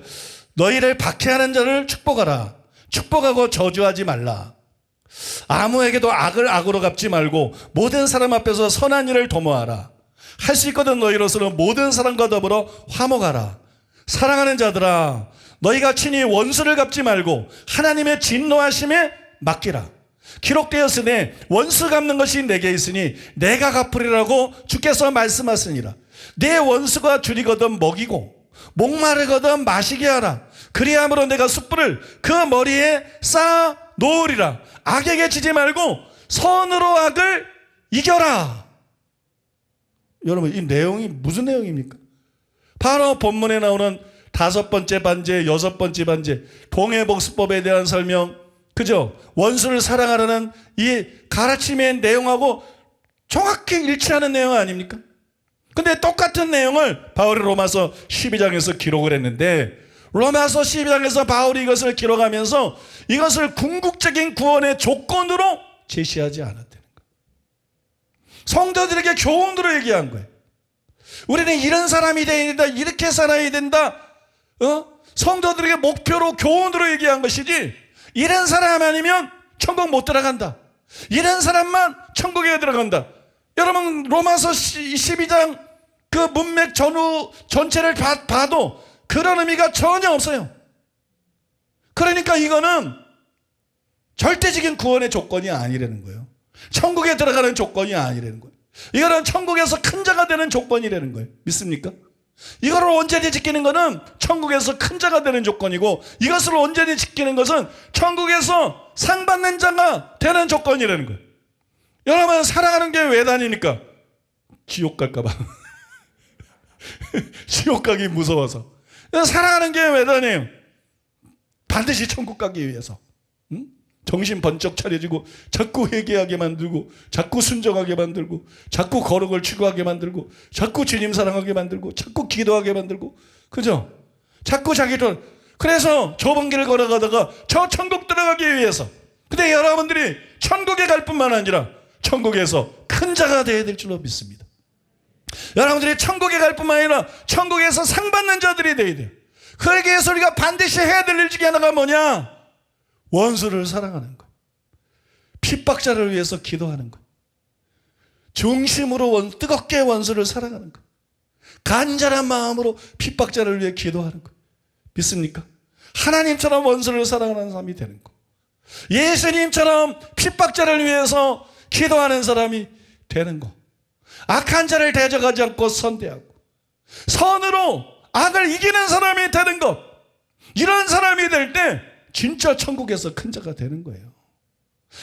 너희를 박해하는 자를 축복하라. 축복하고 저주하지 말라. 아무에게도 악을 악으로 갚지 말고 모든 사람 앞에서 선한 일을 도모하라. 할 수 있거든 너희로서는 모든 사람과 더불어 화목하라. 사랑하는 자들아, 너희가 친히 원수를 갚지 말고 하나님의 진노하심에 맡기라. 기록되었으니 원수 갚는 것이 내게 있으니 내가 갚으리라고 주께서 말씀하시니라. 내 원수가 줄이거든 먹이고 목마르거든 마시게 하라. 그리함으로 내가 숯불을 그 머리에 쌓아 놓으리라. 악에게 지지 말고 선으로 악을 이겨라. 여러분, 이 내용이 무슨 내용입니까? 바로 본문에 나오는 다섯 번째 반제, 여섯 번째 반제, 동해복수법에 대한 설명, 그죠? 원수를 사랑하라는 이 가르침의 내용하고 정확히 일치하는 내용 아닙니까? 근데 똑같은 내용을 바울이 로마서 12장에서 기록을 했는데, 로마서 12장에서 바울이 이것을 기록하면서 이것을 궁극적인 구원의 조건으로 제시하지 않았다는 거예요. 성도들에게 교훈으로 얘기한 거예요. 우리는 이런 사람이 되어야 된다, 이렇게 살아야 된다, 성도들에게 목표로 교훈으로 얘기한 것이지, 이런 사람 아니면 천국 못 들어간다, 이런 사람만 천국에 들어간다. 여러분, 로마서 12장 그 문맥 전후 전체를 봐도 그런 의미가 전혀 없어요. 그러니까 이거는 절대적인 구원의 조건이 아니라는 거예요. 천국에 들어가는 조건이 아니라는 거예요. 이거는 천국에서 큰 자가 되는 조건이라는 거예요. 믿습니까? 이거를 온전히 지키는 것은 천국에서 큰 자가 되는 조건이고, 이것을 온전히 지키는 것은 천국에서 상 받는 자가 되는 조건이라는 거예요. 여러분, 사랑하는 게 왜 다니니까? 지옥 갈까 봐. 지옥 가기 무서워서. 사랑하는 게 왜 다녀요? 반드시 천국 가기 위해서. 응? 정신 번쩍 차려지고 자꾸 회개하게 만들고, 자꾸 순종하게 만들고, 자꾸 거룩을 추구하게 만들고, 자꾸 주님 사랑하게 만들고, 자꾸 기도하게 만들고, 그죠? 자꾸 자기를. 그래서 좁은 길을 걸어가다가 저 천국 들어가기 위해서. 근데 여러분들이 천국에 갈 뿐만 아니라 천국에서 큰 자가 되어야 될 줄로 믿습니다. 여러분들이 천국에 갈 뿐만 아니라 천국에서 상 받는 자들이 되어야 돼요. 그러기 위해서 우리가 반드시 해야 될 일 중에 하나가 뭐냐? 원수를 사랑하는 것, 핍박자를 위해서 기도하는 것, 중심으로 뜨겁게 원수를 사랑하는 것, 간절한 마음으로 핍박자를 위해 기도하는 것. 믿습니까? 하나님처럼 원수를 사랑하는 사람이 되는 것, 예수님처럼 핍박자를 위해서 기도하는 사람이 되는 것, 악한 자를 대적하지 않고 선대하고 선으로 악을 이기는 사람이 되는 것. 이런 사람이 될 때 진짜 천국에서 큰 자가 되는 거예요.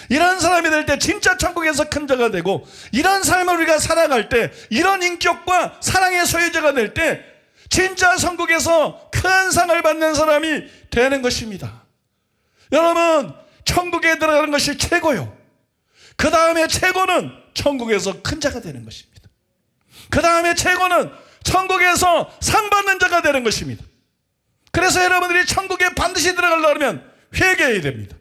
이런 사람이 될 때 진짜 천국에서 큰 자가 되고, 이런 삶을 우리가 살아갈 때, 이런 인격과 사랑의 소유자가 될 때 진짜 천국에서 큰 상을 받는 사람이 되는 것입니다. 여러분, 천국에 들어가는 것이 최고요. 그 다음에 최고는 천국에서 큰 자가 되는 것입니다. 그 다음에 최고는 천국에서 상 받는 자가 되는 것입니다. 그래서 여러분들이 천국에 반드시 들어가려면 회개해야 됩니다.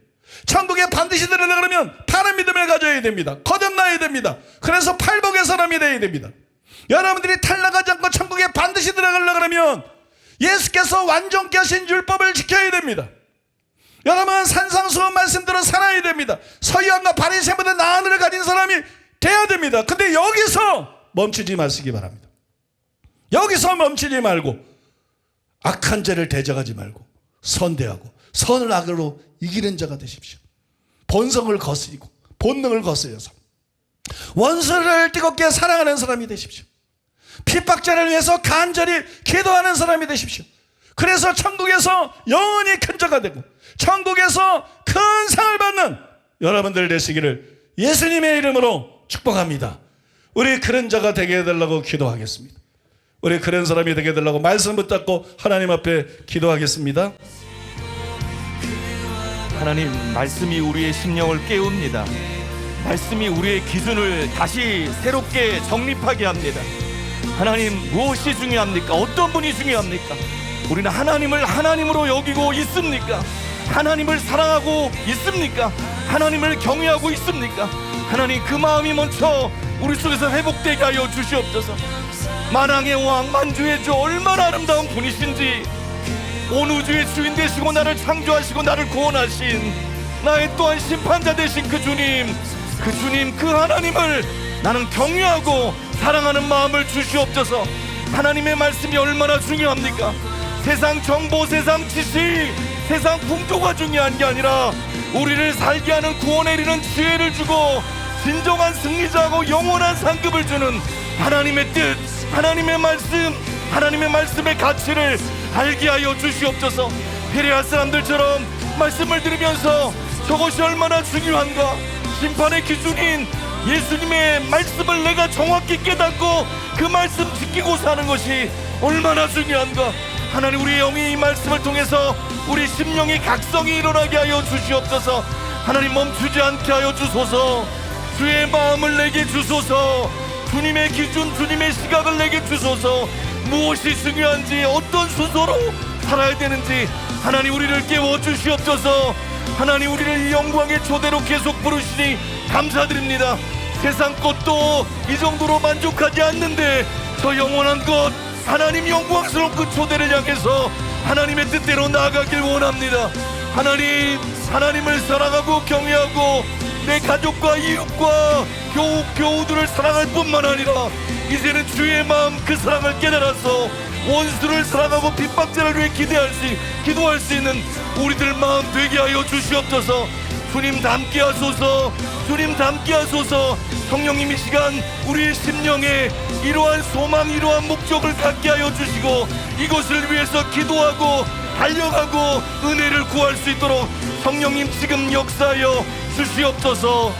천국에 반드시 들어가려면 바른 믿음을 가져야 됩니다. 거듭나야 됩니다. 그래서 팔복의 사람이 되어야 됩니다. 여러분들이 탈락하지 않고 천국에 반드시 들어가려고 하면 예수께서 완전케 하신 율법을 지켜야 됩니다. 여러분, 산상수훈 말씀대로 살아야 됩니다. 서기관과 바리새인보다 나은 은혜를 가진 사람이 돼야 됩니다. 근데 여기서 멈추지 마시기 바랍니다. 여기서 멈추지 말고 악한 죄를 대적하지 말고 선대하고 선을 악으로 이기는 자가 되십시오. 본성을 거스리고 본능을 거스려서 원수를 뜨겁게 사랑하는 사람이 되십시오. 핍박자를 위해서 간절히 기도하는 사람이 되십시오. 그래서 천국에서 영원히 큰 자가 되고 천국에서 큰 상을 받는 여러분들 되시기를 예수님의 이름으로 축복합니다. 우리 그런 자가 되게 해달라고 기도하겠습니다. 우리 그런 사람이 되게 해달라고 말씀 붙잡고 하나님 앞에 기도하겠습니다. 하나님, 말씀이 우리의 심령을 깨웁니다. 말씀이 우리의 기준을 다시 새롭게 정립하게 합니다. 하나님, 무엇이 중요합니까? 어떤 분이 중요합니까? 우리는 하나님을 하나님으로 여기고 있습니까? 하나님을 사랑하고 있습니까? 하나님을 경외하고 있습니까? 하나님, 그 마음이 먼저 우리 속에서 회복되게 하여 주시옵소서. 만왕의 왕, 만주의 주, 얼마나 아름다운 분이신지, 온 우주의 주인 되시고 나를 창조하시고 나를 구원하신 나의 또한 심판자 되신 그 주님, 그 하나님을 나는 경외하고 사랑하는 마음을 주시옵소서. 하나님의 말씀이 얼마나 중요합니까? 세상 정보, 세상 지식, 세상 풍조가 중요한 게 아니라 우리를 살게 하는 구원에 이르는 지혜를 주고 진정한 승리자하고 영원한 상급을 주는 하나님의 뜻, 하나님의 말씀, 하나님의 말씀의 가치를 알게 하여 주시옵소서. 베레아 사람들처럼 말씀을 들으면서 저것이 얼마나 중요한가, 심판의 기준인 예수님의 말씀을 내가 정확히 깨닫고 그 말씀 지키고 사는 것이 얼마나 중요한가. 하나님, 우리 영이 이 말씀을 통해서 우리 심령의 각성이 일어나게 하여 주시옵소서. 하나님, 멈추지 않게 하여 주소서. 주의 마음을 내게 주소서. 주님의 기준, 주님의 시각을 내게 주소서. 무엇이 중요한지, 어떤 순서로 살아야 되는지 하나님 우리를 깨워 주시옵소서. 하나님, 우리를 이 영광의 초대로 계속 부르시니 감사드립니다. 세상 것도 이 정도로 만족하지 않는데 저 영원한 것, 하나님 영광스러운 그 초대를 향해서 하나님의 뜻대로 나아가길 원합니다. 하나님, 하나님을 사랑하고 경외하고 내 가족과 이웃과 교우들을 사랑할 뿐만 아니라 이제는 주의 마음, 그 사랑을 깨달아서 원수를 사랑하고 핍박자를 위해 기도할 수 있는 우리들 마음 되게 하여 주시옵소서. 주님 닮게 하소서. 주님 닮게 하소서. 성령님, 이 시간 우리의 심령에 이러한 소망, 이러한 목적을 갖게 하여 주시고 이것을 위해서 기도하고 달려가고 은혜를 구할 수 있도록 성령님 지금 역사하여 주시옵소서.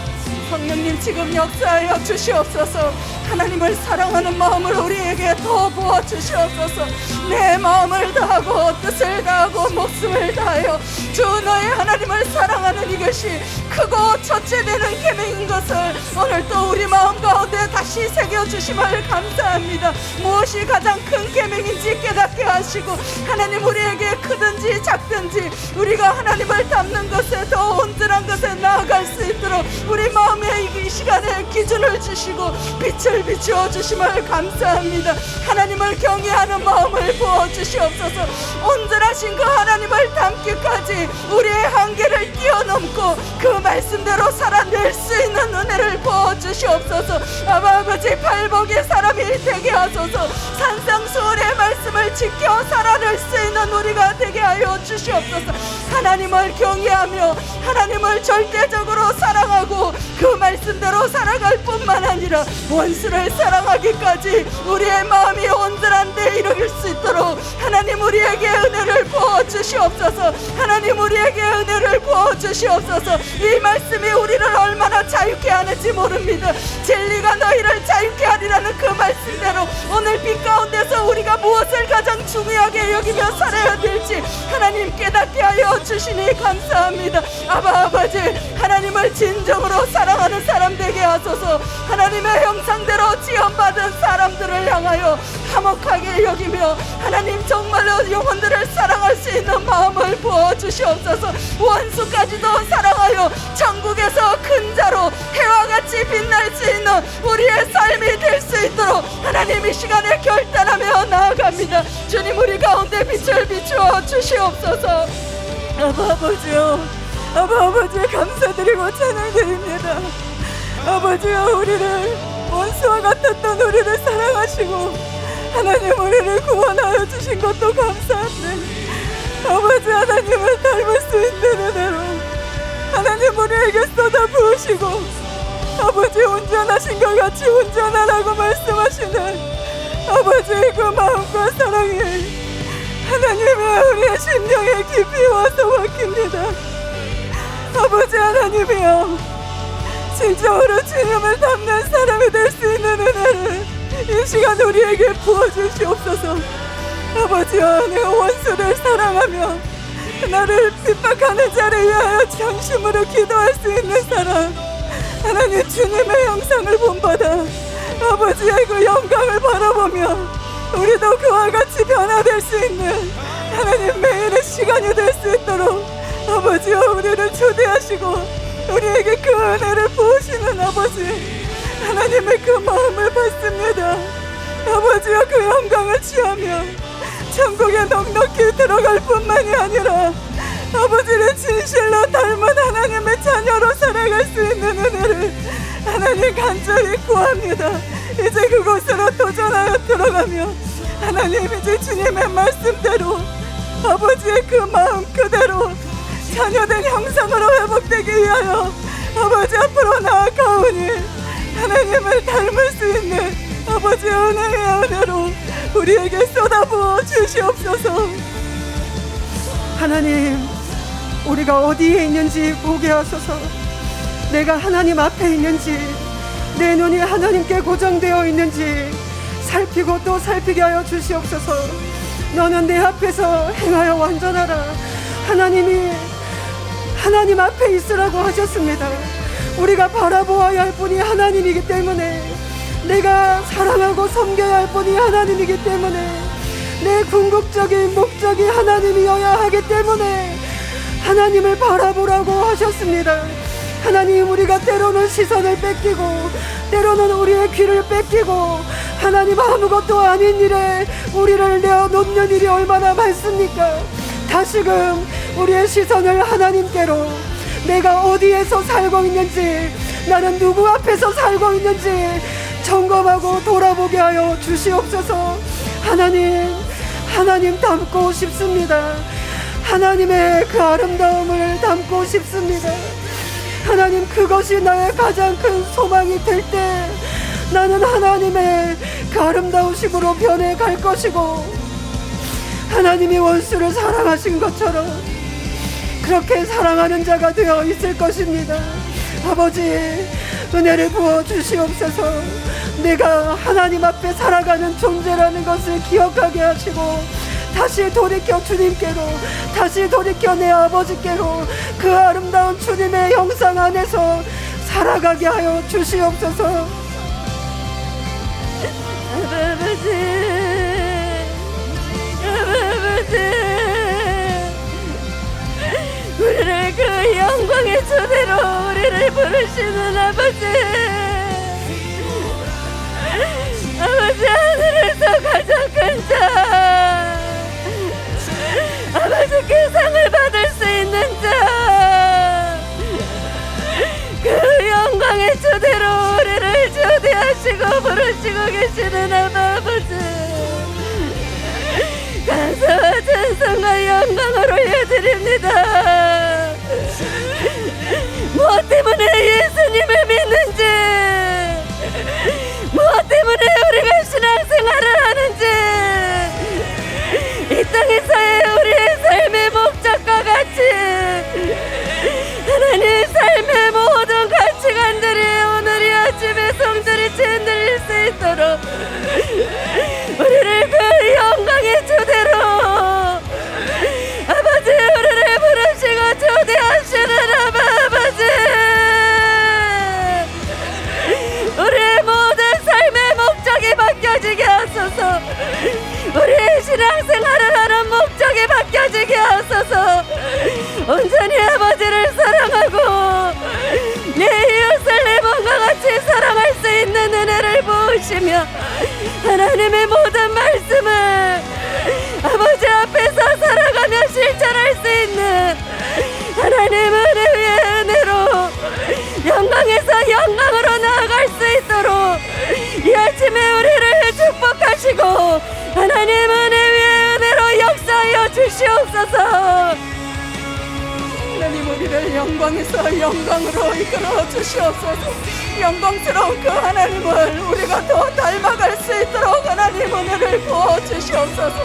성령님 지금 역사하여 주시옵소서. 하나님을 사랑하는 마음을 우리에게 더 부어주시옵소서. 내 마음을 다하고 뜻을 다하고 목숨을 다하여 주 너의 하나님을 사랑하는 이것이 크고 첫째 되는 계명인 것을 오늘 또 우리 마음 가운데 다시 새겨주심을 감사합니다. 무엇이 가장 큰 계명인지 깨닫게 하시고 하나님, 우리에게 크든지 작든지 우리가 하나님을 닮는 것에 더 온전한 것에 나아갈 수 있도록 우리 마음에 이 시간에 기준을 주시고 빛을 비추어 주심을 감사합니다. 하나님을 경외하는 마음을 부어주시옵소서. 온전하신 그 하나님을 닮기까지 우리의 한계를 뛰어넘고 그 말씀대로 살아낼 수 있는 은혜를 부어주시옵소서. 아버지, 팔복의 사람이 되게 하소서. 산상수훈의 말씀을 지켜 살아낼 수 있는 우리가 되게 하여 주시옵소서. 하나님을 경외하며 하나님을 절대적으로 사랑하고 그 말씀대로 살아갈 뿐만 아니라 원수를 사랑하기까지 우리의 마음이 온전한 데 이르길 수 있도록 하나님 우리에게 은혜를 부어주시옵소서. 하나님, 우리에게 은혜를 부어주시옵소서. 이 말씀이 우리를 얼마나 자유케 하는지 모릅니다. 진리가 너희를 자유케 하리라는 그 말씀대로 오늘 빛 가운데서 우리가 무엇을 가장 중요하게 여기며 살아야 될지 하나님 깨닫게 하여 주시니 감사합니다. 아버지, 하나님을 진정으로 사랑하는 사람 되게 하소서. 하나님의 형상대로 지원받은 사람들을 향하여 사목하게 여기며 하나님 정말로 영혼들을 사랑할 수 있는 마음을 부어주시옵소서. 원수까지도 사랑하여 천국에서 큰 자로 해와 같이 빛날 수 있는 우리의 삶이 될 수 있도록 하나님 이 시간에 결단하며 나아갑니다. 주님 우리 가운데 빛을 비추어 주시옵소서. 아버지요, 아버지 감사드리고 찬양드립니다. 아버지요, 우리를 원수와 같았던 우리를 사랑하시고 하나님 우리를 구원하여 주신 것도 감사한데 아버지 하나님을 닮을 수 있는 은혜로 하나님 우리에게 쏟아 부으시고 아버지 운전하신 것 같이 운전하라고 말씀하시는 아버지의 그 마음과 사랑이 하나님의 우리의 심령에 깊이 와서 박힙니다. 아버지 하나님이여, 진정으로 주님을 닮는 사람이 될 수 있는 은혜를 이 시간 우리에게 부어주시옵소서. 아버지여, 내가 원수를 사랑하며 나를 핍박하는 자를 위하여 전심으로 기도할 수 있는 사람, 하나님 주님의 형상을 본받아 아버지의 그 영광을 바라보며 우리도 그와 같이 변화될 수 있는 하나님 매일의 시간이 될 수 있도록 아버지여 우리를 초대하시고 우리에게 그 은혜를 부으시는 아버지 하나님의 그 마음을 받습니다. 아버지여 그 영광을 취하며 천국에 넉넉히 들어갈 뿐만이 아니라 아버지를 진실로 닮은 하나님의 자녀로 살아갈 수 있는 은혜를 하나님 간절히 구합니다. 이제 그곳으로 도전하여 들어가며 하나님 이제 주님의 말씀대로 아버지의 그 마음 그대로 자녀된 형상으로 회복되기 위하여 아버지 앞으로 나아가오니 하나님을 닮을 수 있는 아버지의 은혜의 은혜로 우리에게 쏟아부어 주시옵소서. 하나님, 우리가 어디에 있는지 보게 하소서. 내가 하나님 앞에 있는지 내 눈이 하나님께 고정되어 있는지 살피고 또 살피게 하여 주시옵소서. 너는 내 앞에서 행하여 완전하라. 하나님이 하나님 앞에 있으라고 하셨습니다. 우리가 바라보아야 할 분이 하나님이기 때문에, 내가 사랑하고 섬겨야 할 분이 하나님이기 때문에, 내 궁극적인 목적이 하나님이어야 하기 때문에 하나님을 바라보라고 하셨습니다. 하나님, 우리가 때로는 시선을 뺏기고 때로는 우리의 귀를 뺏기고 하나님 아무것도 아닌 일에 우리를 내어놓는 일이 얼마나 많습니까? 다시금 우리의 시선을 하나님께로, 내가 어디에서 살고 있는지, 나는 누구 앞에서 살고 있는지 점검하고 돌아보게 하여 주시옵소서. 하나님 닮고 싶습니다. 하나님의 그 아름다움을 닮고 싶습니다. 하나님, 그것이 나의 가장 큰 소망이 될 때 나는 하나님의 그 아름다우심으로 변해갈 것이고, 하나님이 원수를 사랑하신 것처럼 그렇게 사랑하는 자가 되어 있을 것입니다. 아버지, 은혜를 부어 주시옵소서. 내가 하나님 앞에 살아가는 존재라는 것을 기억하게 하시고 다시 돌이켜 주님께로, 다시 돌이켜 내 아버지께로 그 아름다운 주님의 형상 안에서 살아가게 하여 주시옵소서. 아버지, 우리를 그 영광의 초대로 우리를 부르시는 아버지, 하늘에서 가장 큰 자, 아버지께 상을 받을 수 있는 자, 그 영광의 초대로 우리를 초대하시고 부르시고 계시는 아버지, 감사와 찬송과 영광을 올려드립니다. 무엇 때문에 예수님을 믿는지, 무엇 때문에 우리가 신앙생활을 하는지, 이 땅에서의 우리의 삶의 목적과 같이 하나님 삶의 모든 가치관들이 오늘 이 아침에 성전이 진들릴 수 있도록 우리를 그 영광의 초대로 아버지 우리를 부르시고 초대하시는 아버지, 보시며 하나님의 모든 말씀을 아버지 앞에서 살아가며 실천할 수 있는 하나님 은혜 위에 은혜로 영광에서 영광으로 나아갈 수 있도록 이 아침에 우리를 축복하시고 하나님 은혜 위에 은혜로 역사하여 주시옵소서. 하나님 우리를 영광에서 영광으로 이끌어 주시옵소서. 영광스러운 그 하나님을 우리가 더 닮아갈 수 있도록 하나님 은혜를 부어 주시옵소서.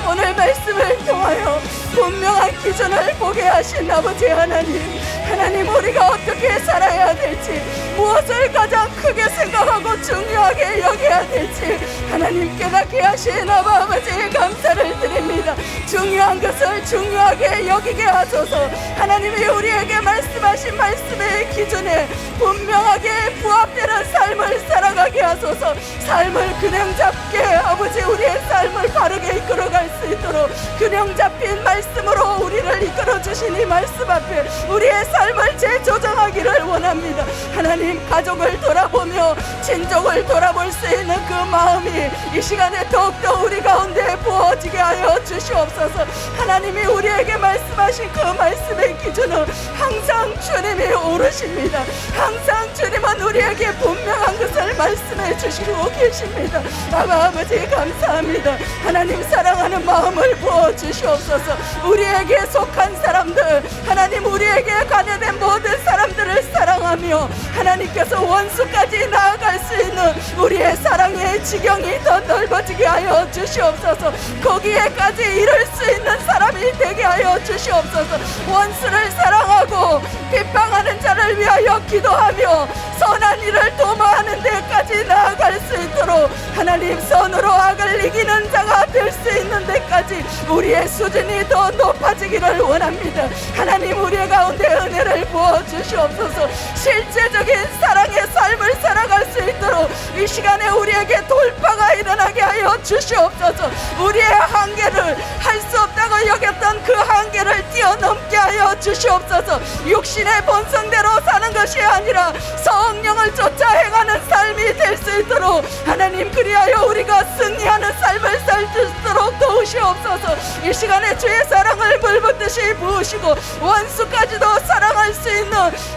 오늘 말씀을 통하여 분명한 기준을 보게 하신 아버지 하나님 우리가 어떻게 살아야 될지, 무엇을 가장 크게 생각하고 중요하게 여겨야 될지 하나님 깨닫게 하신 아버지 감사를 드립니다. 중요한 것을 중요하게 여기게 하소서. 하나님이 우리에게 말씀하신 말씀의 기준에 분명하게 부합되는 삶을 살아가게 하소서. 삶을 균형 잡게 아버지 우리의 삶을 바르게 이끌어갈 수 있도록 균형 잡힌 말씀으로 우리를 이끌어 주신 이 말씀 앞에 우리의 삶을 재조정하기를 원합니다. 하나님 가족을 돌아보며 친족을 돌아볼 수 있는 그 마음이 이 시간에 더욱더 우리 가운데 부어지게 하여 주시옵소서. 하나님이 우리에게 말씀하신 그 말씀의 기준은 항상 주님이 오르십니다. 항상 주님은 우리에게 분명한 것을 말씀해 주시고 계십니다. 아버지 감사합니다. 하나님 사랑하는 마음을 부어 주시옵소서. 우리에게 속한 사람들 하나님 우리에게 관여된 모든 사람들을 사랑하며 하나님께서 원수까지 나아갈 수 있는 우리의 사랑의 지경이 더 넓어지게 하여 주시옵소서. 거기에까지 이룰 수 있는 사람이 되게 하여 주시옵소서. 원수를 사랑하고 비방하는 자를 위하여 기도하며 선한 일을 도모하는 데까지 나아갈 수 있도록 하나님 선으로 악을 이기는 자가 될 수 있는 데까지 우리의 수준이 더 높아지기를 원합니다. 하나님 우리의 가운데 은혜를 부어 주시옵소서. 실제적인 사랑의 삶을 살아갈 수 있도록 이 시간에 우리에게 돌파가 일어나게 하여 주시옵소서. 우리의 한계를 할 수 없다고 여겼던 그 한계를 뛰어넘게 하여 주시옵소서. 육신의 본성대로 사는 것이 아니라 성령을 쫓아 행하는 삶이 될 수 있도록 하나님 그리하여 우리가 승리하는 삶을 살 수 있도록 도우시옵소서. 이 시간에 주의 사랑을 물붓듯이 부으시고 원수까지도 사랑할 수 있는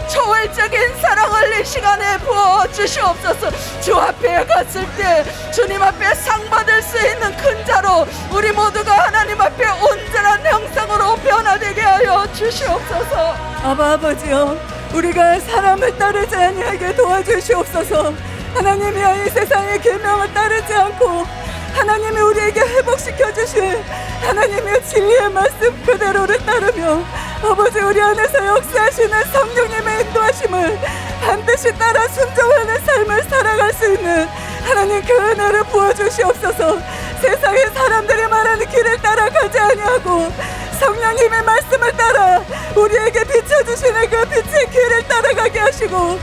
초월적인 사랑을 이 시간에 부어 주시옵소서. 주 앞에 갔을 때 주님 앞에 상 받을 수 있는 큰 자로 우리 모두가 하나님 앞에 온전한 형상으로 변화되게 하여 주시옵소서. 아버지요 우리가 사람을 따르지 아니하게 도와주시옵소서. 하나님이 이 세상의 계명을 따르지 않고 하나님이 우리에게 회복시켜 주신 하나님의 진리의 말씀 그대로를 따르며 아버지 우리 안에서 역사하시는 성령님의 인도하심을 반드시 따라 순종하는 삶을 살아갈 수 있는 하나님 그 은혜를 부어주시옵소서. 세상의 사람들이 말하는 길을 따라가지 아니하고 성령님의 말씀을 따라 우리에게 비춰주시는 그 빛의 길을 따라가게 하시고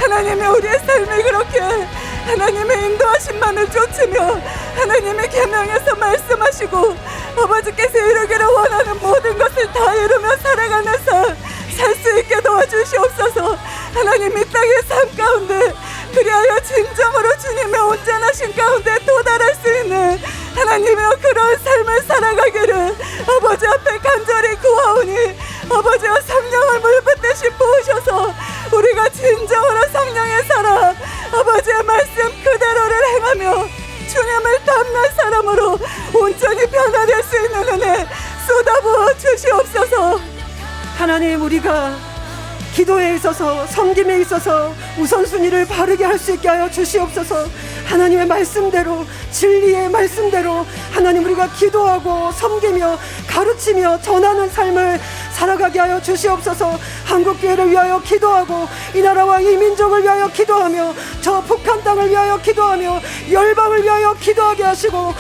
하나님이 우리의 삶이 그렇게 하나님의 인도하심만을 쫓으며 하나님의 계명에서 말씀하시고 아버지께서 이루기를 원하는 모든 것을 다 이루며 살아가면서 살 수 있게 도와주시옵소서. 하나님 이 땅의 삶 가운데 그리하여 진정으로 주님의 온전하신 가운데 도달할 수 있는 하나님의 그런 삶을 살아가기를 아버지 앞에 간절히 구하오니 아버지와 성령을 물붓듯이 부으셔서 우리가 진정으로 성령의 사람 아버지의 말씀 그대로를 행하며 주님을 닮는 사람으로 온전히 변화될 수 있는 은혜 쏟아부어 주시옵소서. 하나님 우리가 기도에 있어서 섬김에 있어서 우선순위를 바르게 할 수 있게 하여 주시옵소서. 하나님의 말씀대로 진리의 말씀대로 하나님 우리가 기도하고 섬기며 가르치며 전하는 삶을 살아가게 하여 주시옵소서. 한국교회를 위하여 기도하고 이 나라와 이 민족을 위하여 기도하며 저 북한 땅을 위하여 기도하며 열방을 위하여 기도하게 하시고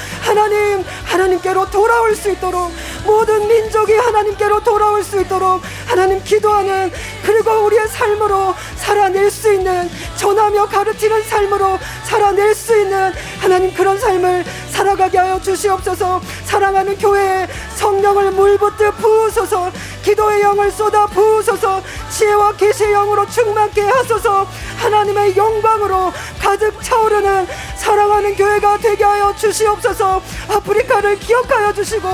하나님께로 돌아올 수 있도록 모든 민족이 하나님께로 돌아올 수 있도록 하나님 기도하는 그리고 우리의 삶으로 살아낼 수 있는 전하며 가르치는 삶으로 살아낼 수 있는 하나님 그런 삶을 살아 살아가게 하여 주시옵소서. 사랑하는 교회에 성령을 물붓듯 부으소서. 기도의 영을 쏟아 부으소서. 지혜와 계시의 영으로 충만케 하소서. 하나님의 영광으로 가득 차오르는 사랑하는 교회가 되게 하여 주시옵소서. 아프리카를 기억하여 주시고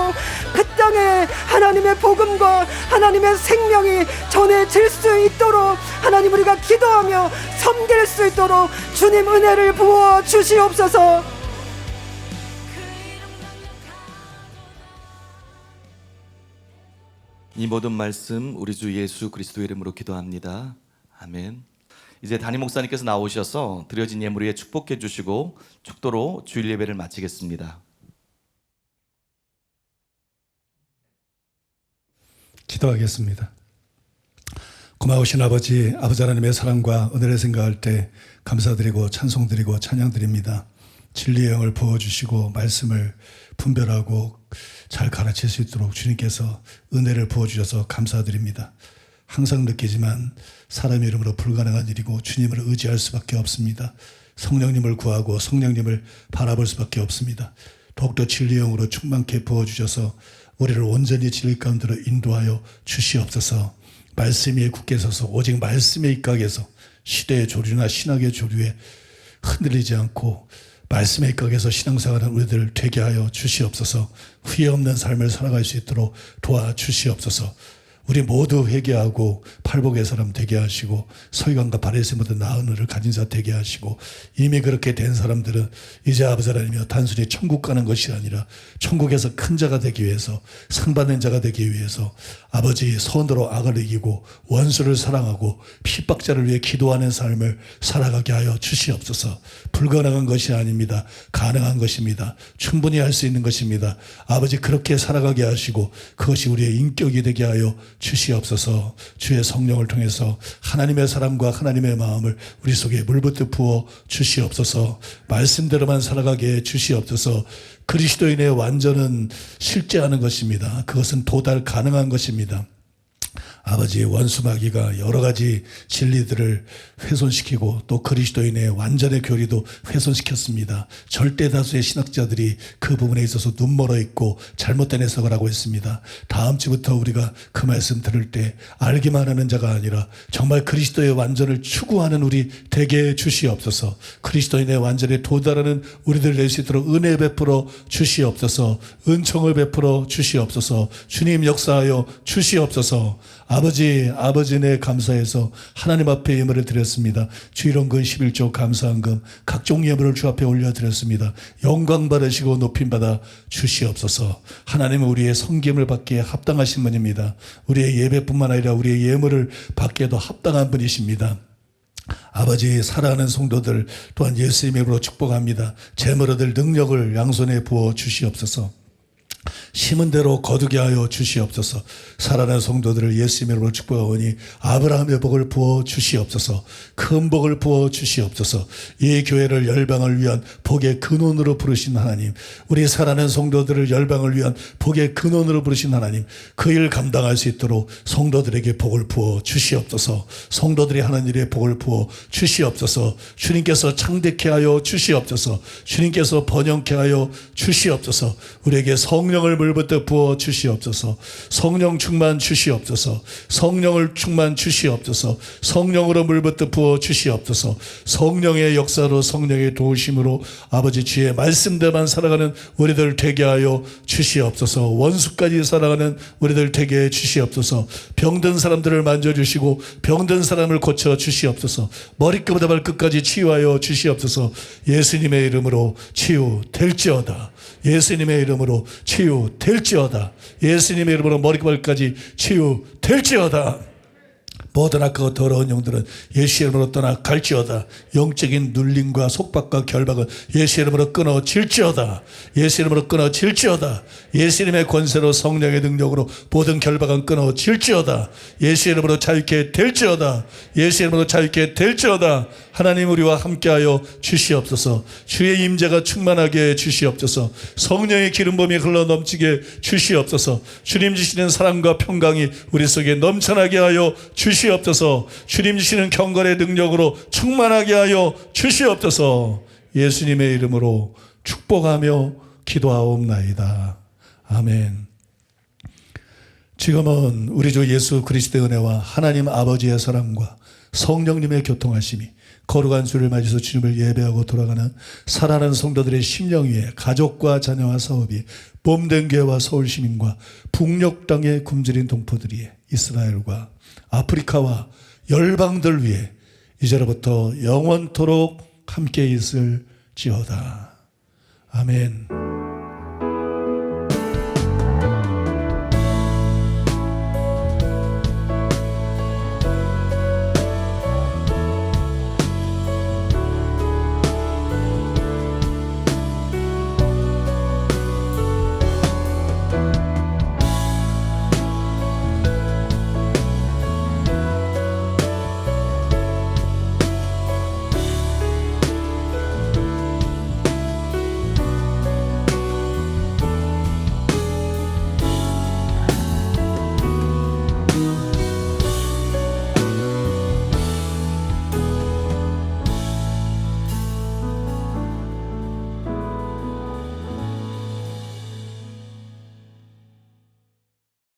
그 땅에 하나님의 복음과 하나님의 생명이 전해질 수 있도록 하나님 우리가 기도하며 섬길 수 있도록 주님 은혜를 부어 주시옵소서. 이 모든 말씀 우리 주 예수 그리스도의 이름으로 기도합니다. 아멘. 이제 담임 목사님께서 나오셔서 드려진 예물 위에 축복해 주시고 축도로 주일 예배를 마치겠습니다. 기도하겠습니다. 고마우신 아버지 하나님의 사랑과 은혜를 생각할 때 감사드리고 찬송드리고 찬양드립니다. 진리의 영을 부어주시고 말씀을 분별하고 잘 가르칠 수 있도록 주님께서 은혜를 부어주셔서 감사드립니다. 항상 느끼지만 사람의 이름으로 불가능한 일이고 주님을 의지할 수밖에 없습니다. 성령님을 구하고 성령님을 바라볼 수밖에 없습니다. 더욱더 진리의 영으로 충만케 부어주셔서 우리를 온전히 진리 가운데로 인도하여 주시옵소서. 말씀 위에 굳게 서서 오직 말씀에 입각해서 시대의 조류나 신학의 조류에 흔들리지 않고 말씀에 입각해서 신앙생활하는 우리들 되게 하여 주시옵소서. 후회 없는 삶을 살아갈 수 있도록 도와주시옵소서. 우리 모두 회개하고 팔복의 사람 되게 하시고 서기관과 바리새인보다 나은 의를 가진 자 되게 하시고 이미 그렇게 된 사람들은 이제 아버지 하나님이여 단순히 천국 가는 것이 아니라 천국에서 큰 자가 되기 위해서 상 받는 자가 되기 위해서 아버지 선으로 악을 이기고 원수를 사랑하고 핍박자를 위해 기도하는 삶을 살아가게 하여 주시옵소서. 불가능한 것이 아닙니다. 가능한 것입니다. 충분히 할 수 있는 것입니다. 아버지 그렇게 살아가게 하시고 그것이 우리의 인격이 되게 하여 주시옵소서. 주의 성령을 통해서 하나님의 사랑과 하나님의 마음을 우리 속에 물붓듯 부어 주시옵소서. 말씀대로만 살아가게 해 주시옵소서. 그리스도인의 완전은 실제하는 것입니다. 그것은 도달 가능한 것입니다. 아버지 원수 마귀가 여러 가지 진리들을 훼손시키고 또 그리스도인의 완전의 교리도 훼손시켰습니다. 절대 다수의 신학자들이 그 부분에 있어서 눈멀어 있고 잘못된 해석을 하고 있습니다. 다음 주부터 우리가 그 말씀 들을 때 알기만 하는 자가 아니라 정말 그리스도의 완전을 추구하는 우리 되게 해 주시옵소서. 그리스도인의 완전에 도달하는 우리들 낼 수 있도록 은혜 베풀어 주시옵소서. 은총을 베풀어 주시옵소서. 주님 역사하여 주시옵소서. 아버지 내 감사해서 하나님 앞에 예물을 드렸습니다. 주일원금 11조 감사한금 각종 예물을 주 앞에 올려드렸습니다. 영광 받으시고 높임 받아 주시옵소서. 하나님은 우리의 섬김을 받기에 합당하신 분입니다. 우리의 예배뿐만 아니라 우리의 예물을 받기에도 합당한 분이십니다. 아버지 사랑하는 성도들 또한 예수님의 이름으로 축복합니다. 재물 얻을 능력을 양손에 부어 주시옵소서. 심은 대로 거두게 하여 주시옵소서. 살아난 성도들을 예수님의 이름으로 축복하오니 아브라함의 복을 부어 주시옵소서. 큰 복을 부어 주시옵소서. 이 교회를 열방을 위한 복의 근원으로 부르신 하나님, 우리 살아난 성도들을 열방을 위한 복의 근원으로 부르신 하나님, 그 일 감당할 수 있도록 성도들에게 복을 부어 주시옵소서. 성도들이 하는 일에 복을 부어 주시옵소서. 주님께서 창대케 하여 주시옵소서. 주님께서 번영케 하여 주시옵소서. 우리에게 성령을 물부터 부어 주시옵소서. 성령 충만 주시옵소서. 성령을 충만 주시옵소서. 성령으로 물부터 부어 주시옵소서. 성령의 역사로 성령의 도우심으로 아버지 주의 말씀대로만 살아가는 우리들 되게 하여 주시옵소서. 원수까지 살아가는 우리들 되게 해 주시옵소서. 병든 사람들을 만져주시고 병든 사람을 고쳐 주시옵소서. 머리끝부터 발끝까지 치유하여 주시옵소서. 예수님의 이름으로 치유될지어다. 예수님의 이름으로 치유될지어다. 예수님의 이름으로 머리끝까지 치유될지어다. 모든 악하고 더러운 영들은 예수의 이름으로 떠나갈지어다. 영적인 눌림과 속박과 결박은 예수의 이름으로 끊어질지어다. 예수의 이름으로 끊어질지어다. 예수님의 권세로 성령의 능력으로 모든 결박은 끊어질지어다. 예수의 이름으로 자유케 될지어다. 예수의 이름으로 자유케 될지어다. 하나님 우리와 함께하여 주시옵소서. 주의 임재가 충만하게 해 주시옵소서. 성령의 기름범이 흘러넘치게 주시옵소서. 주님 주시는 사랑과 평강이 우리 속에 넘쳐나게 하여 주시옵소서. 주님 주시는 경건의 능력으로 충만하게 하여 주시옵소서. 예수님의 이름으로 축복하며 기도하옵나이다. 아멘. 지금은 우리 주 예수 그리스도의 은혜와 하나님 아버지의 사랑과 성령님의 교통하심이 거룩한 주를 맞이해서 주님을 예배하고 돌아가는 살아가는 성도들의 심령 위에 가족과 자녀와 사업이 몸된 교회와 서울 시민과 북녘 땅에 굶주린 동포들이 이스라엘과 아프리카와 열방들 위해 이제로부터 영원토록 함께 있을지어다. 아멘.